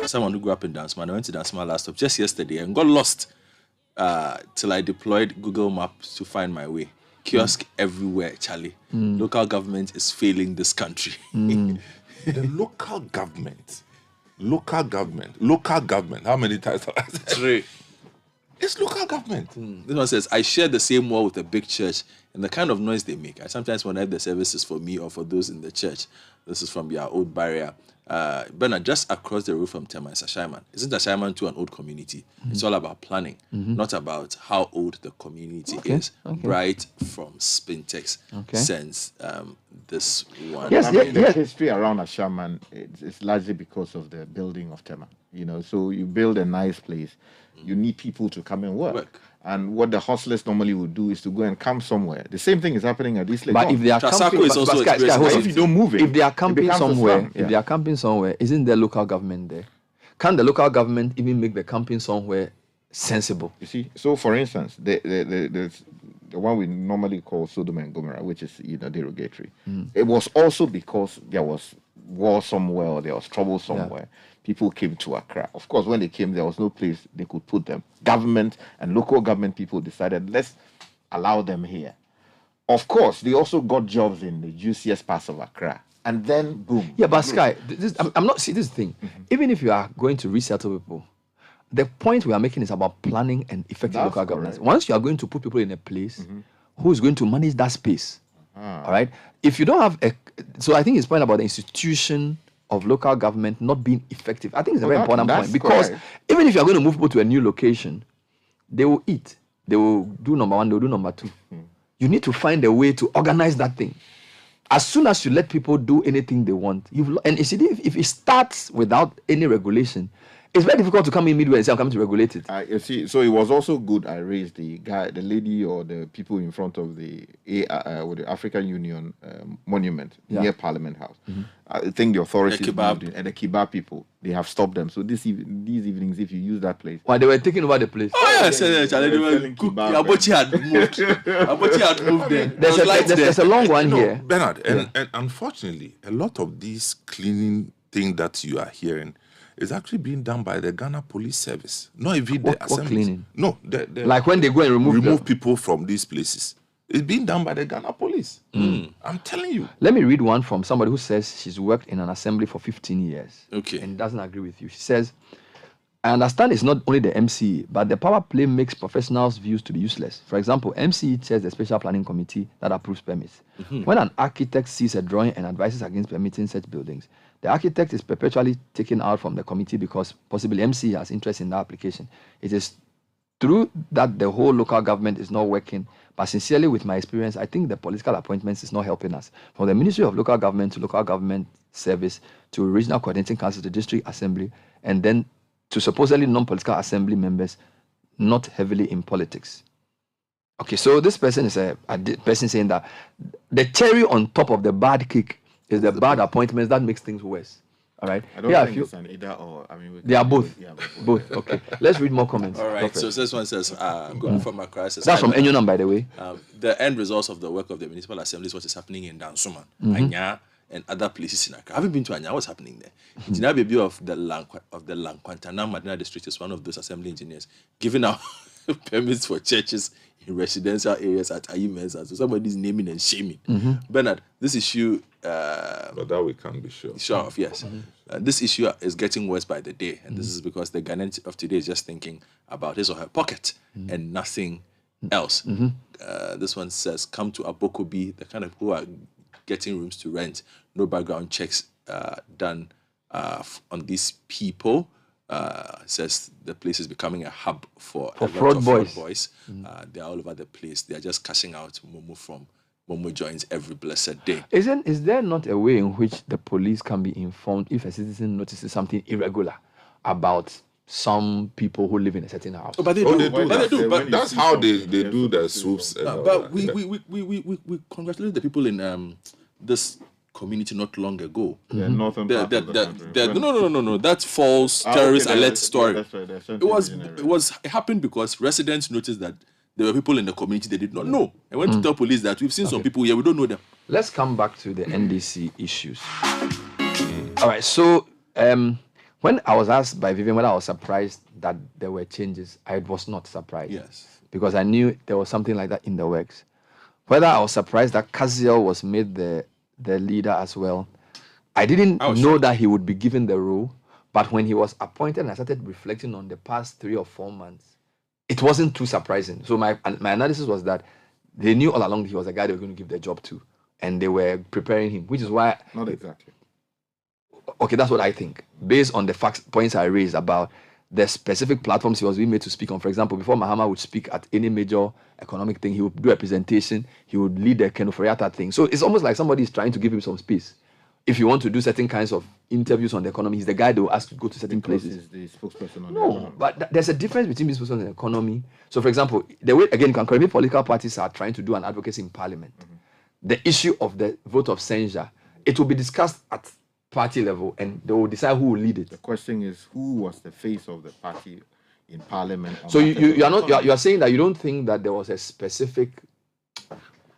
Speaker 9: Someone who grew up in Dansman. I went to Dansman last stop just yesterday and got lost till I deployed Google Maps to find my way. Kiosk everywhere, Charlie. Local government is failing this country.
Speaker 25: The local government. How many times have I said?
Speaker 9: 3.
Speaker 25: It's local government.
Speaker 9: This one says, I share the same wall with a big church, and the kind of noise they make, I sometimes wonder if the service is for me or for those in the church. This is from your old barrier. Bernard, just across the road from Tema is Ashaiman. Isn't Ashaiman too an old community? It's all about planning, not about how old the community is. Right from Spintex sense, this one.
Speaker 8: Yes, the history around Ashaiman it's largely because of the building of Tema. You know, so you build a nice place, you need people to come and work. And what the hustlers normally would do is to go and camp somewhere. The same thing is happening at this.
Speaker 1: But if they are camping,
Speaker 8: if you don't move it,
Speaker 1: if they are camping somewhere, isn't there local government there? Can the local government even make the camping somewhere sensible?
Speaker 8: You see, so for instance, the one we normally call Sodom and Gomorrah, which is derogatory. It was also because there was war somewhere or there was trouble somewhere. People came to Accra. Of course, when they came, there was no place they could put them. Government and local government people decided, let's allow them here. Of course, they also got jobs in the juiciest parts of Accra. And then, boom.
Speaker 1: Yeah, but Sky, I'm not see this thing. Even if you are going to resettle people, the point we are making is about planning and effective local governance. Once you are going to put people in a place, who is going to manage that space? All right? If you don't have so I think his point about the institution of local government not being effective, I think it's a very important point, because even if you're going to move people to a new location, they will eat, they will do number one, they will do number two. You need to find a way to organize that thing. As soon as you let people do anything they want, and you see, if it starts without any regulation, it's very difficult to come in midway and say, I'm coming to regulate it.
Speaker 8: You see, so it was also good I raised the lady or the people in front of the African Union monument near Parliament House. I think the authorities and the Kiba people, they have stopped them. So these evenings, if you use that place.
Speaker 1: Why they were taking over the place?
Speaker 9: Oh, yes. Abochi had moved. Abochi had moved there.
Speaker 1: There's a long one here.
Speaker 25: Bernard, and unfortunately, a lot of these cleaning thing that you are hearing is actually being done by the Ghana Police Service. Not even the assembly.
Speaker 1: Cleaning?
Speaker 25: No.
Speaker 1: Like when they go and remove
Speaker 25: people from these places. It's being done by the Ghana police. I'm telling you.
Speaker 1: Let me read one from somebody who says she's worked in an assembly for 15 years.
Speaker 9: Okay.
Speaker 1: And doesn't agree with you. She says, I understand it's not only the MCE, but the power play makes professionals' views to be useless. For example, MCE chairs the special planning committee that approves permits. When an architect sees a drawing and advises against permitting such buildings, the architect is perpetually taken out from the committee because possibly MCE has interest in the application. It is true that the whole local government is not working, but sincerely, with my experience, I think the political appointments is not helping us. From the Ministry of Local Government to Local Government Service to Regional Coordinating Council to District Assembly, and then to supposedly non-political assembly members not heavily in politics. Okay, so this person is a person saying that the cherry on top of the bad cake is the bad appointments that makes things worse. All right.
Speaker 8: I don't think it's an either or. I mean,
Speaker 1: they are both. Both. Okay. Let's read more comments.
Speaker 9: All right. So this one says, going from Accra.
Speaker 1: That's from Enyonam, by the way.
Speaker 9: The end results of the work of the municipal assembly is what is happening in Dansoman, Anya, and other places in Accra. I haven't been to Anya. What's happening there? Engineer Baby of the Lankwantana Madina district is one of those assembly engineers giving out permits for churches in residential areas at Ayimensa. So somebody's naming and shaming. Bernard, this issue.
Speaker 25: But that we can't be sure.
Speaker 9: Sure of, yes. This issue is getting worse by the day, and this is because the Ghanaian of today is just thinking about his or her pocket and nothing else. This one says, come to Abokobi, the kind of who are getting rooms to rent, no background checks done on these people. Says the place is becoming a hub for
Speaker 1: fraud boys.
Speaker 9: They're all over the place. They're just cashing out Momo from Momo joins every blessed day.
Speaker 1: Is there not a way in which the police can be informed if a citizen notices something irregular about some people who live in a certain house?
Speaker 25: But they do. But that's how they do the swoops.
Speaker 9: But we congratulate the people in this community not long ago.
Speaker 25: Northern part of the country.
Speaker 9: No. That false terrorist alert story.
Speaker 25: That's right.
Speaker 9: It happened because residents noticed that there were people in the community they did not know. I went to tell police that we've seen some people here, we don't know them.
Speaker 1: Let's come back to the NDC issues. All right, so when I was asked by Vivian whether I was surprised that there were changes, I was not surprised.
Speaker 9: Yes.
Speaker 1: Because I knew there was something like that in the works. Whether I was surprised that Cathedral was made the leader as well, I didn't know that he would be given the role, but when he was appointed and I started reflecting on the past 3 or 4 months, it wasn't too surprising. So my analysis was that they knew all along he was a guy they were going to give the job to, and they were preparing him, which is why...
Speaker 8: Not exactly.
Speaker 1: Okay, that's what I think. Based on the points I raised about the specific platforms he was being made to speak on. For example, before Mahama would speak at any major economic thing, he would do a presentation, he would lead the Kenuforiata thing. So it's almost like somebody is trying to give him some space. If you want to do certain kinds of interviews on the economy, he's the guy they will ask to go to certain places.
Speaker 8: He's the spokesperson on the economy.
Speaker 1: But there's a difference between being spokesperson on the economy. So, for example, the way, again, concurrently political parties are trying to do an advocacy in parliament. The issue of the vote of censure, it will be discussed at party level and they will decide who will lead it.
Speaker 8: The question is, who was the face of the party in parliament?
Speaker 1: So you are saying that you don't think that there was a specific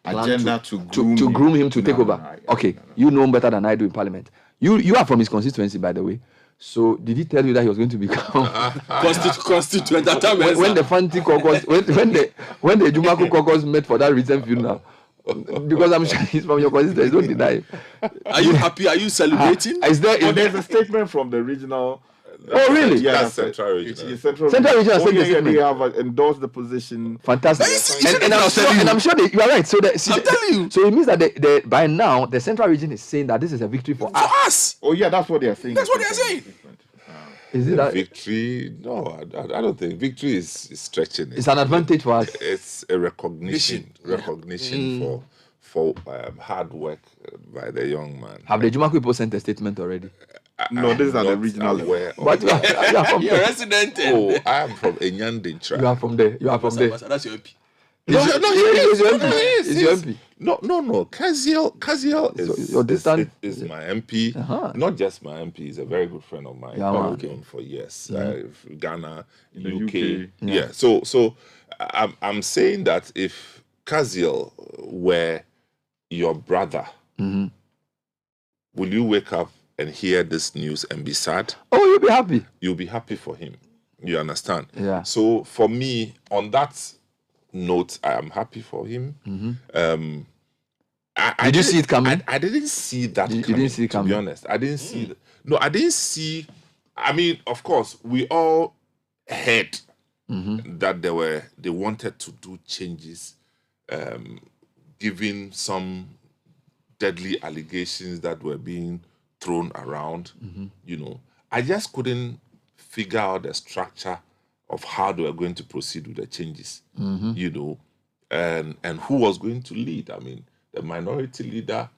Speaker 8: agenda to
Speaker 1: groom him to take over? Okay, you know better than I do in parliament. You are from his constituency, by the way. So did he tell you that he was going to become
Speaker 9: constituent?
Speaker 1: When the Fanti caucus, when the Jumaku caucus met for that recent funeral? Because I'm sure he's from your constituency, don't deny.
Speaker 9: Are you happy? Are you celebrating?
Speaker 8: There's a statement from the regional.
Speaker 1: Oh, really?
Speaker 25: Yeah, that's Central Region.
Speaker 8: Central
Speaker 1: Region has taken the statement.
Speaker 8: They have endorsed the position.
Speaker 1: Fantastic. And I'm sure you are right. So I'm
Speaker 9: telling you.
Speaker 1: So it means that by now the Central Region is saying that this is a victory for us.
Speaker 8: Oh yeah, that's what they are saying.
Speaker 9: That's what they are saying.
Speaker 1: Is it that
Speaker 25: victory? No, I don't think victory is stretching it.
Speaker 1: It's an advantage for us.
Speaker 25: It's a recognition for hard work by the young man.
Speaker 1: Have the Jumaku people sent a statement already?
Speaker 8: No, this is at the regional level.
Speaker 1: But
Speaker 9: you're a resident.
Speaker 25: Oh, I am from Enyandin tribe.
Speaker 1: You are from there.
Speaker 9: That's your MP.
Speaker 1: He's your MP.
Speaker 25: No. Cathedral is my MP. Not just my MP. He's a very good friend of mine. I've known for years. Ghana, in the UK. Yeah. So I'm saying that if Cathedral were your brother, will you wake up and hear this news and be sad?
Speaker 1: Oh, you'll be happy.
Speaker 25: You'll be happy for him. You understand?
Speaker 1: Yeah.
Speaker 25: So for me, on that note, I am happy for him.
Speaker 1: Did you see it coming?
Speaker 25: I didn't see that coming,
Speaker 1: didn't see it coming?
Speaker 25: to be honest. I didn't see that. No, I didn't see. I mean, of course, we all heard that they wanted to do changes, given some deadly allegations that were being thrown around. You know, I just couldn't figure out the structure of how they were going to proceed with the changes. You know, and who was going to lead. I mean, the minority leader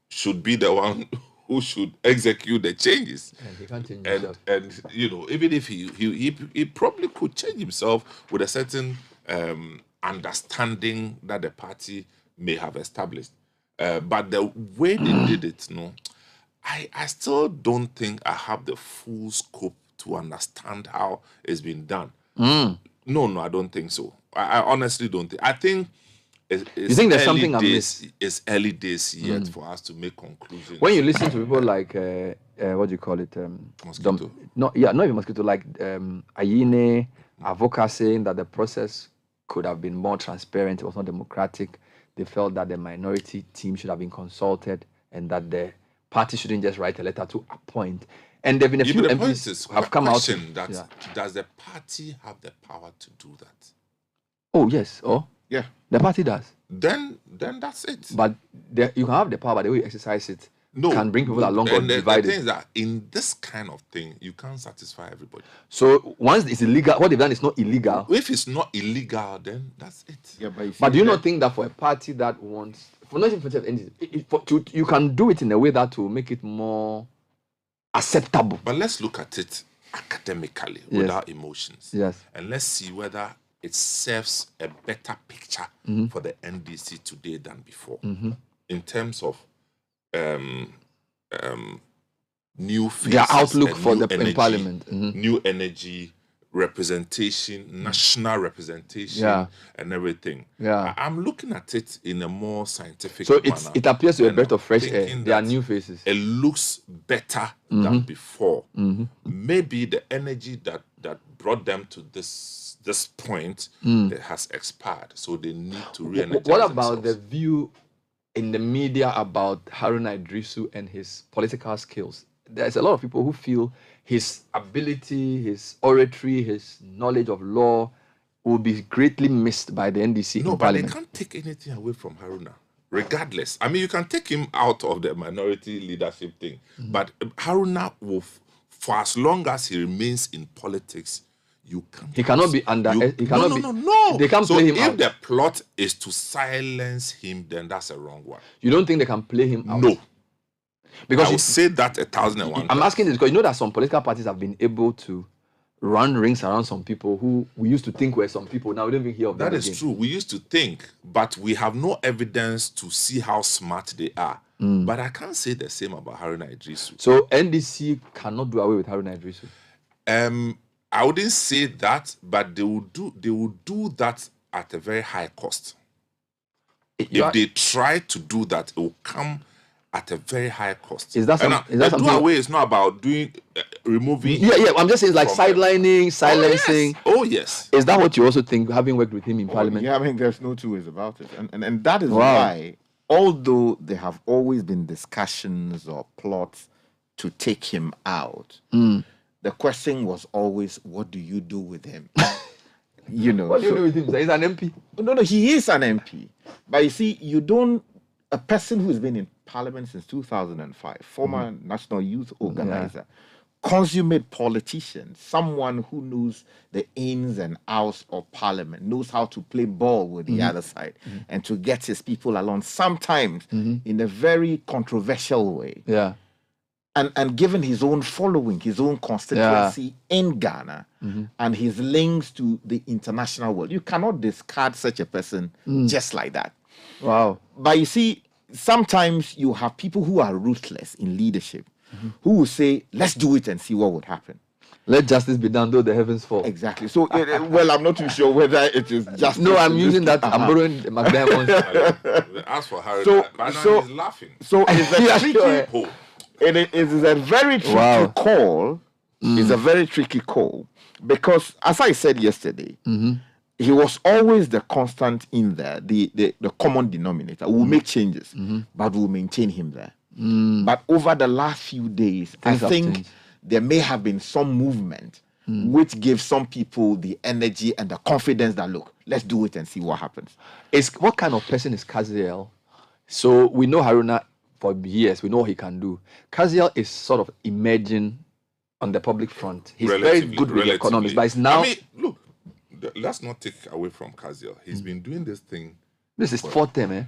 Speaker 25: should be the one who should execute the changes.
Speaker 1: He can't change
Speaker 25: and you know, even if he probably could change himself with a certain understanding that the party may have established. But the way they did it, no, I still don't think I have the full scope to understand how it's been done. No, I don't think so. I honestly don't think. I think
Speaker 1: you think there's something I missed?
Speaker 25: It's early days yet for us to make conclusions.
Speaker 1: When you listen to people like what do you call it?
Speaker 25: Mosquito.
Speaker 1: Not even Mosquito, like Ayine, Avoka, saying that the process could have been more transparent. It was not democratic. They felt that the minority team should have been consulted and that the party shouldn't just write a letter to appoint. And there have been a few MPs have come out.
Speaker 25: Does the party have the power to do that?
Speaker 1: Oh yes.
Speaker 25: Yeah.
Speaker 1: The party does.
Speaker 25: Then that's it.
Speaker 1: But you can have the power, but the way you exercise it can bring people along or divide
Speaker 25: the thing
Speaker 1: it.
Speaker 25: is that in this kind of thing, you can't satisfy everybody.
Speaker 1: So once it's illegal, what they've done is not illegal.
Speaker 25: If it's not illegal, then that's it.
Speaker 8: Yeah,
Speaker 1: but do you not think that for a party that wants, for not even for you can do it in a way that will make it more acceptable?
Speaker 25: But let's look at it academically, without emotions.
Speaker 1: Yes.
Speaker 25: And let's see whether it serves a better picture for the NDC today than before. In terms of new faces,
Speaker 1: their outlook for the
Speaker 25: energy,
Speaker 1: in parliament,
Speaker 25: new energy, representation, national representation, and everything. I'm looking at it in a more scientific manner.
Speaker 1: So it appears to be a breath of fresh air. There are new faces.
Speaker 25: It looks better than before. Maybe the energy that brought them to this point has expired, so they need to re-energize
Speaker 1: What about
Speaker 25: themselves.
Speaker 1: the view in the media about Haruna Idrisu and his political skills? There's a lot of people who feel his ability, his oratory, his knowledge of law will be greatly missed by the NDC in parliament.
Speaker 25: They can't take anything away from Haruna, regardless. I mean, you can take him out of the minority leadership thing, but Haruna will, for as long as he remains in politics, you can't.
Speaker 1: He cannot be under.
Speaker 25: No.
Speaker 1: They can't play him out.
Speaker 25: If the plot is to silence him, then that's a wrong one.
Speaker 1: You don't think they can play him out?
Speaker 25: No.
Speaker 1: Because
Speaker 25: I would say that 1,001.
Speaker 1: I'm asking this because you know that some political parties have been able to run rings around some people who we used to think were some people. Now we don't even hear of them.
Speaker 25: That is true. We used to think, but we have no evidence to see how smart they are. But I can't say the same about Haruna Idrisu.
Speaker 1: So NDC cannot do away with Haruna Idrisu?
Speaker 25: I wouldn't say that, but they will do that at a very high cost. If they try to do that, it will come at a very high cost.
Speaker 1: Is that something?
Speaker 25: Do away is not about removing.
Speaker 1: Yeah. I'm just saying, like sidelining, silencing.
Speaker 25: Oh yes.
Speaker 1: Is that what you also think, having worked with him in parliament?
Speaker 8: Yeah, I mean, there's no two ways about it, and that is why, although there have always been discussions or plots to take him out, the question was always, what do you do with him? You know,
Speaker 1: what do you do with him? He's an MP.
Speaker 8: No, he is an MP. But you see, a person who's been in parliament since 2005, former national youth organizer, consummate politician, someone who knows the ins and outs of parliament, knows how to play ball with the other side and to get his people along, sometimes in a very controversial way.
Speaker 1: Yeah.
Speaker 8: And given his own following, his own constituency in Ghana, and his links to the international world, you cannot discard such a person just like that.
Speaker 1: Wow.
Speaker 8: But you see, sometimes you have people who are ruthless in leadership, who will say, let's do it and see what would happen.
Speaker 1: Let justice be done, though the heavens fall.
Speaker 8: Exactly. So, well, I'm not too sure whether it is justice.
Speaker 1: No, I'm using that. I'm borrowing McDonald's.
Speaker 25: As for Harry,
Speaker 8: so
Speaker 25: he's laughing.
Speaker 8: So it's a tricky. It is a very tricky call. It's a very tricky call because, as I said yesterday,
Speaker 4: he was always the constant in there, the common denominator. We'll make changes, but we'll maintain him there. But over the last few days, I think there may have been some movement which gives some people the energy and the confidence that, look, let's do it and see what happens.
Speaker 1: What kind of person is Cathedral? So we know Haruna for years. We know what he can do. Cathedral is sort of emerging on the public front. He's very good with the economics, but it's now...
Speaker 25: I mean, look, let's not take away from Cathedral. He's been doing this thing...
Speaker 1: This is fourth term, eh?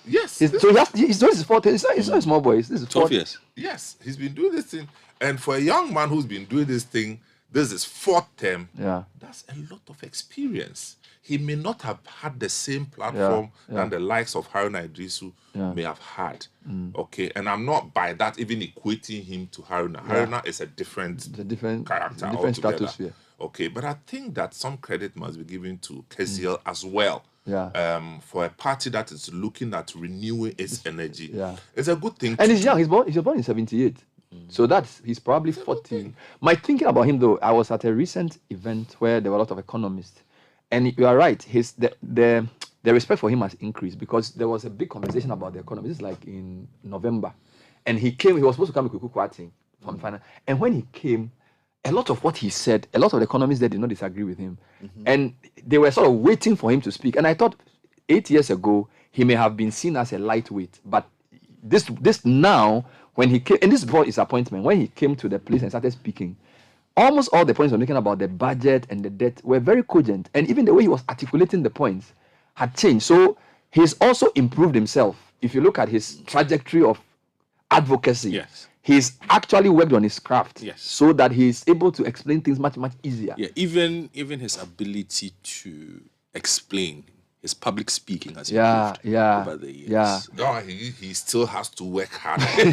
Speaker 25: Yes.
Speaker 1: He's doing his fourth term. It's not a small boy. This is
Speaker 9: 12 years.
Speaker 25: Yes, he's been doing this thing. And for a young man who's been doing this thing, this is fourth term.
Speaker 1: Yeah.
Speaker 25: That's a lot of experience. He may not have had the same platform than the likes of Haruna Idrisu may have had. Okay, and I'm not by that even equating him to Haruna. Haruna is a different character,
Speaker 1: different status.
Speaker 25: Okay, but I think that some credit must be given to Cathedral as well. For a party that is looking at renewing its energy. It's a good thing.
Speaker 1: And he's young. He's born in 78. So he's probably 40. My thinking about him, though, I was at a recent event where there were a lot of economists. And you are right, the respect for him has increased because there was a big conversation about the economy. This is like in November. And he was supposed to come with Kuku from finance. And when he came, a lot of what he said, a lot of the economists there did not disagree with him. And they were sort of waiting for him to speak. And I thought 8 years ago, he may have been seen as a lightweight. But this now, when he came, and this brought his appointment, when he came to the place and started speaking, almost all the points he was making about the budget and the debt were very cogent. And even the way he was articulating the points had changed. So he's also improved himself. If you look at his trajectory of advocacy, he's actually worked on his craft so that he's able to explain things much, much easier.
Speaker 9: Yeah, even his ability to explain his public speaking has improved over the years.
Speaker 25: No, he still has to work hard.
Speaker 1: You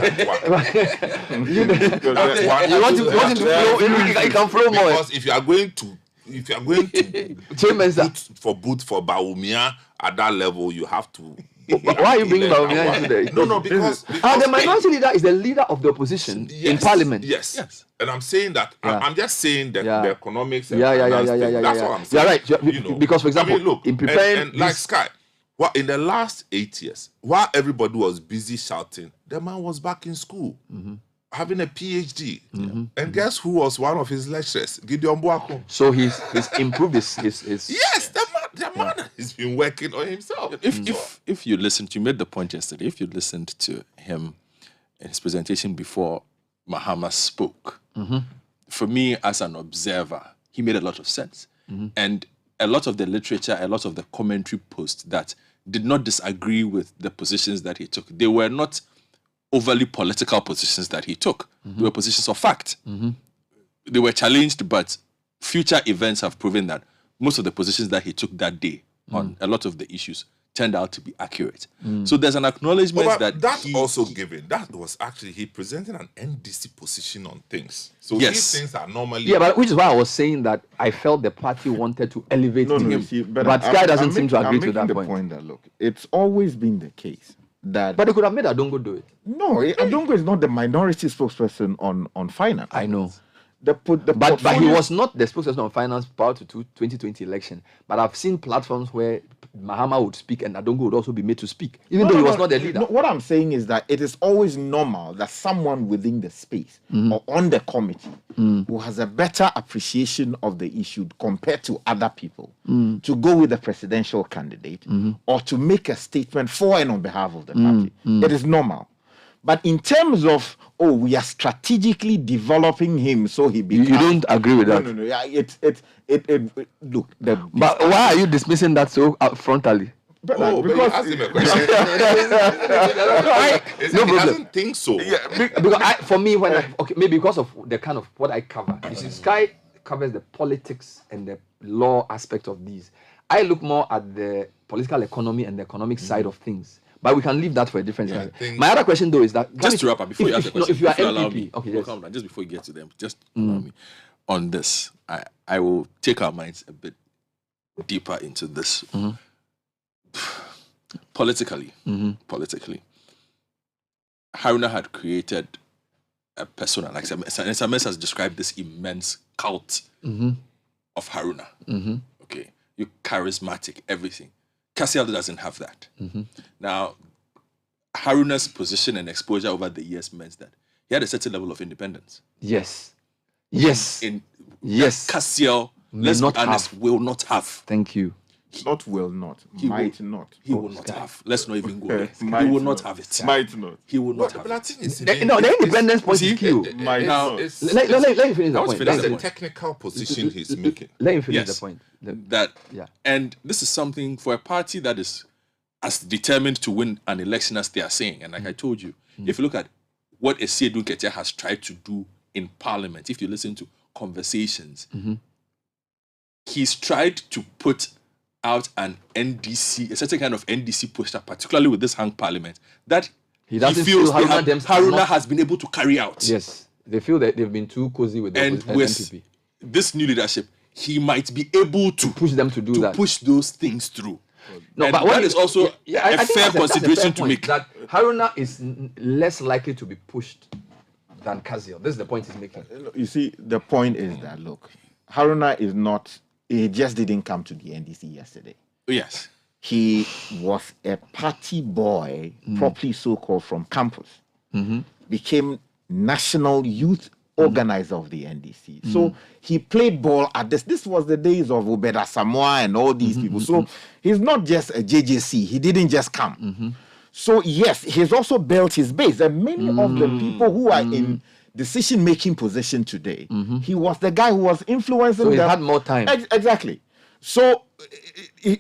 Speaker 1: want to flow, he can flow more.
Speaker 25: Because if you are going to boot for Bawumia at that level, you have to.
Speaker 1: Why are you bringing Bawumia into there?
Speaker 25: No, because
Speaker 1: the minority leader is the leader of the opposition in parliament.
Speaker 25: Yes. And I'm saying that I'm just saying that the economics. And
Speaker 1: That's
Speaker 25: what I'm saying.
Speaker 1: You're right. Because, for example,
Speaker 25: look,
Speaker 1: in preparing
Speaker 25: like Sky, in the last 8 years, while everybody was busy shouting, the man was back in school, having a PhD. And guess who was one of his lecturers? Gideon Boako.
Speaker 1: So he's improved his
Speaker 25: Yes, the man has been working on himself.
Speaker 9: If you listened, you made the point yesterday, if you listened to him in his presentation before Mahama spoke, for me as an observer, he made a lot of sense. And a lot of the literature, a lot of the commentary posts that did not disagree with the positions that he took, they were not overly political positions that he took. They were positions of fact. They were challenged, but future events have proven that most of the positions that he took that day on a lot of the issues turned out to be accurate. So there's an acknowledgement that
Speaker 25: also given. That was actually, he presented an NDC position on things. So these things are normally...
Speaker 1: Yeah, but which is why I was saying that I felt the party wanted to elevate him. But Sky doesn't seem to agree to that point.
Speaker 4: Point that, look, it's always been the case that...
Speaker 1: But they could have made Adongo do it.
Speaker 4: No, Adongo is not the minority spokesperson on finance.
Speaker 1: I know. But he was not the spokesperson on finance prior to 2020 election. But I've seen platforms where Mahama would speak and Adongo would also be made to speak, even though he was not the leader.
Speaker 4: No, what I'm saying is that it is always normal that someone within the space or on the committee who has a better appreciation of the issue compared to other people to go with the presidential candidate or to make a statement for and on behalf of the party. It is normal. But in terms of, we are strategically developing him so he becomes...
Speaker 1: You don't agree with that?
Speaker 4: No. Yeah, look.
Speaker 1: But why are you dismissing that so frontally?
Speaker 25: Because ask him a question.
Speaker 1: No problem.
Speaker 25: He doesn't think so.
Speaker 1: Yeah, because for me, maybe because of the kind of what I cover. You see, Sky covers the politics and the law aspect of these. I look more at the political economy and the economic side of things. But we can leave that for a different time. My other question, though, is that...
Speaker 9: Just to wrap up, before you ask the question,
Speaker 1: if you are
Speaker 9: MPP... Okay, yes. Calm down, just before you get to them, just allow me. On this, I will take our minds a bit deeper into this. Politically, Haruna had created a persona, like SMS has described this immense cult of Haruna. Okay. you're charismatic, everything. Cathedral doesn't have that. Now, Haruna's position and exposure over the years meant that he had a certain level of independence.
Speaker 1: Yes.
Speaker 9: Cathedral, let's be honest, will not have.
Speaker 1: Thank you.
Speaker 8: Not will not. Might not.
Speaker 9: He will not have. Let's not even go there. He will not have it.
Speaker 8: Might not.
Speaker 9: He will not have
Speaker 25: But I
Speaker 9: it.
Speaker 25: think it's
Speaker 1: The independence point is key.
Speaker 25: Let me finish the point. That's the technical position he's making.
Speaker 1: Let me finish the point.
Speaker 9: And this is something for a party that is as determined to win an election as they are saying. And like I told you, if you look at what Essiedu Nketia has tried to do in Parliament, if you listen to conversations, he's tried to put out an NDC, a certain kind of NDC poster, particularly with this hung Parliament, that he feels Haruna has been able to carry out.
Speaker 1: Yes, they feel that they've been too cozy with the NPP.
Speaker 9: This new leadership, he might be able to
Speaker 1: push them to do that,
Speaker 9: push those things through.
Speaker 1: No,
Speaker 9: and
Speaker 1: but
Speaker 9: that is also a fair consideration to make.
Speaker 1: That Haruna is less likely to be pushed than Kazil. This is the point he's making.
Speaker 8: You see, the point is that, look, Haruna is not, he just didn't come to the NDC yesterday.
Speaker 9: Yes.
Speaker 8: He was a party boy, properly so-called, from campus. Became national youth organizer of the NDC. So he played ball at this. This was the days of Obeda Samoa and all these people. So he's not just a JJC. He didn't just come. So yes, he's also built his base. And many of the people who are in decision-making position today, he was the guy who was influencing them.
Speaker 1: So he had more time.
Speaker 8: Exactly. So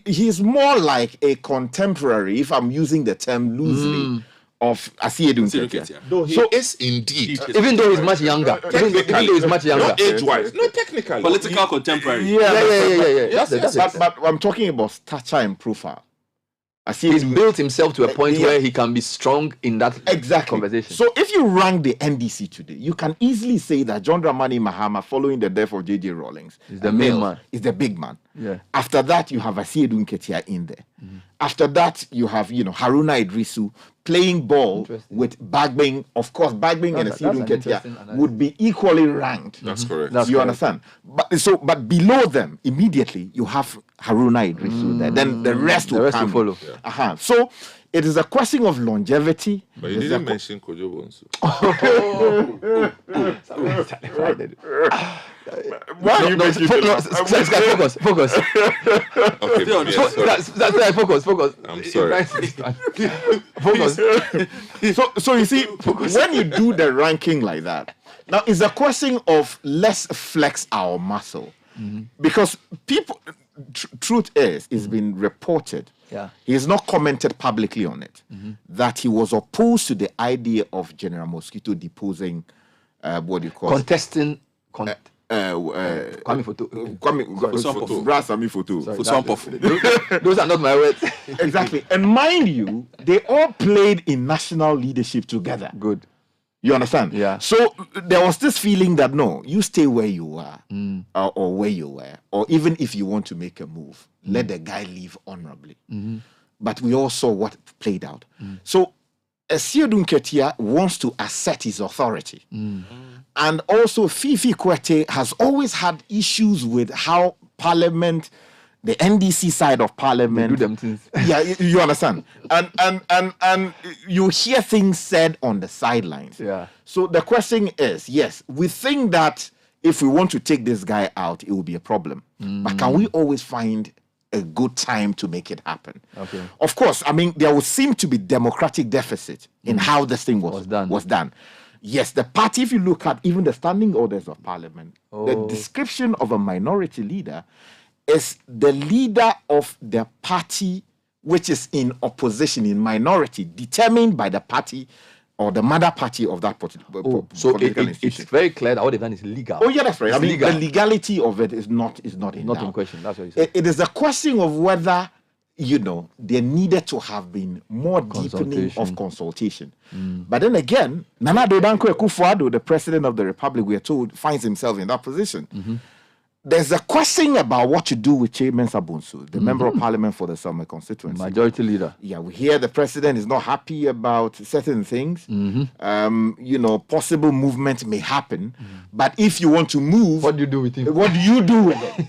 Speaker 8: he's more like a contemporary, if I'm using the term loosely, of Essiedu Nketia.
Speaker 25: Though he is indeed.
Speaker 1: Even though he's much younger. Even though he's much younger.
Speaker 25: Not age-wise. No, technically.
Speaker 9: Political contemporary.
Speaker 1: Yeah.
Speaker 8: But I'm talking about stature and profile.
Speaker 1: He's built himself to a point where he can be strong in that conversation.
Speaker 8: So if you rank the NDC today, you can easily say that John Dramani Mahama, following the death of J.J. Rawlings,
Speaker 1: is the main man.
Speaker 8: Is the big man.
Speaker 1: Yeah.
Speaker 8: After that, you have Essiedu Nketia in there. After that, you have Haruna Idrisu playing ball with Bagbing. Of course, Bagbing and Essiedu Nketia would be equally ranked.
Speaker 25: That's correct.
Speaker 8: You understand? But below them, immediately, you have Haruna Idrisu there. Then the rest will
Speaker 1: follow.
Speaker 8: Yeah. So it is a question of longevity.
Speaker 25: But you didn't mention Kojo Bonsu.
Speaker 8: Why are you making it?
Speaker 1: Focus.
Speaker 25: Okay,
Speaker 1: focus.
Speaker 25: I'm sorry.
Speaker 8: Focus. So you see, when you do the ranking like that, now it's a question of let's flex our muscle. Because people, truth is, it's been reported, he has not commented publicly on it, that he was opposed to the idea of General Mosquito deposing, what do you call
Speaker 1: contesting
Speaker 8: Kwame Photo.
Speaker 1: Those are not my words.
Speaker 8: Exactly. And mind you, they all played in national leadership together.
Speaker 1: Good.
Speaker 8: You understand?
Speaker 1: Yeah.
Speaker 8: So there was this feeling that no, you stay where you are, or where you were, or even if you want to make a move, let the guy leave honorably. But we all saw what played out. So Essiedu Nketia wants to assert his authority. And also Fifi Kwete has always had issues with how Parliament, the NDC side of Parliament,
Speaker 1: they do them things.
Speaker 8: Yeah, you understand. And you hear things said on the sidelines.
Speaker 1: Yeah.
Speaker 8: So the question is, yes, we think that if we want to take this guy out, it will be a problem. But can we always find a good time to make it happen?
Speaker 1: Okay.
Speaker 8: Of course, I mean, there would seem to be democratic deficit in how this thing was done. Yes, the party, if you look at even the standing orders of Parliament, the description of a minority leader is the leader of the party which is in opposition, in minority, determined by the party or the mother party of that political institution.
Speaker 1: It's very clear that what they've done is legal.
Speaker 8: Oh yeah, that's right.
Speaker 1: It's legal.
Speaker 8: The legality of it is not
Speaker 1: in question. That's what you said.
Speaker 8: It is a question of whether there needed to have been more deepening of consultation. But then again, Nana Addo Dankwa Akufo-Addo, the president of the republic, we are told, finds himself in that position. There's a question about what to do with Che Mensah Bonsu, the member of parliament for the Summer constituency.
Speaker 1: Majority leader.
Speaker 8: Yeah, we hear the president is not happy about certain things. Possible movement may happen. But if you want to move...
Speaker 1: What do you do with him?
Speaker 8: What do you do with it?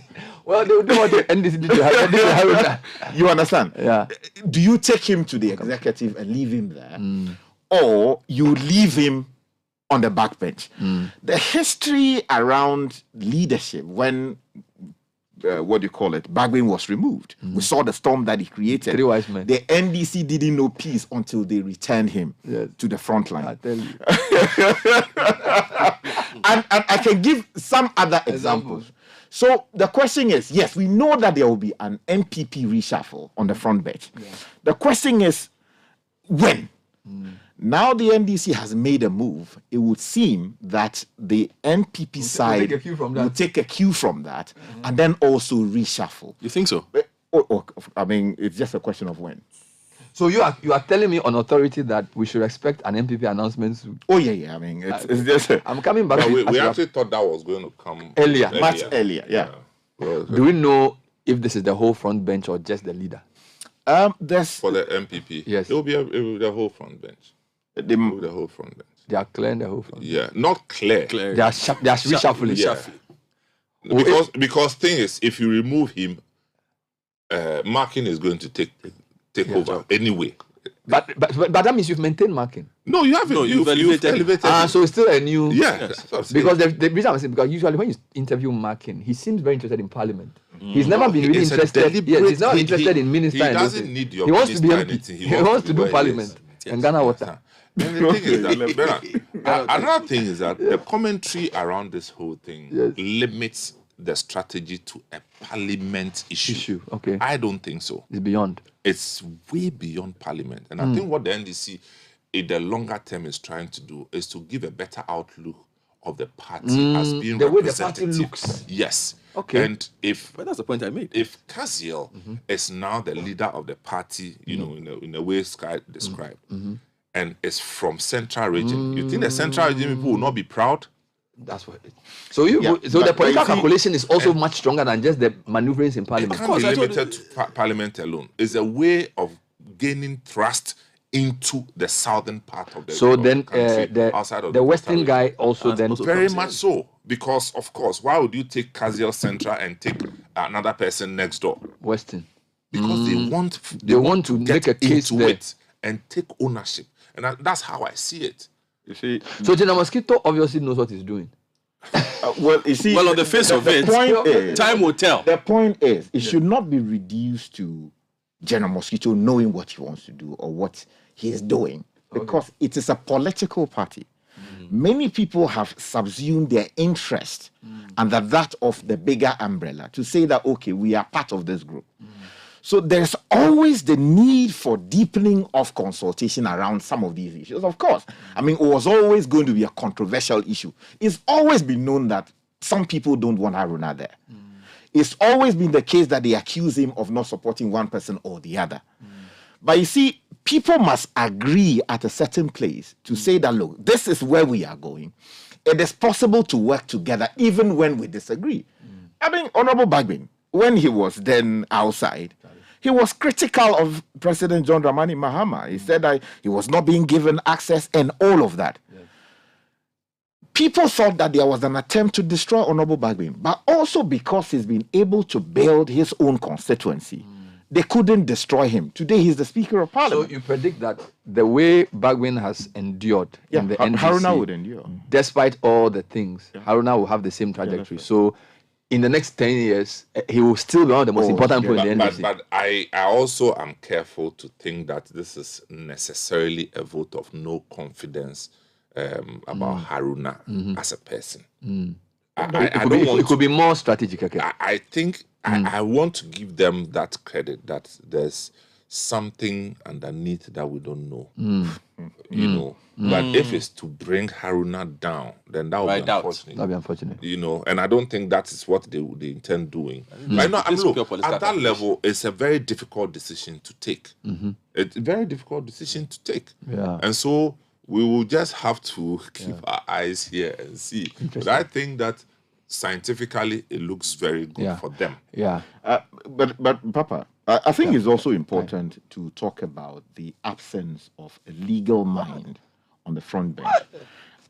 Speaker 1: Well, they will do what the NDC did to Haruna.
Speaker 8: You understand?
Speaker 1: Yeah.
Speaker 8: Do you take him to the executive and leave him there, or you leave him on the backbench? The history around leadership when Bagwin was removed. We saw the storm that he created.
Speaker 1: 3 wise men.
Speaker 8: The NDC didn't know peace until they returned him to the front line.
Speaker 1: I tell you.
Speaker 8: and I can give some other examples. So the question is, yes, we know that there will be an MPP reshuffle on the front bench. The question is, when? Now the NDC has made a move. It would seem that the NPP side will take a cue from that and then also reshuffle.
Speaker 9: You think so?
Speaker 8: I mean, it's just a question of when.
Speaker 1: So you are telling me on authority that we should expect an MPP announcement soon?
Speaker 8: Oh yeah. I mean, it's just.
Speaker 1: I'm coming back.
Speaker 25: No, we actually thought that was going to come
Speaker 1: much
Speaker 8: earlier. Yeah.
Speaker 1: Do we know if this is the whole front bench or just the leader?
Speaker 8: There's
Speaker 25: for the MPP.
Speaker 1: Yes,
Speaker 25: it will be the whole front bench. The whole front bench.
Speaker 1: They are clearing the whole front.
Speaker 25: Yeah, not clear.
Speaker 1: They are reshuffling.
Speaker 25: Yeah. Because thing is, if you remove him, Marking is going to take over anyway.
Speaker 1: But that means you've maintained Marking.
Speaker 25: No, you haven't. You've elevated.
Speaker 1: So it's still a new.
Speaker 25: Yes.
Speaker 1: Because the reason I'm saying, because usually when you interview Marking, he seems very interested in Parliament. He's never been really interested. He's not interested in minister.
Speaker 25: He doesn't need your.
Speaker 1: He wants to be
Speaker 25: anything.
Speaker 1: He wants to do Parliament and Ghana water.
Speaker 25: And the thing is that another thing is that the commentary around this whole thing limits the strategy to a Parliament issue.
Speaker 1: Okay.
Speaker 25: I don't think so.
Speaker 1: It's beyond.
Speaker 25: It's way beyond Parliament. And I think what the NDC in the longer term is trying to do is to give a better outlook of the party as being
Speaker 1: the way the party
Speaker 25: representative.
Speaker 1: looks.
Speaker 25: Yes.
Speaker 1: Okay.
Speaker 25: And
Speaker 9: but that's the point I made.
Speaker 25: If Cathedral is now the leader of the party, in the way Sky described, and is from Central Region, you think the Central Region people will not be proud?
Speaker 1: That's what. So the political calculation is also much stronger than just the maneuverings in Parliament.
Speaker 25: It can't be limited to Parliament alone. It's a way of gaining thrust into the southern part of the country, outside of
Speaker 1: the Western guy also then
Speaker 25: very much so, because of course, why would you take Cathedral Central and take another person next door?
Speaker 1: Western,
Speaker 25: because they want to
Speaker 1: make a case
Speaker 25: into it and take ownership, and that's how I see it.
Speaker 8: You see,
Speaker 1: so General Mosquito obviously knows what he's doing.
Speaker 25: Well, you see,
Speaker 9: on the face of it, time will tell.
Speaker 8: The point is, it should not be reduced to General Mosquito knowing what he wants to do or what he is doing, because it is a political party. Many people have subsumed their interest under that of the bigger umbrella to say that, okay, we are part of this group. So there's always the need for deepening of consultation around some of these issues. Of course, I mean, it was always going to be a controversial issue. It's always been known that some people don't want Haruna there. It's always been the case that they accuse him of not supporting one person or the other. But you see, people must agree at a certain place to say that, look, this is where we are going. It is possible to work together even when we disagree. I mean, Honorable Bagwin, when he was then outside, he was critical of President John Dramani Mahama. He said that he was not being given access and all of that. People thought that there was an attempt to destroy Honorable Bagwin, but also because he's been able to build his own constituency, they couldn't destroy him. Today, he's the Speaker of Parliament.
Speaker 1: So you predict that the way Bagwin has endured in the NDC,
Speaker 8: Haruna would endure.
Speaker 1: Despite all the things, Haruna will have the same trajectory. So in the next 10 years, he will still be one of the most important people in the NDC.
Speaker 25: But I also am careful to think that this is necessarily a vote of no confidence about Haruna as a person.
Speaker 1: It could be more strategic. Okay.
Speaker 25: I think I want to give them that credit that there's something underneath that we don't know. You know. But if it's to bring Haruna down, then that would be unfortunate.
Speaker 1: That would be unfortunate.
Speaker 25: You know, and I don't think that is what they intend doing. Right now, at that level, it's a very difficult decision to take. It's a very difficult decision to take.
Speaker 1: Yeah.
Speaker 25: And so we will just have to keep our eyes here and see. But I think that scientifically, it looks very good for them.
Speaker 1: Yeah.
Speaker 8: But Papa, I think it's also important to talk about the absence of a legal mind on the front bench.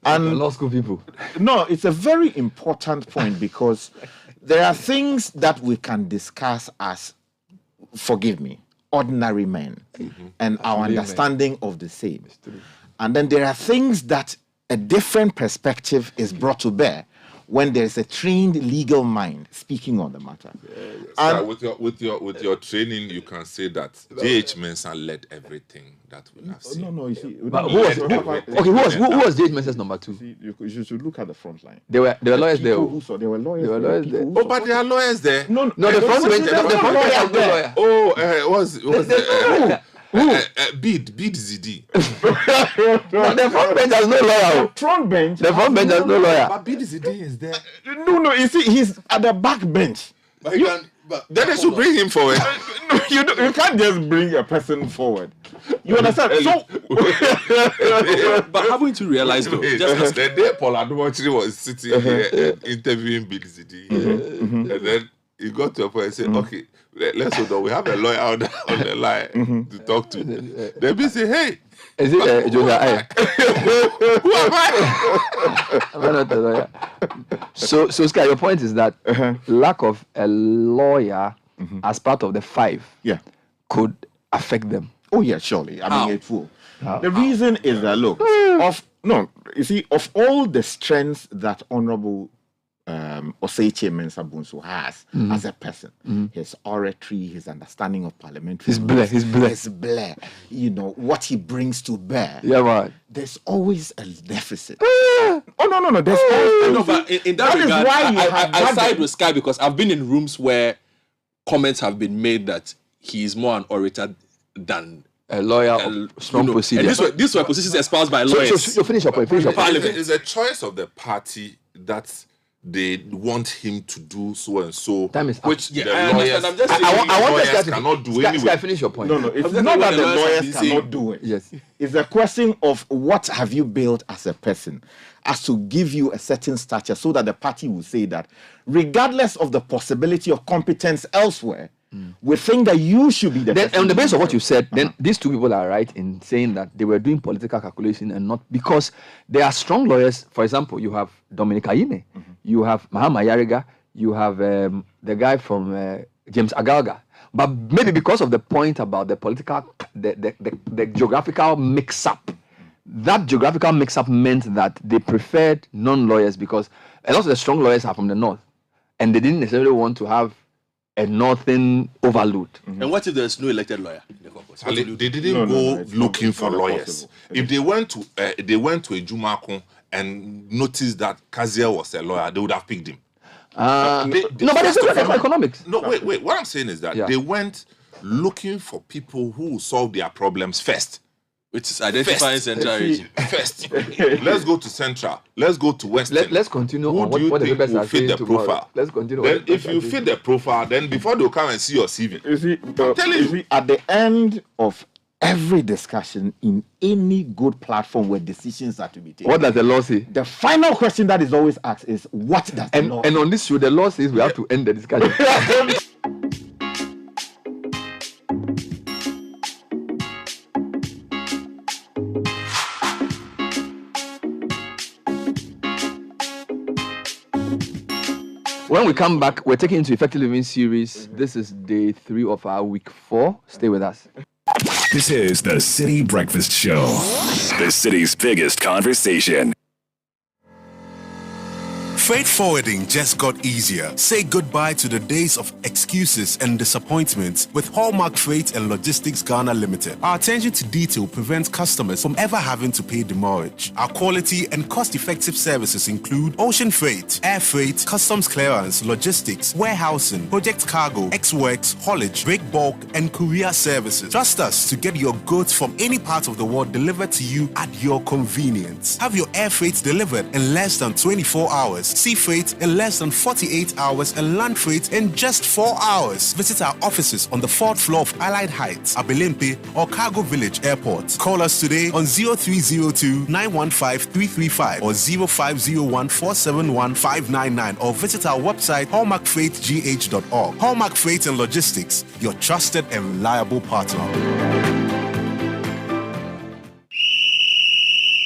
Speaker 1: And law school people.
Speaker 8: No, it's a very important point because there are things that we can discuss as, forgive me, ordinary men and our understanding of the same. And then there are things that a different perspective is brought to bear when there's a trained legal mind speaking on the matter.
Speaker 25: And with your training, you can say that J.H. Mensah led everything that we have seen.
Speaker 8: No, you see.
Speaker 1: But who was J.H. Mensah's number 2?
Speaker 8: See, you should look at the front line.
Speaker 1: There were lawyers there.
Speaker 8: There were lawyers there.
Speaker 25: Oh, but there are lawyers there.
Speaker 8: No,
Speaker 1: the front bench has no lawyer.
Speaker 25: Bid ZD.
Speaker 1: The front bench has no lawyer. The front bench has no lawyer.
Speaker 25: But Bid ZD is there.
Speaker 8: No, you see, he's at the back bench.
Speaker 25: But then they should bring him forward.
Speaker 8: No, you can't just bring a person forward. You understand? So,
Speaker 9: but haven't you realized though? Just
Speaker 25: the day Paul Adumochiri was sitting here interviewing Bid ZD, and then he got to a point and said, "Okay, let's hold on. We have a lawyer on the line to talk to." Then he say, "Hey,
Speaker 1: is it Joseph?
Speaker 25: Who am I?"
Speaker 1: I'm not a lawyer. So Sky, your point is that lack of a lawyer as part of the 5 could affect them.
Speaker 8: Oh yeah, surely. I mean, it will. The reason is that of all the strengths that Honorable Osei Mensah Bonsu has as a person, his oratory, his understanding of parliamentary,
Speaker 1: his
Speaker 8: blair, you know, what he brings to bear.
Speaker 1: Yeah, man.
Speaker 8: There's always a deficit. No. There's always
Speaker 9: no, but in that regard, I side with Sky because I've been in rooms where comments have been made that he is more an orator than
Speaker 1: a lawyer of strong procedure.
Speaker 9: And these were positions espoused by lawyers.
Speaker 1: So finish your point.
Speaker 25: It's a choice of the party that they want him to do so and so.
Speaker 1: Time is
Speaker 25: which
Speaker 1: up.
Speaker 25: the lawyers,
Speaker 1: I'm just saying, I want
Speaker 25: lawyers cannot do anyway.
Speaker 1: Sky, finish your point.
Speaker 8: No, it's not that the lawyers cannot do it.
Speaker 1: Yes.
Speaker 8: It's a question of what have you built as a person as to give you a certain stature so that the party will say that regardless of the possibility of competence elsewhere, we think that you should be the person.
Speaker 1: On the basis of what you said, then these two people are right in saying that they were doing political calculation and not because there are strong lawyers. For example, you have Dominic Ayine, you have Mahama Yariga, you have the guy from James Agalga. But maybe because of the point about the political, the geographical mix-up, that geographical mix-up meant that they preferred non-lawyers because a lot of the strong lawyers are from the north, and they didn't necessarily want to have a northern overload.
Speaker 9: And what if there's no elected lawyer in the caucus?
Speaker 25: They didn't go looking for lawyers. If they went to a Jumako and noticed that Kazia was a lawyer, they would have picked him.
Speaker 1: But it's not economics.
Speaker 25: No, wait. What I'm saying is that they went looking for people who will solve their problems first.
Speaker 9: Which is identifying Central region.
Speaker 25: First. Let's go to Central. Let's go to Western.
Speaker 1: Let's continue
Speaker 25: Who
Speaker 1: on
Speaker 25: do you
Speaker 1: what the
Speaker 25: think
Speaker 1: papers
Speaker 25: will
Speaker 1: are
Speaker 25: fit
Speaker 1: saying
Speaker 25: the
Speaker 1: tomorrow.
Speaker 25: profile?
Speaker 1: Let's continue.
Speaker 25: Then if you fit the profile, then before they'll come and see your CV.
Speaker 8: You see, at the end of every discussion in any good platform where decisions are to be taken,
Speaker 1: What does the law say?
Speaker 8: the final question that is always asked is, what does the law say?
Speaker 1: And on this show, the law says we have to end the discussion. When we come back, we're taking into Effective Living series. This is day 3 of our week 4. Stay with us.
Speaker 6: This is the Citi Breakfast Show, the city's biggest conversation.
Speaker 15: Freight forwarding just got easier. Say goodbye to the days of excuses and disappointments with Hallmark Freight and Logistics Ghana Limited. Our attention to detail prevents customers from ever having to pay demurrage. Our quality and cost-effective services include ocean freight, air freight, customs clearance, logistics, warehousing, project cargo, ex-works, haulage, break bulk, and courier services. Trust us to get your goods from any part of the world delivered to you at your convenience. Have your air freight delivered in less than 24 hours. Sea freight in less than 48 hours and land freight in just 4 hours. Visit our offices on the 4th floor of Allied Heights, Abelempe, or Cargo Village Airport. Call us today on 0302-915-335 or 0501-471-599 or visit our website hallmarkfreightgh.org. Hallmark Freight and Logistics, your trusted and reliable partner.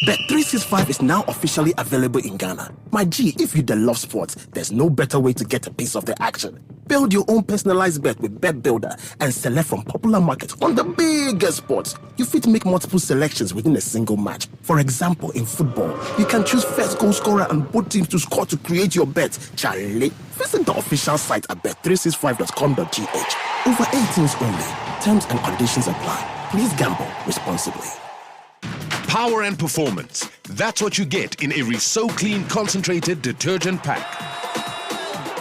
Speaker 11: Bet365 is now officially available in Ghana. My G, if you love sports, there's no better way to get a piece of the action. Build your own personalized bet with Bet Builder and select from popular markets on the biggest sports. You fit make multiple selections within a single match. For example, in football, you can choose first goal scorer and both teams to score to create your bet. Charlie, visit the official site at bet365.com.gh. Over 18s only. Terms and conditions apply. Please gamble responsibly.
Speaker 14: Power and performance. That's what you get in every So Clean concentrated detergent pack.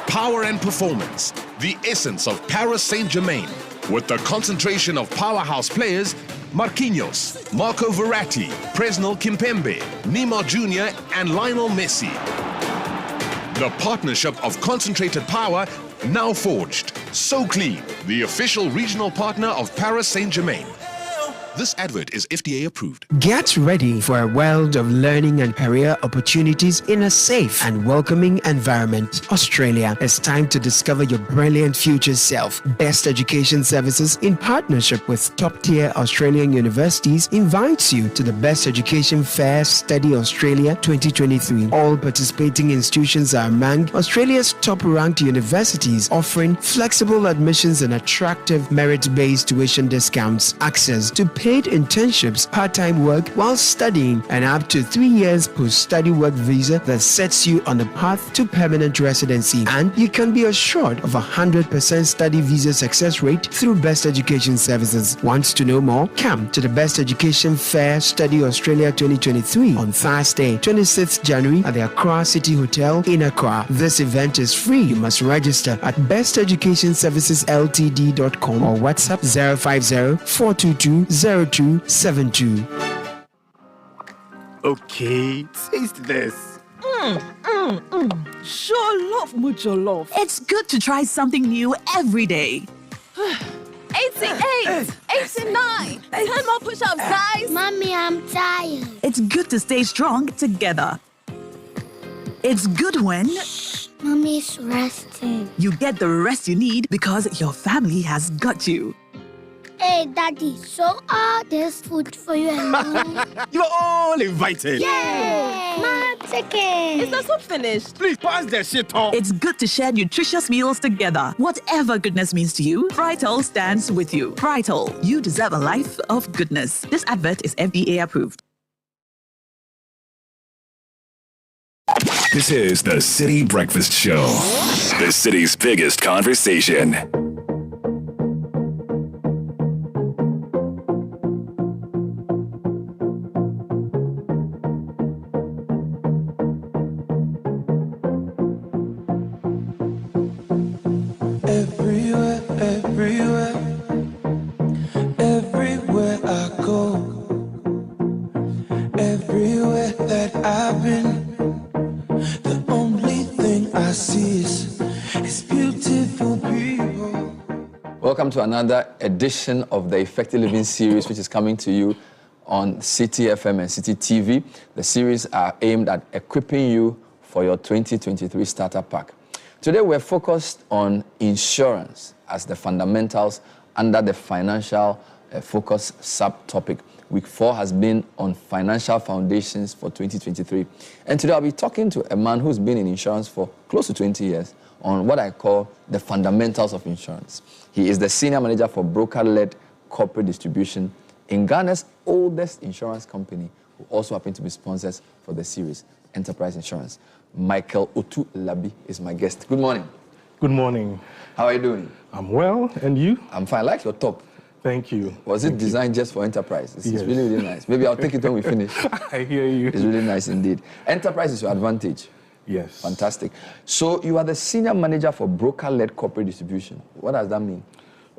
Speaker 14: Power and performance. The essence of Paris Saint-Germain. With the concentration of powerhouse players, Marquinhos, Marco Verratti, Presnel Kimpembe, Neymar Jr. and Lionel Messi. The partnership of concentrated power now forged. So Clean, the official regional partner of Paris Saint-Germain. This advert is FDA approved.
Speaker 16: Get ready for a world of learning and career opportunities in a safe and welcoming environment. Australia, it's time to discover your brilliant future self. Best Education Services, in partnership with top-tier Australian universities, invites you to the Best Education Fair Study Australia 2023. All participating institutions are among Australia's top-ranked universities, offering flexible admissions and attractive merit-based tuition discounts, access to paid internships, part-time work while studying, and up to 3 years post-study work visa that sets you on the path to permanent residency. And you can be assured of 100% study visa success rate through Best Education Services. Want to know more? Come to the Best Education Fair Study Australia 2023 on Thursday, 26th January at the Accra City Hotel in Accra. This event is free. You must register at besteducationservicesltd.com or WhatsApp 050-422-0272.
Speaker 17: Okay, taste this.
Speaker 18: Sure love, mucho love. It's good to try something new every day.
Speaker 19: 88, 89, 10 more push-ups, guys.
Speaker 18: Mommy, I'm tired. It's good to stay strong together. It's good when
Speaker 19: Mommy's resting.
Speaker 18: You get the rest you need because your family has got you.
Speaker 19: Hey, Daddy, so all this food for you and me.
Speaker 17: You're all invited.
Speaker 19: Yay! Mom, chicken.
Speaker 18: Is the soup finished?
Speaker 17: Please pass the shit off.
Speaker 18: It's good to share nutritious meals together. Whatever goodness means to you, Frital stands with you. Frital, you deserve a life of goodness. This advert is FDA approved.
Speaker 6: This is the Citi Breakfast Show, the city's biggest conversation.
Speaker 26: Everywhere I go, everywhere that I've been, the only thing I see is beautiful people.
Speaker 1: Welcome to another edition of the Effective Living series, which is coming to you on Citi FM and Citi TV. The series are aimed at equipping you for your 2023 starter pack. Today we're focused on insurance as the fundamentals under the financial focus subtopic. Week 4 has been on financial foundations for 2023. And today I'll be talking to a man who's been in insurance for close to 20 years on what I call the fundamentals of insurance. He is the senior manager for broker-led corporate distribution in Ghana's oldest insurance company, who also happen to be sponsors for the series, Enterprise Insurance. Michael Otu Labi is my guest. Good morning.
Speaker 27: Good morning.
Speaker 1: How are you doing?
Speaker 27: I'm well, and you?
Speaker 1: I'm fine. I like your top.
Speaker 27: Thank you.
Speaker 1: Was it designed just for Enterprise? It's
Speaker 27: Yes.
Speaker 1: really, really nice. Maybe I'll take it when we finish.
Speaker 27: I hear you.
Speaker 1: It's really nice indeed. Enterprise is your advantage.
Speaker 27: Yes.
Speaker 1: Fantastic. So you are the senior manager for broker-led corporate distribution. What does that mean?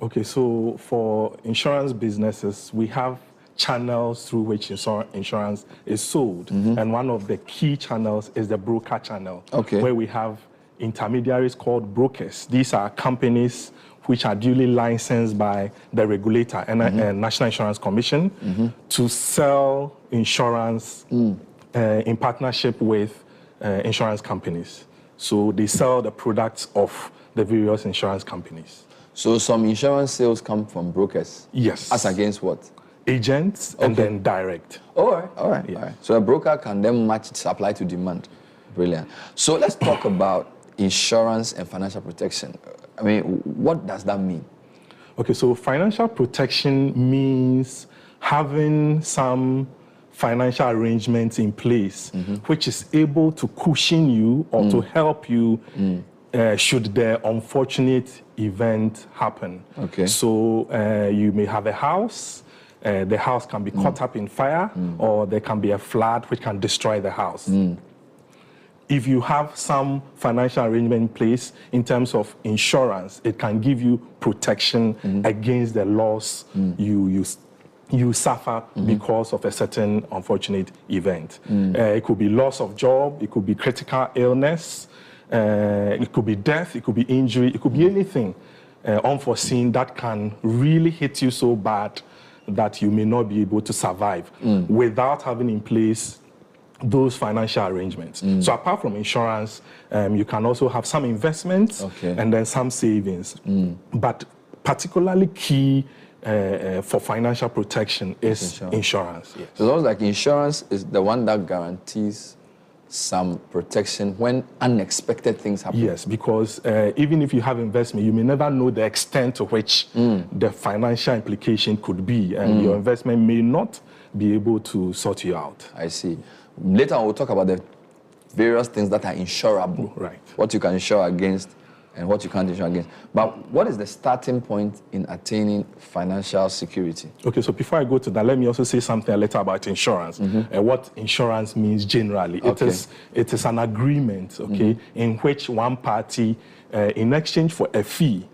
Speaker 27: Okay, so for insurance businesses, we have channels through which insurance is sold. And one of the key channels is the broker channel, where we have intermediaries called brokers. These are companies which are duly licensed by the regulator and National Insurance Commission to sell insurance in partnership with insurance companies. So they sell the products of the various insurance companies.
Speaker 1: So some insurance sales come from brokers?
Speaker 27: Yes.
Speaker 1: As against what?
Speaker 27: agents, and then direct.
Speaker 1: All right. So a broker can then match supply to demand. Brilliant. So let's talk about insurance and financial protection. I mean, what does that mean?
Speaker 27: Okay, so financial protection means having some financial arrangements in place, which is able to cushion you or to help you should the unfortunate event happen.
Speaker 1: Okay.
Speaker 27: So you may have a house, the house can be caught up in fire, or there can be a flood which can destroy the house. If you have some financial arrangement in place in terms of insurance, it can give you protection against the loss you suffer because of a certain unfortunate event. It could be loss of job, it could be critical illness, it could be death, it could be injury, it could be anything unforeseen that can really hit you so bad that you may not be able to survive without having in place those financial arrangements. So apart from insurance, you can also have some investments and then some savings. But particularly key for financial protection is insurance. Yes.
Speaker 1: So it sounds like insurance is the one that guarantees some protection when unexpected things happen.
Speaker 27: Yes, because even if you have investment, you may never know the extent to which the financial implication could be, and your investment may not be able to sort you out.
Speaker 1: I see. Later on, we'll talk about the various things that are insurable.
Speaker 27: Right.
Speaker 1: What you can insure against and what you can't insure against. But what is the starting point in attaining financial security?
Speaker 27: Okay, so before I go to that, let me also say something a little about insurance and what insurance means generally.
Speaker 1: Okay.
Speaker 27: It is an agreement, in which one party, in exchange for a fee,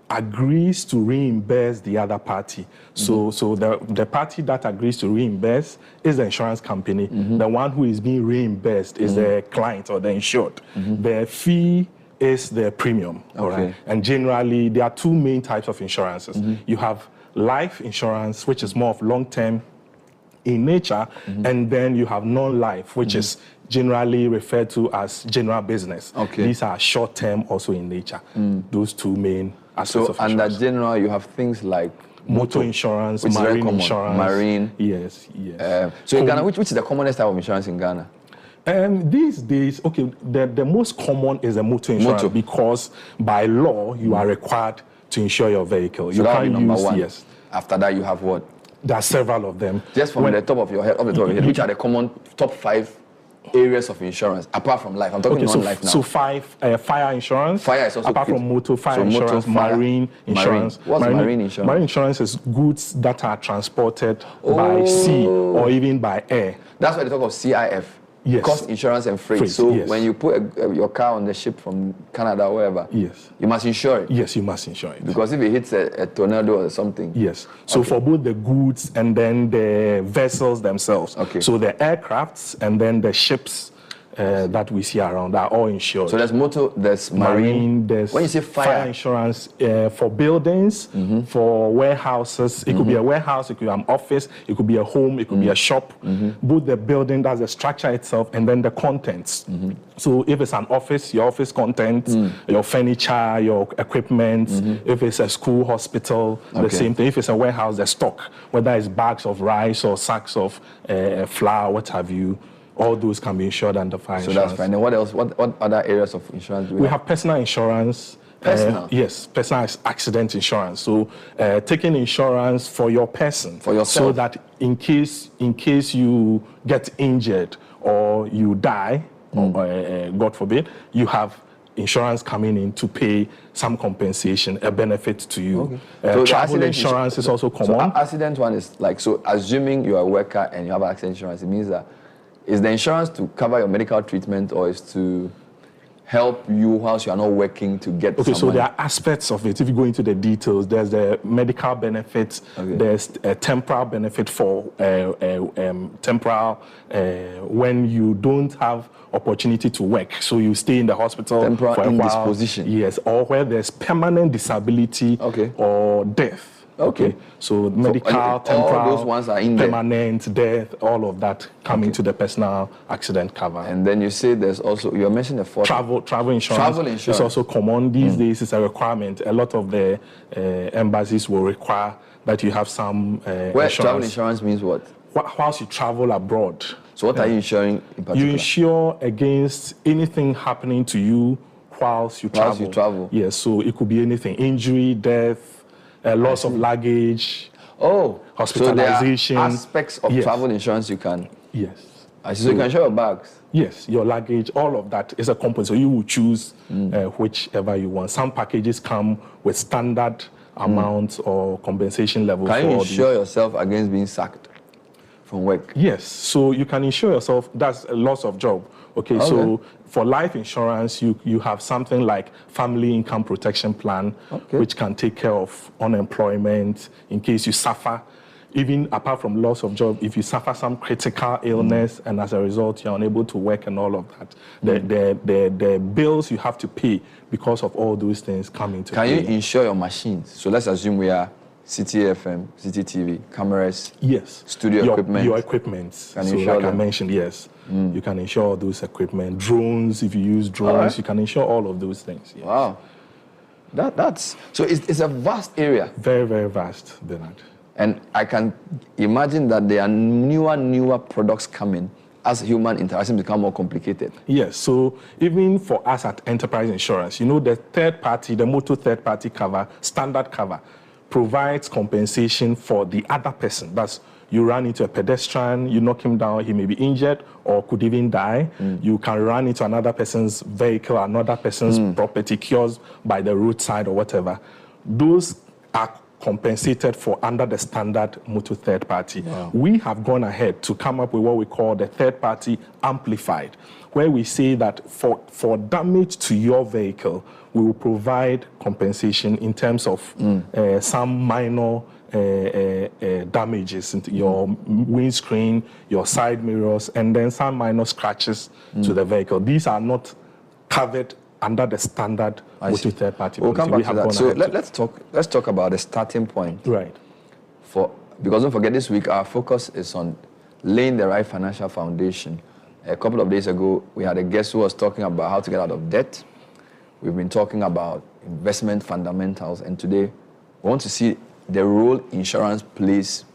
Speaker 27: agrees to reimburse the other party. So the party that agrees to reimburse is the insurance company. The one who is being reimbursed is the client or the insured. The fee is the premium. All right. And generally, there are two main types of insurances. You have life insurance, which is more of long-term in nature, and then you have non-life, which is generally referred to as general business. These are short-term also in nature. Those two main aspects of insurance.
Speaker 1: Under general, you have things like
Speaker 27: motor insurance, marine insurance.
Speaker 1: Marine.
Speaker 27: Yes.
Speaker 1: So in Ghana, which is the commonest type of insurance in Ghana?
Speaker 27: These days, the most common is a motor insurance because by law you are required to insure your vehicle.
Speaker 1: So
Speaker 27: you
Speaker 1: can't
Speaker 27: use
Speaker 1: one.
Speaker 27: Yes.
Speaker 1: After that, you have what?
Speaker 27: There are several of them.
Speaker 1: Just from the top of your head, which are the common top 5 areas of insurance apart from life? I'm talking non-life now.
Speaker 27: So 5 fire insurance.
Speaker 1: Fire is also
Speaker 27: apart
Speaker 1: good.
Speaker 27: From motor, fire insurance, marine insurance.
Speaker 1: What's marine insurance?
Speaker 27: Marine insurance is goods that are transported by sea or even by air.
Speaker 1: That's why they talk of CIF.
Speaker 27: Yes.
Speaker 1: Cost, insurance, and freight. When you put your car on the ship from Canada or wherever, you must insure it.
Speaker 27: Yes, you must insure it.
Speaker 1: Because if it hits a tornado or something.
Speaker 27: Yes. So for both the goods and then the vessels themselves. So the aircrafts and then the ships that we see around are all insured.
Speaker 1: So there's motor, there's marine.
Speaker 27: There's
Speaker 1: when you say fire
Speaker 27: insurance for buildings, for warehouses. It could be a warehouse, it could be an office, it could be a home, it could be a shop. Both the building, that's the structure itself, and then the contents. So if it's an office, your office contents, your furniture, your equipment. If it's a school, hospital, the same thing. If it's a warehouse, the stock, whether it's bags of rice or sacks of flour, what have you. All those can be insured under fire insurance.
Speaker 1: So that's fine. And what else? What other areas of insurance do we have?
Speaker 27: We have personal insurance.
Speaker 1: Personal?
Speaker 27: Yes, personal accident insurance. So taking insurance for your person.
Speaker 1: For yourself.
Speaker 27: So that in case you get injured or you die, or, God forbid, you have insurance coming in to pay some compensation, a benefit to you.
Speaker 1: So
Speaker 27: travel insurance is also common.
Speaker 1: So accident one is like, so assuming you're a worker and you have accident insurance, it means that is the insurance to cover your medical treatment or is to help you whilst you are not working to get some
Speaker 27: so
Speaker 1: money?
Speaker 27: there are aspects of it. If you go into the details, there's the medical benefits, there's a temporal benefit for temporal when you don't have opportunity to work, so you stay in the hospital
Speaker 1: temporal
Speaker 27: for a while.
Speaker 1: Indisposition.
Speaker 27: Yes, or where there's permanent disability or death. Okay. So medical, temporal,
Speaker 1: all those ones are in there.
Speaker 27: Permanent, death, all of that come into the personal accident cover.
Speaker 1: And then you say there's also, you mentioned the fourth.
Speaker 27: Travel insurance.
Speaker 1: Travel insurance.
Speaker 27: It's also common. These days it's a requirement. A lot of the embassies will require that you have some insurance.
Speaker 1: Travel insurance means what?
Speaker 27: Whilst you travel abroad.
Speaker 1: So what are you insuring in particular?
Speaker 27: You insure against anything happening to you whilst you travel. Yes, so it could be anything. Injury, death, loss of luggage, hospitalization.
Speaker 1: So there are aspects of travel insurance you can.
Speaker 27: Yes.
Speaker 1: So you can insure your bags.
Speaker 27: Yes, your luggage, all of that is a component. So you will choose whichever you want. Some packages come with standard amounts or compensation levels.
Speaker 1: Can you insure yourself against being sacked from work?
Speaker 27: Yes, so you can insure yourself. That's a loss of job. Okay, so for life insurance, you have something like family income protection plan, which can take care of unemployment in case you suffer. Even apart from loss of job, if you suffer some critical illness and as a result you're unable to work and all of that, the bills you have to pay because of all those things come into play.
Speaker 1: Can you insure your machines? So let's assume we are Citi FM, Citi TV, cameras, studio equipment.
Speaker 27: Your equipment.
Speaker 1: Can
Speaker 27: so
Speaker 1: insure
Speaker 27: like
Speaker 1: them?
Speaker 27: I mentioned, yes. You can insure all those equipment. Drones, if you use drones, you can insure all of those things. Yes.
Speaker 1: Wow. That's so it's a vast area.
Speaker 27: Very, very vast, Bernard.
Speaker 1: And I can imagine that there are newer products coming as human interaction become more complicated.
Speaker 27: Yes, so even for us at Enterprise Insurance, you know, the motor third party cover, standard cover, provides compensation for the other person. That's you run into a pedestrian, you knock him down, he may be injured or could even die. You can run into another person's vehicle, another person's property, caused by the roadside or whatever. Those are compensated for under the standard motor third party. Wow. We have gone ahead to come up with what we call the third party amplified, where we say that for damage to your vehicle, we will provide compensation in terms of some minor damages into your windscreen, your side mirrors, and then some minor scratches to the vehicle. These are not covered under the standard motor third party.
Speaker 1: We'll come back to that. So let's talk about the starting point.
Speaker 27: Right.
Speaker 1: Because don't forget, this week our focus is on laying the right financial foundation. A couple of days ago, we had a guest who was talking about how to get out of debt. We've been talking about investment fundamentals, and today we want to see the role insurance plays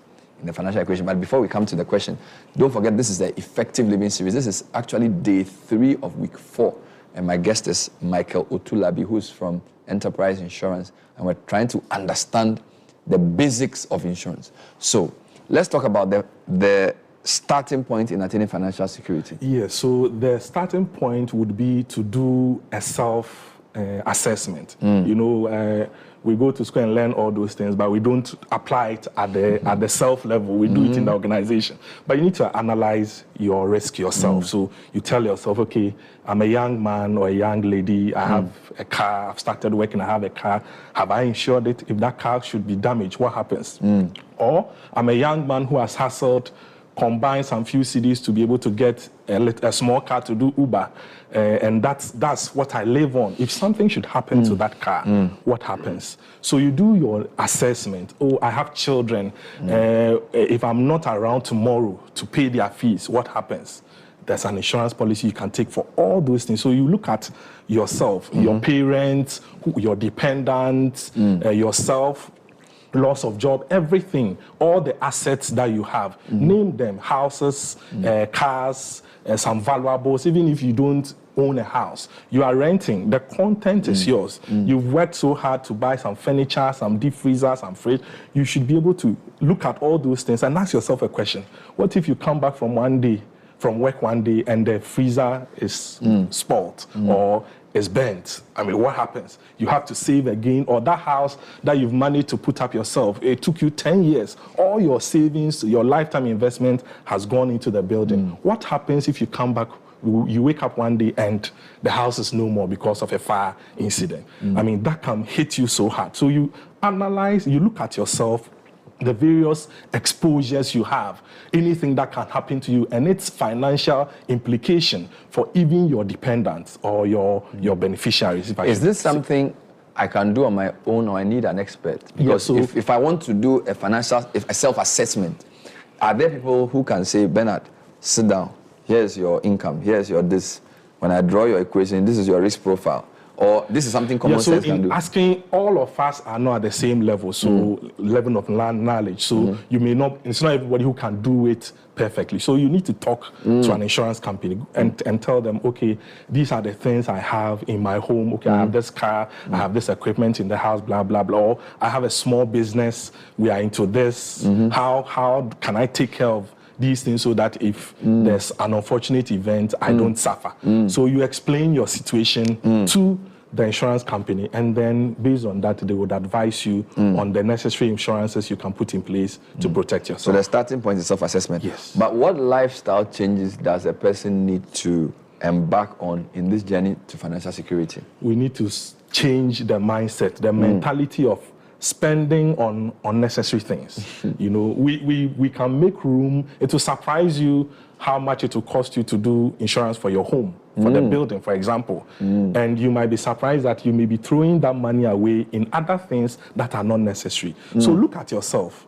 Speaker 1: in the financial equation. But before we come to the question, don't forget this is the Effective Living series. This is actually day 3 of week 4. And my guest is Michael Otulabi, who's from Enterprise Insurance. And we're trying to understand the basics of insurance. So let's talk about the starting point in attaining financial security.
Speaker 27: Yes, so the starting point would be to do a self-assessment. You know, we go to school and learn all those things, but we don't apply it at the self level. We do it in the organization. But you need to analyze your risk yourself. So you tell yourself, okay, I'm a young man or a young lady. I have a car. I've started working. I have a car. Have I insured it? If that car should be damaged, what happens? Or I'm a young man who has hustled, combine some few CDs to be able to get a small car to do Uber, and that's what I live on. If something should happen to that car, what happens? So you do your assessment. Oh, I have children. If I'm not around tomorrow to pay their fees, what happens? There's an insurance policy you can take for all those things. So you look at yourself, your parents, your dependents, yourself, loss of job, everything, all the assets that you have. Name them: houses, cars, some valuables. Even if you don't own a house, you are renting, the content is yours. You've worked so hard to buy some furniture, some deep freezer, some fridge. You should be able to look at all those things and ask yourself a question. What if you come back from work one day and the freezer is spoiled or is burnt? I mean, what happens? You have to save again. Or that house that you've managed to put up yourself, it took you 10 years. All your savings, your lifetime investment has gone into the building. What happens if you come back, you wake up one day and the house is no more because of a fire incident? I mean, that can hit you so hard. So you analyze, you look at yourself, the various exposures you have, anything that can happen to you, and its financial implication for even your dependents or your beneficiaries.
Speaker 1: Is this something I can do on my own or I need an expert? Because if I want to do a self-assessment, are there people who can say, Bernard, sit down, here's your income, here's your this. When I draw your equation, this is your risk profile. Or this is something common sense can do.
Speaker 27: Asking, all of us are not at the same level, so level of knowledge. So you may not, it's not everybody who can do it perfectly. So you need to talk to an insurance company and tell them, okay, these are the things I have in my home. Okay, I have this car, I have this equipment in the house, blah, blah, blah. Or I have a small business, we are into this. How can I take care of these things so that if there's an unfortunate event, I don't suffer? So you explain your situation to the insurance company, and then based on that, they would advise you on the necessary insurances you can put in place to protect yourself.
Speaker 1: So the starting point is self-assessment.
Speaker 27: Yes.
Speaker 1: But what lifestyle changes does a person need to embark on in this journey to financial security?
Speaker 27: We need to change the mindset, the mentality of spending on unnecessary things. You know, we can make room. It will surprise you how much it will cost you to do insurance for your home, for the building, for example. And you might be surprised that you may be throwing that money away in other things that are not necessary. So look at yourself.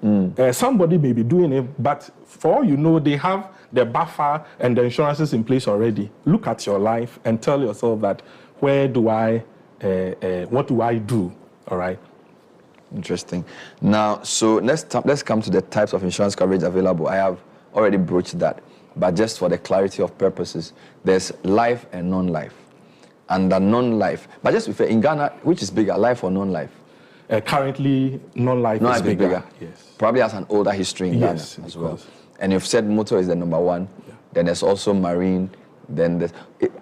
Speaker 27: Somebody may be doing it, but for all you know, they have the buffer and the insurances in place already. Look at your life and tell yourself that, what do I do, all right?
Speaker 1: Interesting. Now, so let's come to the types of insurance coverage available. I have already broached that, but just for the clarity of purposes, there's life and non-life. And the non-life, but just if in Ghana, which is bigger, life or non-life?
Speaker 27: Currently, non-life is bigger.
Speaker 1: Yes. Probably has an older history in Ghana as well. And you've said motor is the number one. Then there's also marine. Then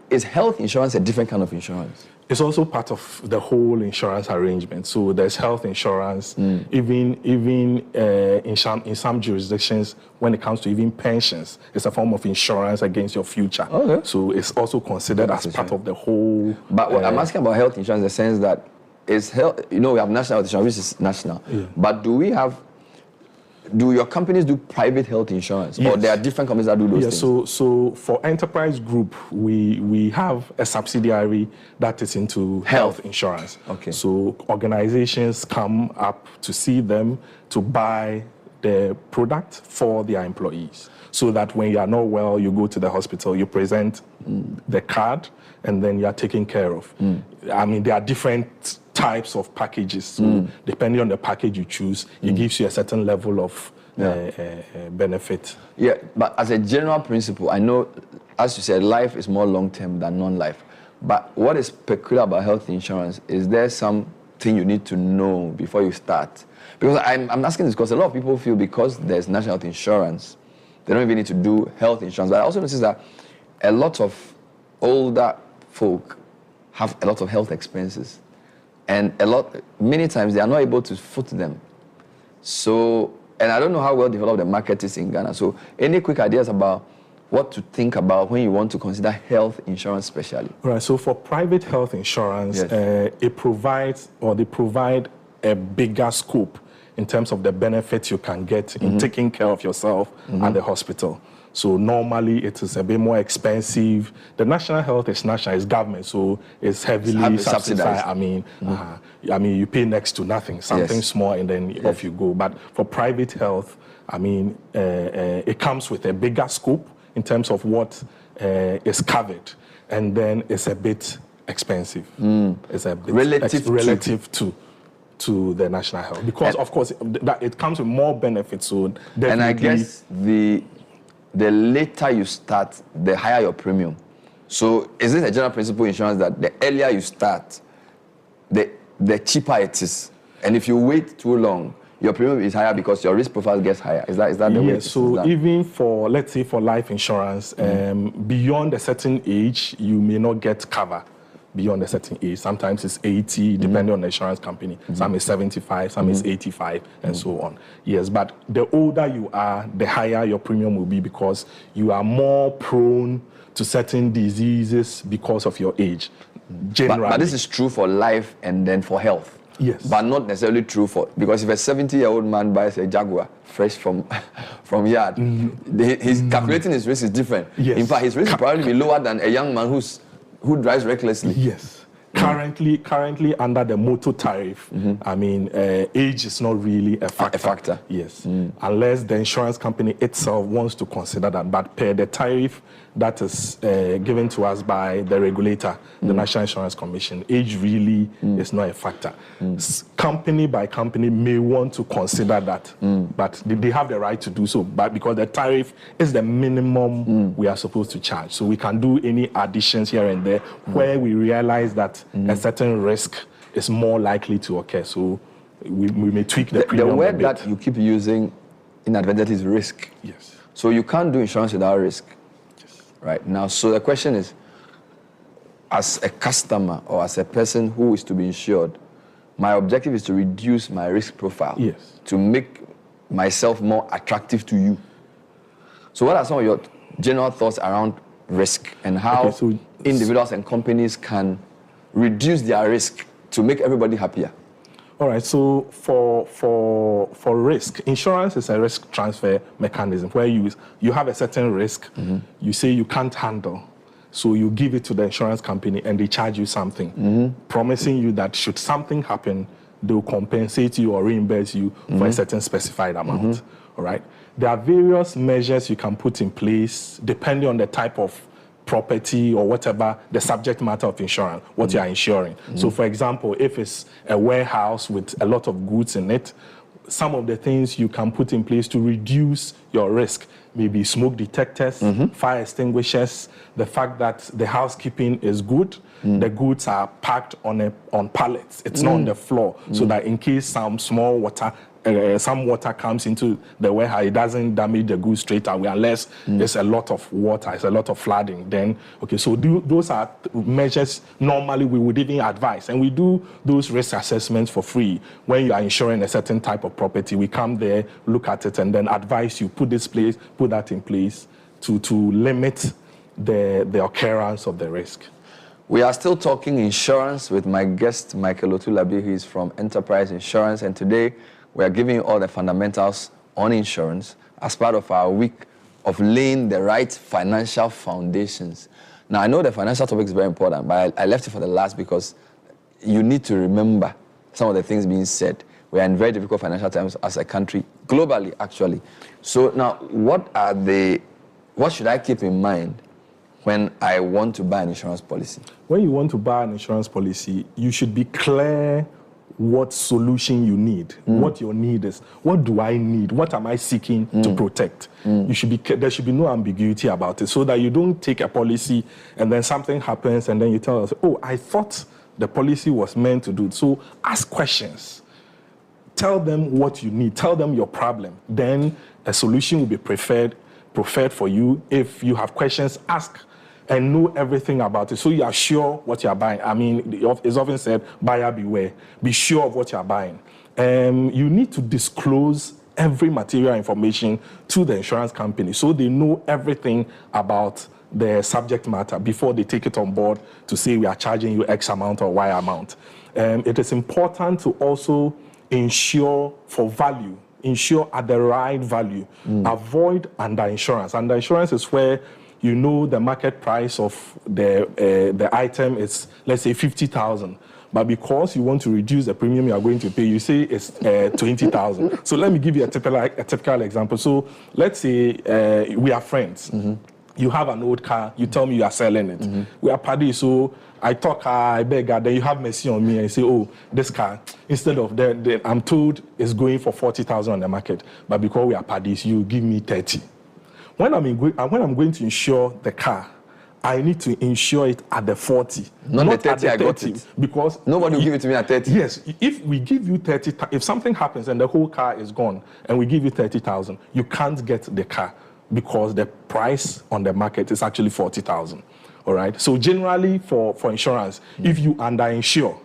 Speaker 1: is health insurance a different kind of insurance?
Speaker 27: It's also part of the whole insurance arrangement. So there's health insurance, even in some jurisdictions, when it comes to even pensions, it's a form of insurance against your future. Okay. So it's also considered as part of the whole.
Speaker 1: But what I'm asking about health insurance in the sense that it's health. You know, we have national health insurance, which is national. Yeah. But do your companies do private health insurance? Yes. Or there are different companies that do those things?
Speaker 27: So for Enterprise Group, we have a subsidiary that is into health insurance.
Speaker 1: Okay.
Speaker 27: So organizations come up to see them to buy the product for their employees. So that when you are not well, you go to the hospital, you present the card, and then you are taken care of. I mean, there are different types of packages. So depending on the package you choose, it gives you a certain level of benefit.
Speaker 1: Yeah, but as a general principle, I know, as you said, life is more long-term than non-life. But what is peculiar about health insurance? Is there something you need to know before you start? Because I'm asking this because a lot of people feel because there's national health insurance, they don't even need to do health insurance. But I also notice that a lot of older folk have a lot of health expenses. And many times they are not able to foot them. So, and I don't know how well developed the market is in Ghana. So any quick ideas about what to think about when you want to consider health insurance specially?
Speaker 27: Right, so for private health insurance, they provide a bigger scope in terms of the benefits you can get in taking care of yourself at the hospital. So normally it is a bit more expensive. The national health is national, it's government, so it's heavily subsidized. I mean, you pay next to nothing, something small, and then off you go. But for private health, I mean, it comes with a bigger scope in terms of what is covered, and then it's a bit expensive. It's a bit relative to the national health, because of course that it comes with more benefits. So definitely,
Speaker 1: and I guess the later you start, the higher your premium. So is it a general principle in insurance that the earlier you start, the cheaper it is? And if you wait too long, your premium is higher because your risk profile gets higher. Is that the way?
Speaker 27: Yes. So even for, let's say, for life insurance, beyond a certain age, you may not get cover. Beyond a certain age, sometimes it's 80, depending on the insurance company. Some is 75, some is 85, and so on. Yes, but the older you are, the higher your premium will be because you are more prone to certain diseases because of your age. Generally,
Speaker 1: but this is true for life and then for health.
Speaker 27: Yes,
Speaker 1: but not necessarily true for, because if a 70-year-old man buys a Jaguar fresh from yard, he's calculating his risk is different.
Speaker 27: Yes.
Speaker 1: In fact, his risk will probably be lower than a young man who drives recklessly.
Speaker 27: Yes. Currently under the motor tariff, I mean, age is not really a factor. Yes, unless the insurance company itself wants to consider that. But per the tariff that is given to us by the regulator, the National Insurance Commission, age really is not a factor. Company by company may want to consider that, but they have the right to do so. But because the tariff is the minimum we are supposed to charge, so we can do any additions here and there where we realize that a certain risk is more likely to occur. So we may tweak the premium.
Speaker 1: The word
Speaker 27: a bit.
Speaker 1: that you keep using inadvertently is risk.
Speaker 27: Yes.
Speaker 1: So you can't do insurance without risk. Yes. Right now, so the question is, as a customer or as a person who is to be insured, my objective is to reduce my risk profile.
Speaker 27: Yes.
Speaker 1: To make myself more attractive to you. So what are some of your general thoughts around risk and how individuals and companies can reduce their risk to make everybody happier?
Speaker 27: All right, so for risk, insurance is a risk transfer mechanism where you have a certain risk, you say you can't handle, so you give it to the insurance company and they charge you something, promising you that should something happen, they'll compensate you or reimburse you for a certain specified amount. All right, there are various measures you can put in place depending on the type of property or whatever the subject matter of insurance, what you are insuring. So for example, if it's a warehouse with a lot of goods in it, some of the things you can put in place to reduce your risk, maybe smoke detectors, fire extinguishers, the fact that the housekeeping is good, the goods are packed on pallets, it's not on the floor, so that in case some water comes into the warehouse, it doesn't damage the goods straight away unless there's a lot of water, it's a lot of flooding. Then, okay, so those are measures normally we would even advise. And we do those risk assessments for free. When you are insuring a certain type of property, we come there, look at it, and then advise you, put that in place to limit the occurrence of the risk.
Speaker 1: We are still talking insurance with my guest, Michael Otulabi, who is from Enterprise Insurance, and today we are giving you all the fundamentals on insurance as part of our week of laying the right financial foundations. Now, I know the financial topic is very important, but I left it for the last because you need to remember some of the things being said. We are in very difficult financial times as a country, globally, actually. So now, what should I keep in mind when I want to buy an insurance policy?
Speaker 27: When you want to buy an insurance policy, you should be clear what solution you need, what your need is. What do I need? What am I seeking to protect? There should be no ambiguity about it, so that you don't take a policy and then something happens and then you tell us, oh, I thought the policy was meant to do it. So ask questions. Tell them what you need. Tell them your problem. Then a solution will be preferred for you. If you have questions, ask and know everything about it, so you are sure what you are buying. I mean, it's often said, buyer beware. Be sure of what you are buying. You need to disclose every material information to the insurance company, so they know everything about the subject matter before they take it on board to say we are charging you X amount or Y amount. It is important to also insure for value. Insure at the right value. Avoid underinsurance. Underinsurance is where you know the market price of the item is, let's say, 50,000. But because you want to reduce the premium you are going to pay, you say it's 20,000. So let me give you a typical example. So let's say we are friends. You have an old car, you tell me you are selling it. We are party, so I talk, I beg, then you have mercy on me and you say, oh, this car, instead of I'm told it's going for 40,000 on the market, but because we are parties, you give me 30. When I'm going to insure the car, I need to insure it at the 40.
Speaker 1: Not the 30, I got it.
Speaker 27: Because
Speaker 1: nobody will give it to me at 30.
Speaker 27: Yes, if we give you 30, if something happens and the whole car is gone and we give you 30,000, you can't get the car because the price on the market is actually 40,000. All right. So generally for insurance, if you underinsure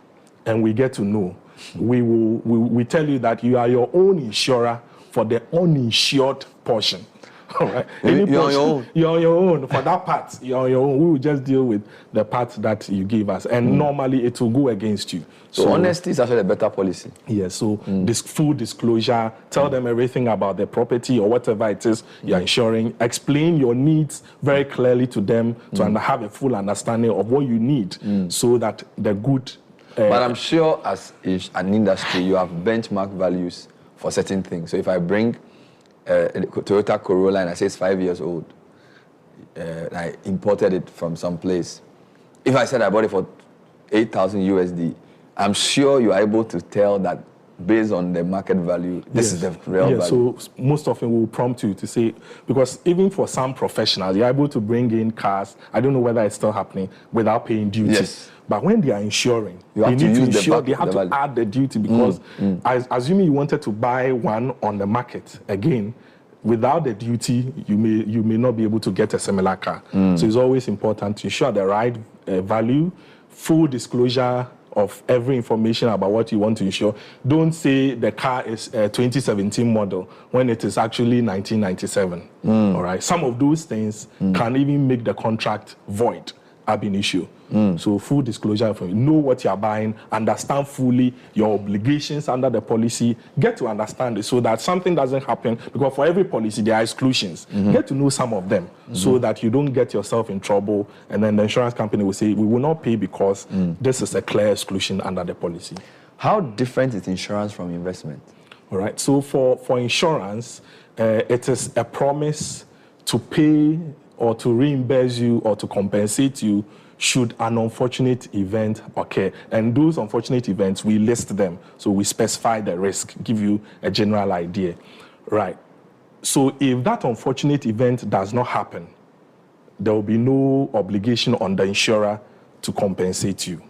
Speaker 27: and we get to know, we tell you that you are your own insurer for the uninsured portion. All right.
Speaker 1: You're on your own.
Speaker 27: You're on your own. For that part, you're on your own. We will just deal with the part that you give us. And normally it will go against you.
Speaker 1: So honesty is actually a better policy.
Speaker 27: Yes. So this full disclosure, tell them everything about the property or whatever it is you're insuring. Explain your needs very clearly to them to have a full understanding of what you need so that the good...
Speaker 1: but I'm sure as an industry, you have benchmark values for certain things. So if I bring a Toyota Corolla and I say it's 5 years old, I imported it from some place. If I said I bought it for 8,000 USD, I'm sure you are able to tell that based on the market value, this is the real value.
Speaker 27: So most often we'll prompt you to say, because even for some professionals, you're able to bring in cars, I don't know whether it's still happening, without paying duty.
Speaker 1: Yes.
Speaker 27: But when they are insuring,
Speaker 1: you have
Speaker 27: they need to
Speaker 1: use
Speaker 27: insure, they have to add the duty because assuming you wanted to buy one on the market, again, without the duty, you may not be able to get a similar car. So it's always important to ensure the right value, full disclosure of every information about what you want to insure. Don't say the car is a 2017 model when it is actually 1997. All right. Some of those things can even make the contract void ab initio. So full disclosure, know what you're buying, understand fully your obligations under the policy, get to understand it so that something doesn't happen, because for every policy there are exclusions. Get to know some of them so that you don't get yourself in trouble and then the insurance company will say, we will not pay because this is a clear exclusion under the policy.
Speaker 1: How different is insurance from investment?
Speaker 27: All right, so for insurance, it is a promise to pay or to reimburse you or to compensate you should an unfortunate event occur. And those unfortunate events, we list them. So we specify the risk, give you a general idea. Right. So if that unfortunate event does not happen, there will be no obligation on the insurer to compensate you.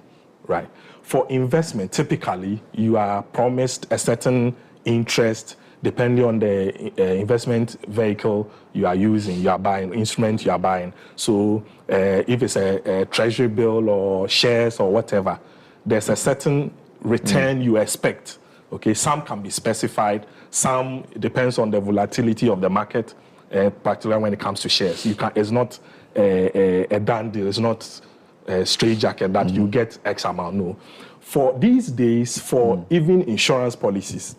Speaker 27: Right. For investment, typically, you are promised a certain interest depending on the investment vehicle you are using, you are buying, instrument you are buying. So if it's a treasury bill or shares or whatever, there's a certain return you expect. Okay, some can be specified, some depends on the volatility of the market, particularly when it comes to shares. It's not a done deal, it's not a straight jacket that you get X amount, no. For these days, for even insurance policies,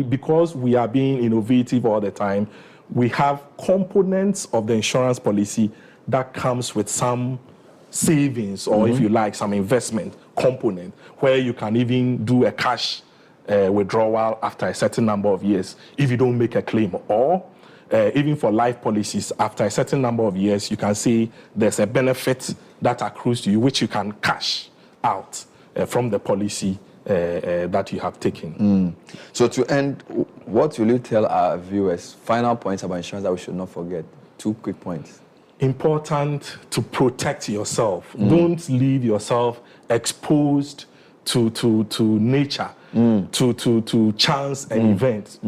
Speaker 27: because we are being innovative all the time, we have components of the insurance policy that comes with some savings or if you like, some investment component where you can even do a cash withdrawal after a certain number of years if you don't make a claim. Or even for life policies, after a certain number of years, you can say there's a benefit that accrues to you which you can cash out from the policy that you have taken.
Speaker 1: So to end, what will you tell our viewers, final points about insurance that we should not forget? 2 quick points.
Speaker 27: Important to protect yourself. Don't leave yourself exposed to nature, to chance and events.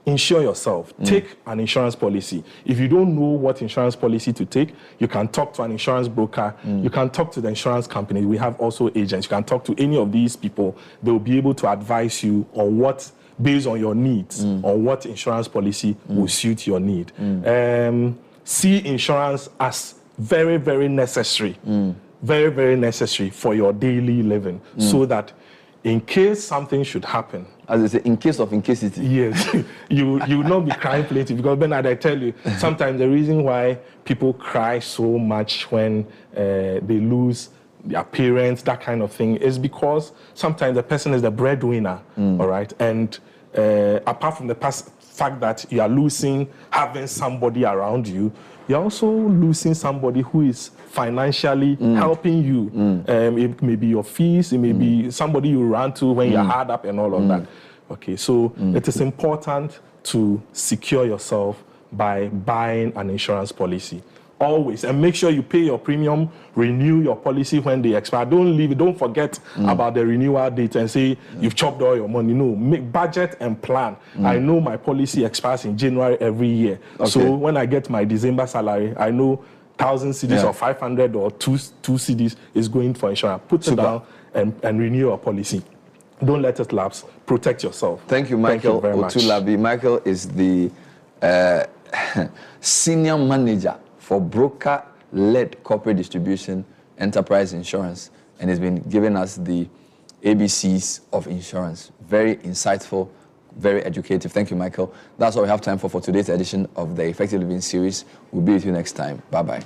Speaker 27: Insure yourself. Take an insurance policy. If you don't know what insurance policy to take, you can talk to an insurance broker. You can talk to the insurance company. We have also agents. You can talk to any of these people. They'll be able to advise you on what, based on your needs, on what insurance policy will suit your need. See insurance as very, very necessary. Very, very necessary for your daily living so that in case something should happen,
Speaker 1: as I say, in case of incasity.
Speaker 27: Yes, you will not be crying plenty, because Bernard, I tell you, sometimes the reason why people cry so much when they lose their parents, that kind of thing, is because sometimes the person is the breadwinner, all right? And apart from the fact that you are losing having somebody around you, you're also losing somebody who is financially helping you. It may be your fees, it may be somebody you run to when you're hard up and all of that. Okay, so it is important to secure yourself by buying an insurance policy. Always. And make sure you pay your premium, renew your policy when they expire. Don't leave it. Don't forget about the renewal date and say you've chopped all your money. No, make budget and plan. I know my policy expires in January every year. Okay. So when I get my December salary, I know 1,000 cedis or 500 or two cedis is going for insurance. Put it down and renew your policy. Don't let it lapse. Protect yourself.
Speaker 1: Thank you, Michael
Speaker 27: Thank you very much.
Speaker 1: Otulabi. Michael is the senior manager for broker-led corporate distribution enterprise insurance, and he's been giving us the ABCs of insurance. Very insightful, very educative. Thank you, Michael. That's all we have time for today's edition of the Effective Living series. We'll be with you next time. Bye-bye.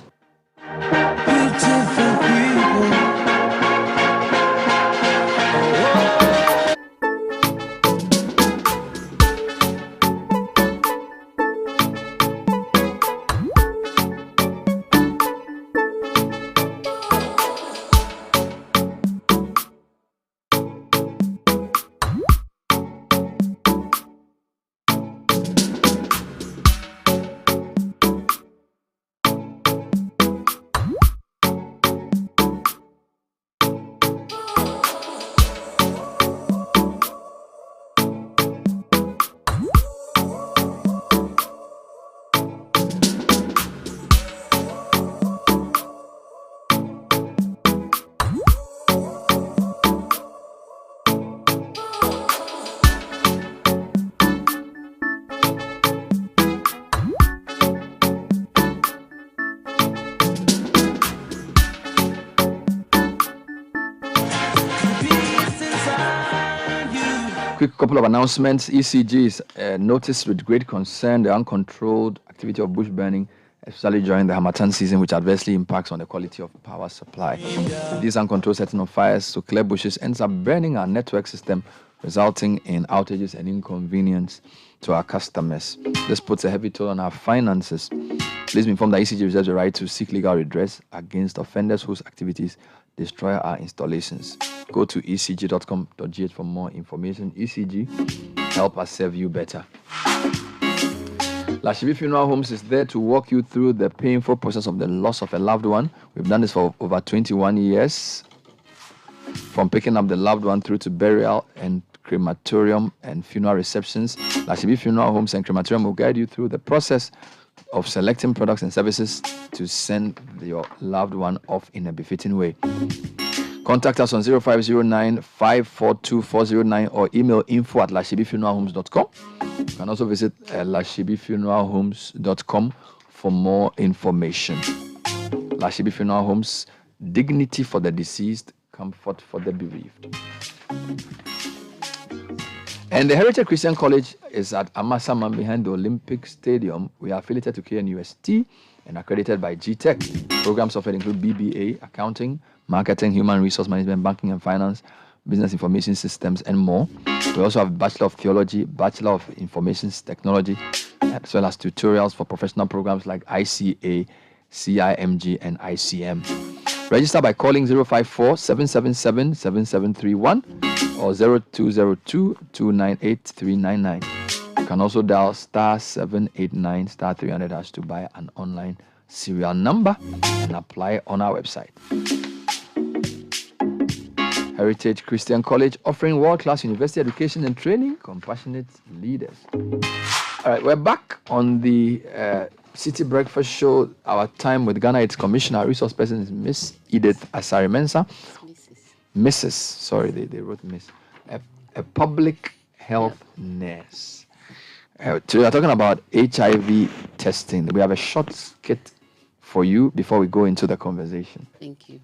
Speaker 1: Quick couple of announcements. ECG is noticed with great concern the uncontrolled activity of bush burning, especially during the Harmattan season, which adversely impacts on the quality of power supply. This uncontrolled setting of fires to clear bushes ends up burning our network system, resulting in outages and inconvenience to our customers. This puts a heavy toll on our finances. Please be informed that ECG reserves the right to seek legal redress against offenders whose activities destroy our installations. Go to ecg.com.gh for more information. ECG, help us serve you better. Lashibi Funeral Homes is there to walk you through the painful process of the loss of a loved one. We've done this for over 21 years. From picking up the loved one through to burial and crematorium and funeral receptions, Lashibi Funeral Homes and Crematorium will guide you through the process of selecting products and services to send your loved one off in a befitting way. Contact us on 0509-542-409 or email info@lashibifuneralhomes.com. You can also visit lashibifuneralhomes.com for more information. Lashibi Funeral Homes, dignity for the deceased, comfort for the bereaved. And the Heritage Christian College is at Amasaman behind the Olympic Stadium. We are affiliated to KNUST and accredited by GTech. Programs offered include BBA, accounting, marketing, human resource management, banking and finance, business information systems, and more. We also have Bachelor of Theology, Bachelor of Information Technology, as well as tutorials for professional programs like ICA, CIMG, and ICM. Register by calling 054-777-7731 or 0202-298-399. You can also dial *789 *300 to buy an online serial number and apply on our website. Heritage Christian College, offering world-class university education and training compassionate leaders. All right, we're back on the Citi Breakfast Show. Our time with Ghana AIDS Commissioner, resource person is Miss Edith Asari-Mensah. Mrs. Sorry, they wrote Miss. A public health nurse. Today we're talking about HIV testing. We have a short skit for you before we go into the conversation.
Speaker 2: Thank you.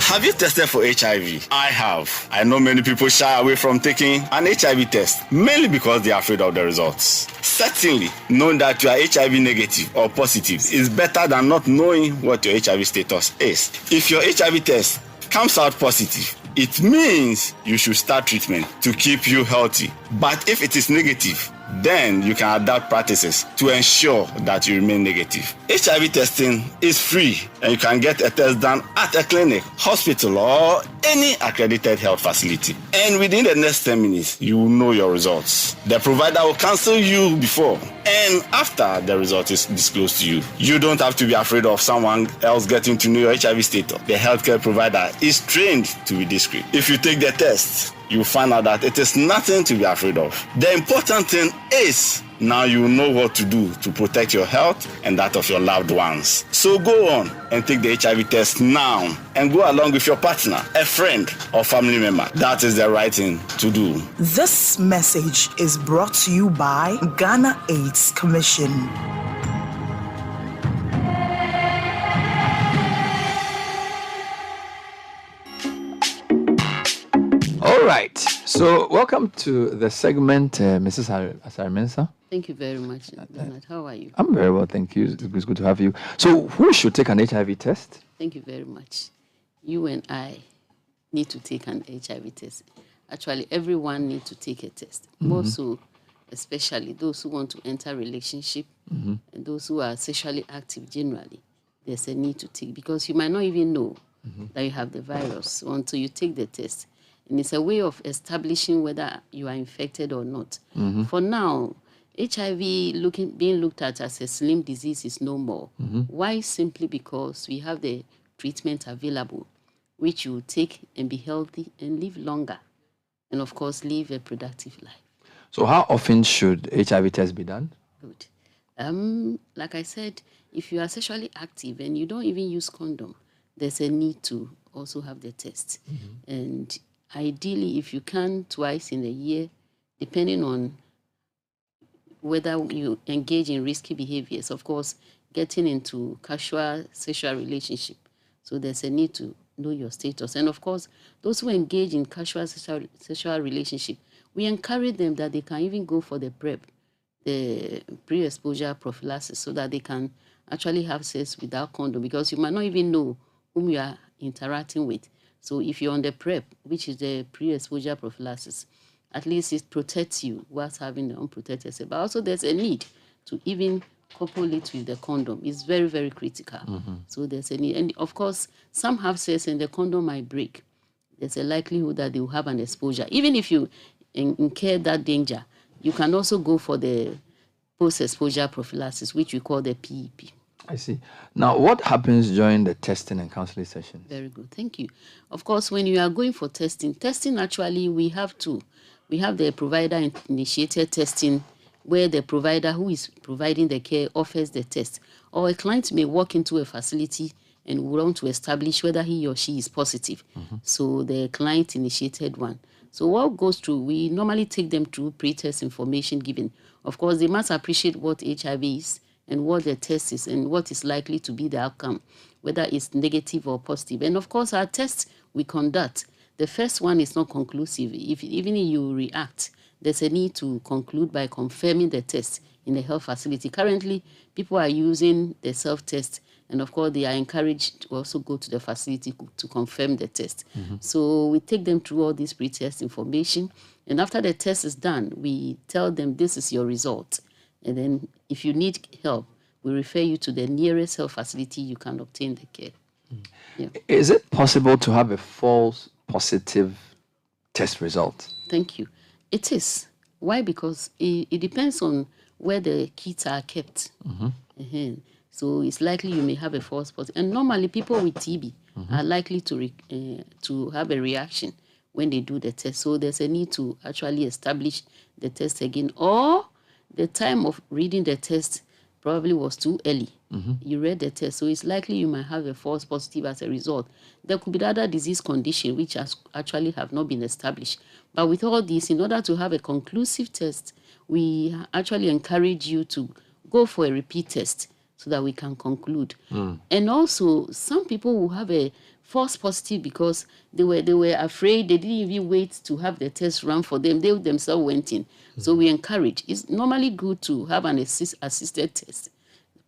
Speaker 17: Have you tested for HIV? I have. I know many people shy away from taking an HIV test, mainly because they are afraid of the results. Certainly, knowing that you are HIV negative or positive is better than not knowing what your HIV status is. If your HIV test comes out positive, it means you should start treatment to keep you healthy. But if it is negative, then you can adapt practices to ensure that you remain negative. HIV testing is free and you can get a test done at a clinic, hospital, or any accredited health facility. And within the next 10 minutes, you will know your results. The provider will cancel you before and after the result is disclosed to you. You don't have to be afraid of someone else getting to know your HIV status. The healthcare provider is trained to be discreet. If you take the test, you find out that it is nothing to be afraid of. The important thing is Now you know what to do to protect your health and that of your loved ones. So go on and take the HIV test now and go along with your partner, a friend, or family member. That is the right thing to do.
Speaker 18: This message is brought to you by Ghana AIDS Commission.
Speaker 1: All right. So welcome to the segment, Mrs. Asare-Mensah.
Speaker 2: Thank you very much, Bernard. How are you?
Speaker 1: I'm very well, thank you. It's good to have you. So who should take an HIV test?
Speaker 2: Thank you very much. You and I need to take an HIV test. Actually, everyone needs to take a test. More so, especially those who want to enter a relationship and those who are sexually active generally. There's a need to take, because you might not even know that you have the virus until you take the test. And it's a way of establishing whether you are infected or not. For now, HIV being looked at as a slim disease is no more. Why? Simply because we have the treatment available, which you take and be healthy and live longer. And of course, live a productive life.
Speaker 1: So how often should HIV tests be done?
Speaker 2: Good. Like I said, if you are sexually active and you don't even use condom, there's a need to also have the test. And ideally, if you can, twice in a year, depending on whether you engage in risky behaviors. Of course, getting into casual sexual relationship. So there's a need to know your status. And of course, those who engage in casual sexual relationship, we encourage them that they can even go for the PrEP, the pre-exposure prophylaxis, so that they can actually have sex without condom, because you might not even know whom you are interacting with. So if you're on the PrEP, which is the pre-exposure prophylaxis, at least it protects you whilst having the unprotected sex. But also there's a need to even couple it with the condom. It's very, very critical. So there's a need. And of course, some have sex and the condom might break. There's a likelihood that they will have an exposure. Even if you incur that danger, you can also go for the post-exposure prophylaxis, which we call the PEP.
Speaker 1: I see. Now, what happens during the testing and counseling sessions?
Speaker 2: Very good. Thank you. Of course, when you are going for testing actually, we have two. We have the provider-initiated testing, where the provider who is providing the care offers the test. Or a client may walk into a facility and want to establish whether he or she is positive. So the client-initiated one. So what goes through, we normally take them through pre-test information given. Of course, they must appreciate what HIV is and what the test is and what is likely to be the outcome, whether it's negative or positive. And of course, our tests we conduct, the first one is not conclusive. Even if you react, there's a need to conclude by confirming the test in the health facility. Currently, people are using the self-test, and of course, they are encouraged to also go to the facility to confirm the test. So we take them through all this pre-test information, and after the test is done, we tell them this is your result. And then if you need help, we refer you to the nearest health facility you can obtain the care. Yeah.
Speaker 1: Is it possible to have a false positive test result?
Speaker 2: Thank you. It is. Why? Because it depends on where the kits are kept. So it's likely you may have a false positive. And normally people with TB are likely to have a reaction when they do the test. So there's a need to actually establish the test again. Or the time of reading the test probably was too early. You read the test, so it's likely you might have a false positive as a result. There could be other disease condition which actually have not been established. But with all this, in order to have a conclusive test, we actually encourage you to go for a repeat test so that we can conclude. And also, some people will have a false positive because they were afraid, they didn't even wait to have the test run for them. They themselves went in. So we encourage. It's normally good to have an assisted test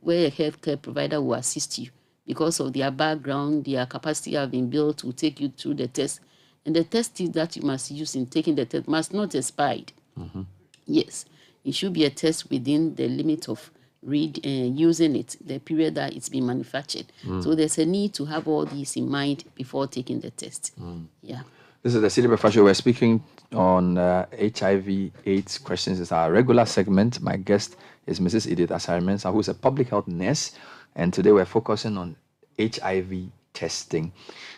Speaker 2: where a healthcare provider will assist you because of their background, their capacity have been built to take you through the test. And the test that you must use in taking the test must not expire. Yes, it should be a test within the limit of using it, the period that it's been manufactured. So there's a need to have all these in mind before taking the test. Yeah.
Speaker 1: This is the Citi Breakfast Show. We're speaking on HIV AIDS questions. It's our regular segment. My guest is Mrs. Edith Asare-Mensah, who is a public health nurse. And today we're focusing on HIV testing.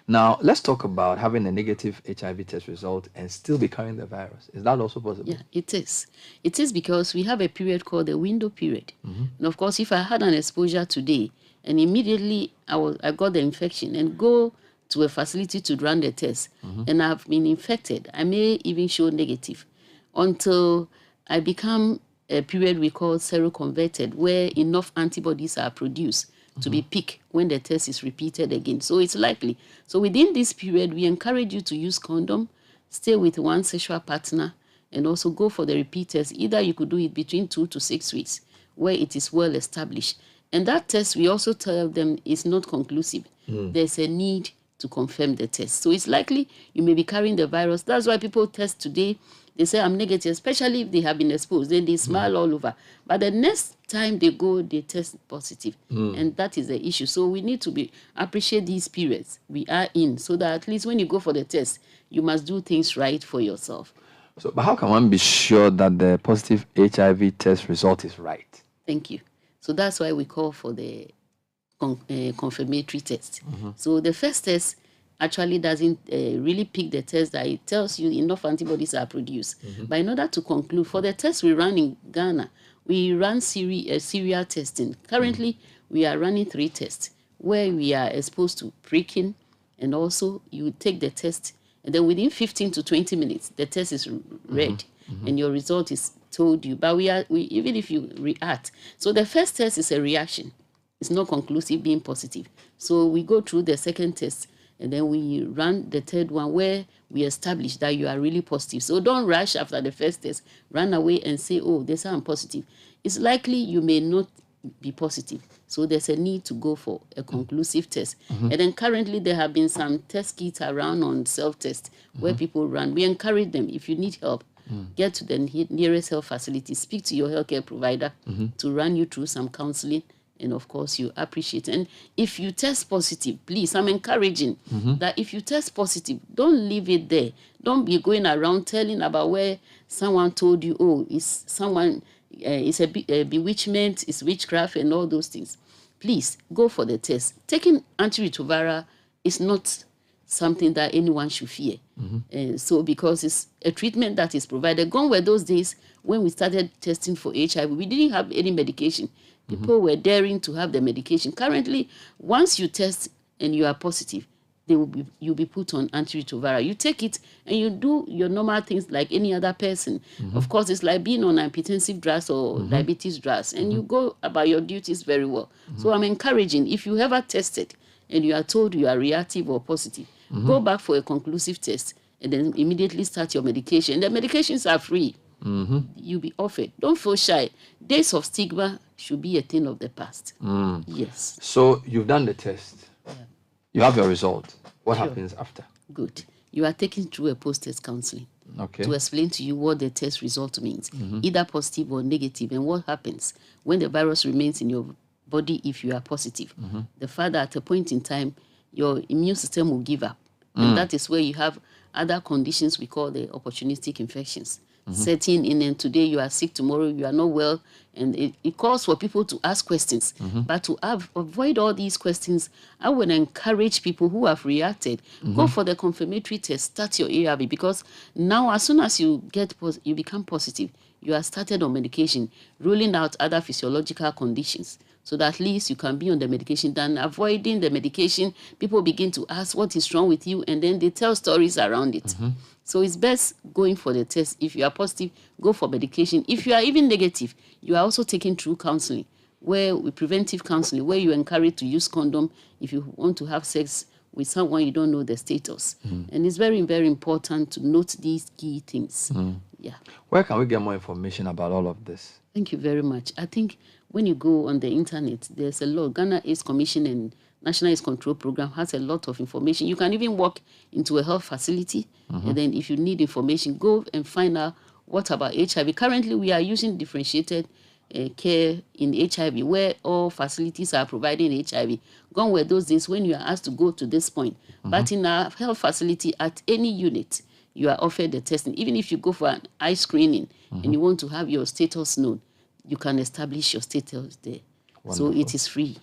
Speaker 1: Now, let's talk about having a negative HIV test result and still be carrying the virus. Is that also possible?
Speaker 2: Yeah, it is. It is because we have a period called the window period. And of course, if I had an exposure today and immediately I got the infection and go to a facility to run the test and I've been infected, I may even show negative until I become a period we call seroconverted, where enough antibodies are produced to be picked when the test is repeated again. So it's likely. So within this period, we encourage you to use condom, stay with one sexual partner, and also go for the repeat test. Either you could do it between 2 to 6 weeks, where it is well established. And that test, we also tell them, is not conclusive. There's a need to confirm the test. So it's likely you may be carrying the virus. That's why people test today. They say, I'm negative, especially if they have been exposed. Then they smile all over. But the next time they go, they test positive. And that is the issue. So we need to appreciate these periods we are in, so that at least when you go for the test, you must do things right for yourself.
Speaker 1: So, but how can one be sure that the positive HIV test result is right?
Speaker 2: Thank you. So that's why we call for the confirmatory test. So the first test actually doesn't really pick the test that it tells you enough antibodies are produced. But in order to conclude, for the test we run in Ghana, we run serial testing. Currently, we are running 3 tests where we are exposed to pricking, and also you take the test, and then within 15 to 20 minutes, the test is read, and your result is told you. But we even if you react, so the first test is a reaction. It's not conclusive, being positive. So we go through the second test, and then we run the third one where we establish that you are really positive. So don't rush after the first test, run away and say, oh, they say I'm positive. It's likely you may not be positive. So there's a need to go for a conclusive test. And then currently there have been some test kits around on self-test where people run. We encourage them, if you need help, get to the nearest health facility, speak to your healthcare provider to run you through some counseling. And of course, you appreciate. And if you test positive, please, I'm encouraging that if you test positive, don't leave it there. Don't be going around telling about where someone told you, oh, it's someone, it's a bewitchment, it's witchcraft and all those things. Please, go for the test. Taking antiretroviral is not something that anyone should fear. So because it's a treatment that is provided. Gone were those days when we started testing for HIV. We didn't have any medication. People were daring to have the medication. Currently, once you test and you are positive, you'll be put on antiretroviral. You take it and you do your normal things like any other person. Of course, it's like being on hypertensive drugs or diabetes drugs, and you go about your duties very well. So I'm encouraging, if you ever tested and you are told you are reactive or positive, go back for a conclusive test and then immediately start your medication. The medications are free. You'll be offered. Don't feel shy. Days of stigma should be a thing of the past. Yes.
Speaker 1: So you've done the test. You have your result. What happens after?
Speaker 2: Good. You are taken through a post-test counseling to explain to you what the test result means, either positive or negative, and what happens when the virus remains in your body if you are positive. The fact that at a point in time, your immune system will give up. And that is where you have other conditions we call the opportunistic infections. Setting in, and today you are sick, tomorrow you are not well, and it calls for people to ask questions. But to avoid all these questions, I would encourage people who have reacted, go for the confirmatory test, start your ARV, because now as soon as you become positive, you are started on medication, ruling out other physiological conditions, so that at least you can be on the medication. Than avoiding the medication, people begin to ask what is wrong with you, and then they tell stories around it. So it's best going for the test. If you are positive, go for medication. If you are even negative, you are also taking through counseling, preventive counseling, where you encourage to use condom if you want to have sex with someone you don't know the status. And it's very, very important to note these key things. Yeah.
Speaker 1: Where can we get more information about all of this?
Speaker 2: Thank you very much. I think when you go on the internet, there's a lot. Ghana AIDS Commission and National AIDS Control Program has a lot of information. You can even walk into a health facility, and then if you need information, go and find out what about HIV. Currently, we are using differentiated care in HIV, where all facilities are providing HIV. Gone were those days when you are asked to go to this point. But in a health facility, at any unit, you are offered the testing. Even if you go for an eye screening and you want to have your status known, you can establish your status there. Wonderful. So it is free.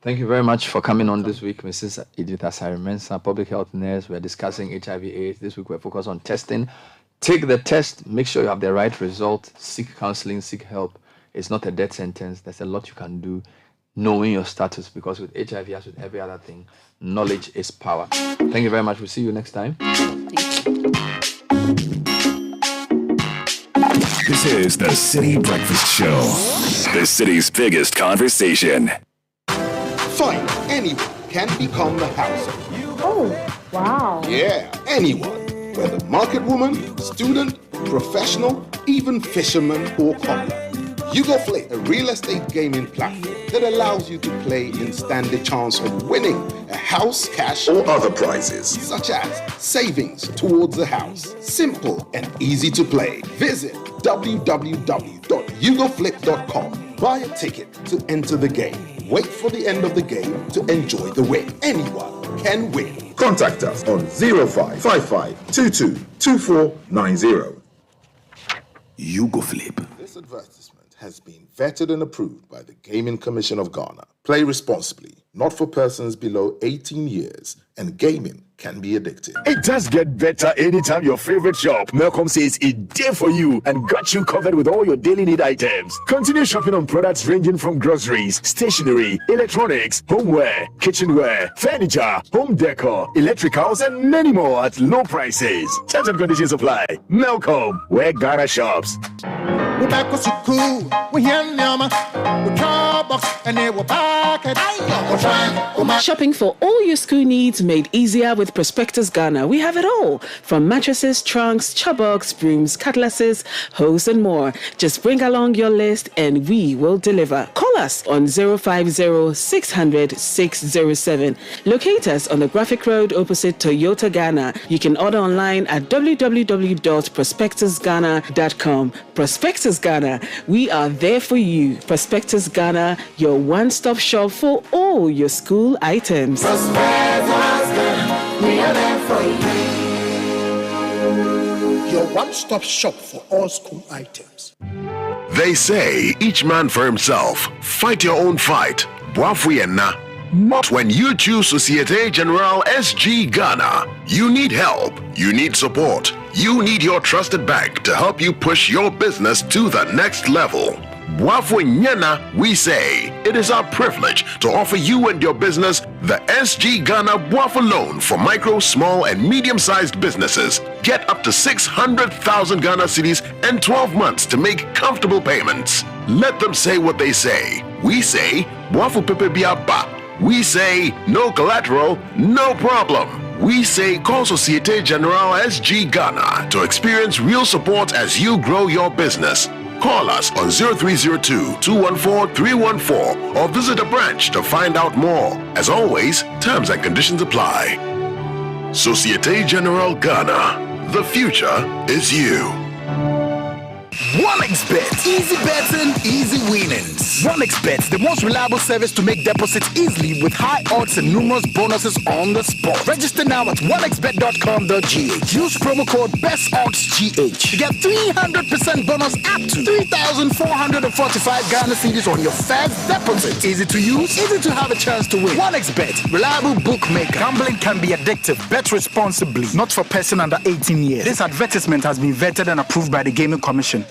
Speaker 1: Thank you very much for coming on this week, Mrs. Edith Asari-Mensah, public health nurse. We're discussing HIV AIDS. This week we're focused on testing. Take the test, make sure you have the right result, seek counseling, seek help. It's not a death sentence. There's a lot you can do knowing your status, because with HIV, as with every other thing, knowledge is power. Thank you very much. We'll see you next time.
Speaker 6: This is the Citi Breakfast Show, the city's biggest conversation.
Speaker 3: Fine, anyone can become a house owner.
Speaker 5: Oh, wow.
Speaker 3: Yeah, anyone. Whether market woman, student, professional, even fisherman or cobbler. YouGoFlip, a real estate gaming platform that allows you to play and stand the chance of winning a house, cash, or other prizes, such as savings towards a house. Simple and easy to play. Visit www.yougoflip.com. Buy a ticket to enter the game. Wait for the end of the game to enjoy the win. Anyone can win. Contact us on 0555222490.
Speaker 15: YouGoFlip.
Speaker 3: This advertisement has been vetted and approved by the Gaming Commission of Ghana. Play responsibly, not for persons below 18 years, and gaming can be addictive.
Speaker 7: It does get better anytime your favorite shop, Malcolm, says it's there for you and got you covered with all your daily need items. Continue shopping on products ranging from groceries, stationery, electronics, homeware, kitchenware, furniture, home decor, electricals, and many more at low prices. Terms and conditions apply. Malcolm, where Ghana shops.
Speaker 20: We're back with school. We're here now. We're box and they were back at
Speaker 21: Shopping for all your school needs made easier with Prospectus Ghana. We have it all, from mattresses, trunks, choboks, brooms, cutlasses, hose, and more. Just bring along your list and we will deliver. Call us on 050-600-607. Locate us on the Graphic Road opposite Toyota Ghana. You can order online at www.prospectusghana.com. Prospectus Ghana, we are there for you. Prospectus Ghana, your one-stop shop for all your school items.
Speaker 20: We are there for you. Your one-stop shop for all school items.
Speaker 14: They say each man for himself. Fight your own fight. Boafuyenna. But when you choose Societe Generale SG Ghana, you need help, you need support, you need your trusted bank to help you push your business to the next level. Boafuyenna, we say, it is our privilege to offer you and your business the SG Ghana Boafu loan for micro, small, and medium-sized businesses. Get up to 600,000 Ghana cedis and 12 months to make comfortable payments. Let them say what they say. We say, Boafu Pepe Biaba. We say, no collateral, no problem. We say, call Societe Generale SG Ghana to experience real support as you grow your business. Call us on 0302-214-314 or visit a branch to find out more. As always, terms and conditions apply. Societe Generale Ghana, the future is you.
Speaker 20: 1xBet. Easy betting, easy winnings. 1xBet, the most reliable service to make deposits easily with high odds and numerous bonuses on the spot. Register now at 1xBet.com.gh. Use promo code BESTODDSGH to get 300% bonus up to 3,445 Ghana cedis on your first deposit. Easy to use, easy to have a chance to win. 1xBet, reliable bookmaker. Gambling can be addictive. Bet responsibly. Not for person under 18 years. This advertisement has been vetted and approved by the Gaming Commission.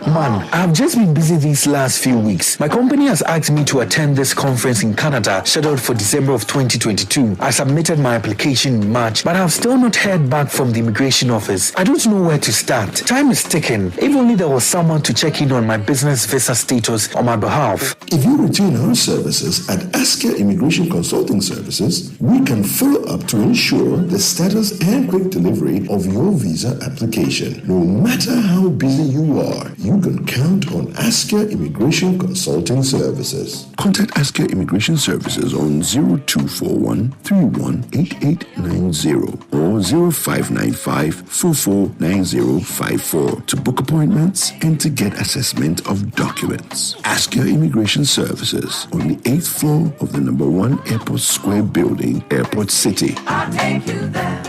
Speaker 23: Man, I've just been busy these last few weeks. My company has asked me to attend this conference in Canada, scheduled for December of 2022. I submitted my application in March, but I've still not heard back from the immigration office. I don't know where to start. Time is ticking. If only there was someone to check in on my business visa status on my behalf.
Speaker 15: If you retain our services at Askia Immigration Consulting Services, we can follow up to ensure the status and quick delivery of your visa application. No matter how busy you are, you can count on Askia Immigration Consulting Services. Contact Askia Immigration Services on 0241 318890 or 0595 449054 to book appointments and to get assessment of documents. Askia Immigration Services on the 8th floor of the number 1 Airport Square building, Airport City.
Speaker 20: I'll take you there.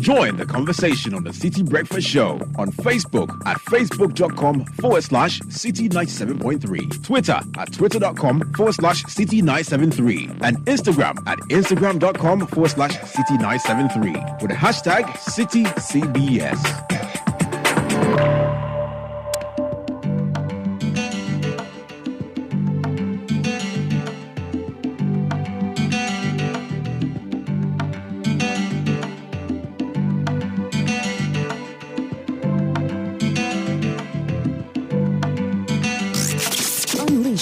Speaker 7: Join the conversation on the Citi Breakfast Show on Facebook at facebook.com/Citi97.3, Twitter at twitter.com/Citi973, and Instagram at instagram.com/Citi973 with the hashtag CitiCBS.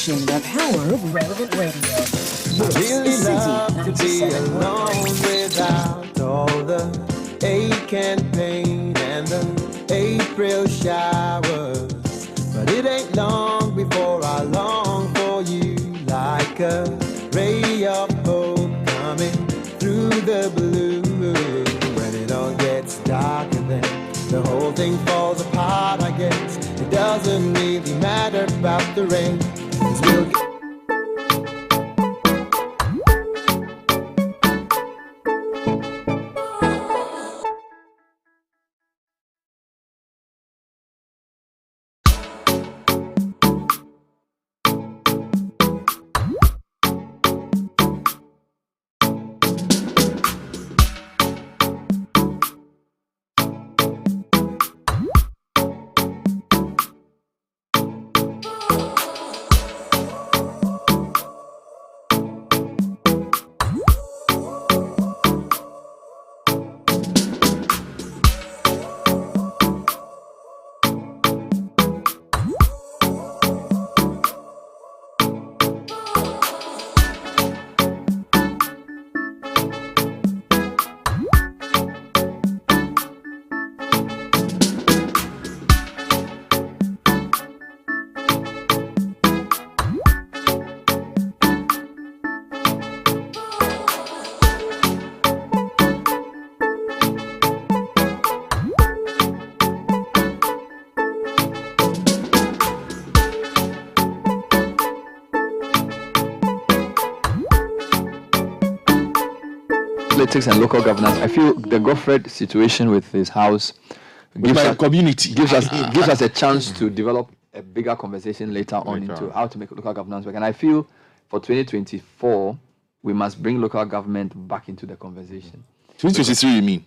Speaker 4: The power of relevant radio.
Speaker 26: I really love to be alone without all the ache and pain and the April showers. But it ain't long before I long for you, like a ray of hope coming through the blue. When it all gets dark and then the whole thing falls apart, I guess it doesn't really matter about the rain.
Speaker 1: Politics and local governance. I feel the Godfred situation with his house gives us a chance to develop a bigger conversation later on into how to make local governance work. And I feel for 2024 we must bring local government back into the conversation.
Speaker 9: 2023, you mean?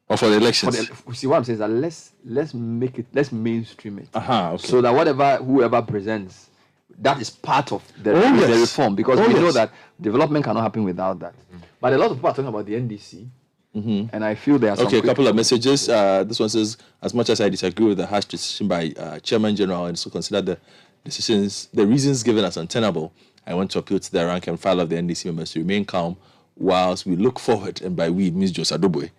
Speaker 9: Or for the elections?
Speaker 1: See what I'm saying is that let's make it, let's mainstream it.
Speaker 9: Okay.
Speaker 1: So that whoever presents, that is part of the reform, because we know that development cannot happen without that. But a lot of people are talking about the NDC, and I feel there are some
Speaker 9: a couple of messages. This one says, as much as I disagree with the harsh decision by Chairman General and so consider the reasons given as untenable, I want to appeal to the rank and file of the NDC members to remain calm whilst we look forward, and by we, Ms. Josadoboy,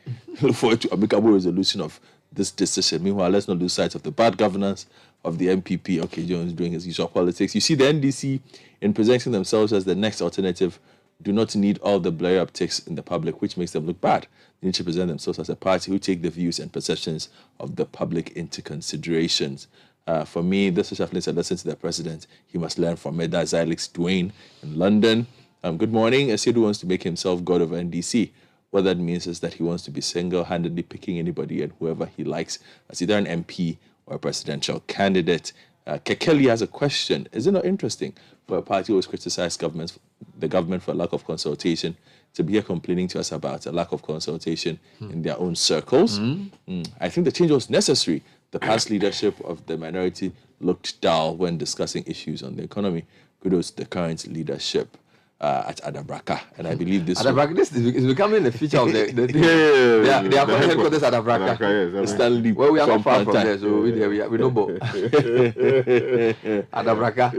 Speaker 9: look forward to amicable resolution of this decision. Meanwhile, let's not lose sight of the bad governance of the MPP. Okay, Jones doing his usual politics. You see, the NDC, in presenting themselves as the next alternative, do not need all the blare upticks in the public, which makes them look bad. They need to present themselves as a party who take the views and perceptions of the public into considerations. For me, this reshuffling is a lesson to the president. He must learn from Meda Xylix Dwayne in London. Good morning. Asidu wants to make himself god of NDC. What that means is that he wants to be single-handedly picking anybody and whoever he likes as either an MP or a presidential candidate. Kekeli has a question. Is it not interesting for a party who always criticizes the government for lack of consultation to be here complaining to us about a lack of consultation in their own circles? I think the change was necessary. The past leadership of the minority looked dull when discussing issues on the economy. Kudos to the current leadership at Adabraka, and I believe this
Speaker 1: is becoming the feature of the they are calling headquarters at Adabraka.
Speaker 9: Stanley.
Speaker 1: Well, we are not far from there, so we know both. Adabraka.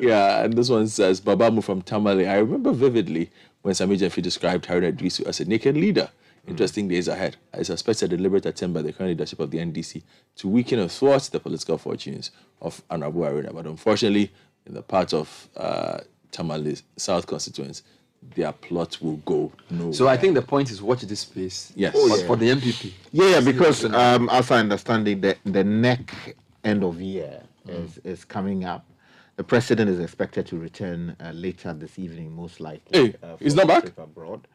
Speaker 9: Yeah, and this one says Babamu from Tamale. I remember vividly when Sami Jeffrey described Haruna Idrisu as a naked leader. Interesting days ahead. I suspect a deliberate attempt by the current leadership of the NDC to weaken or thwart the political fortunes of Honorable Haruna. But unfortunately, in the part of Tamale South constituents, their plot will go nowhere.
Speaker 1: So I think the point is watch this space.
Speaker 9: Yes.
Speaker 1: For the MPP.
Speaker 8: Yeah, because as I understand it, the neck end of year is coming up. The president is expected to return later this evening, most likely.
Speaker 9: He's not back?
Speaker 8: Abroad.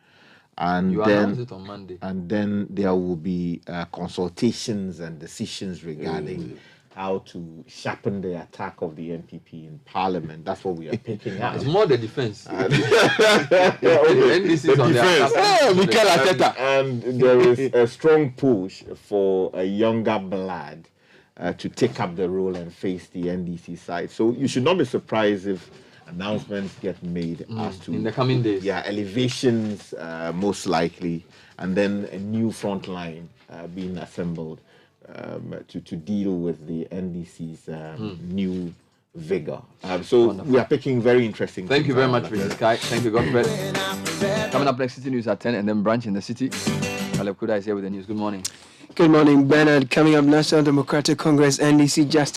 Speaker 8: And
Speaker 1: you
Speaker 8: then
Speaker 1: announce it on Monday.
Speaker 8: And then there will be consultations and decisions regarding how to sharpen the attack of the NPP in Parliament. That's what we are picking up.
Speaker 1: It's more the defense.
Speaker 8: And there is a strong push for a younger blood to take up the role and face the NDC side. So you should not be surprised if announcements get made as to
Speaker 1: in the coming days.
Speaker 8: Yeah, elevations most likely, and then a new front line being assembled to deal with the NDC's new vigor. So
Speaker 1: Wonderful.
Speaker 8: we are picking very interesting.
Speaker 1: Thank you very much, Mr. Sky. Thank you, Godfrey. Coming up next, City News at 10, and then Branch in the City. Caleb Kuda is here with the news. Good morning.
Speaker 16: Good morning, Bernard. Coming up, National Democratic Congress, NDC, just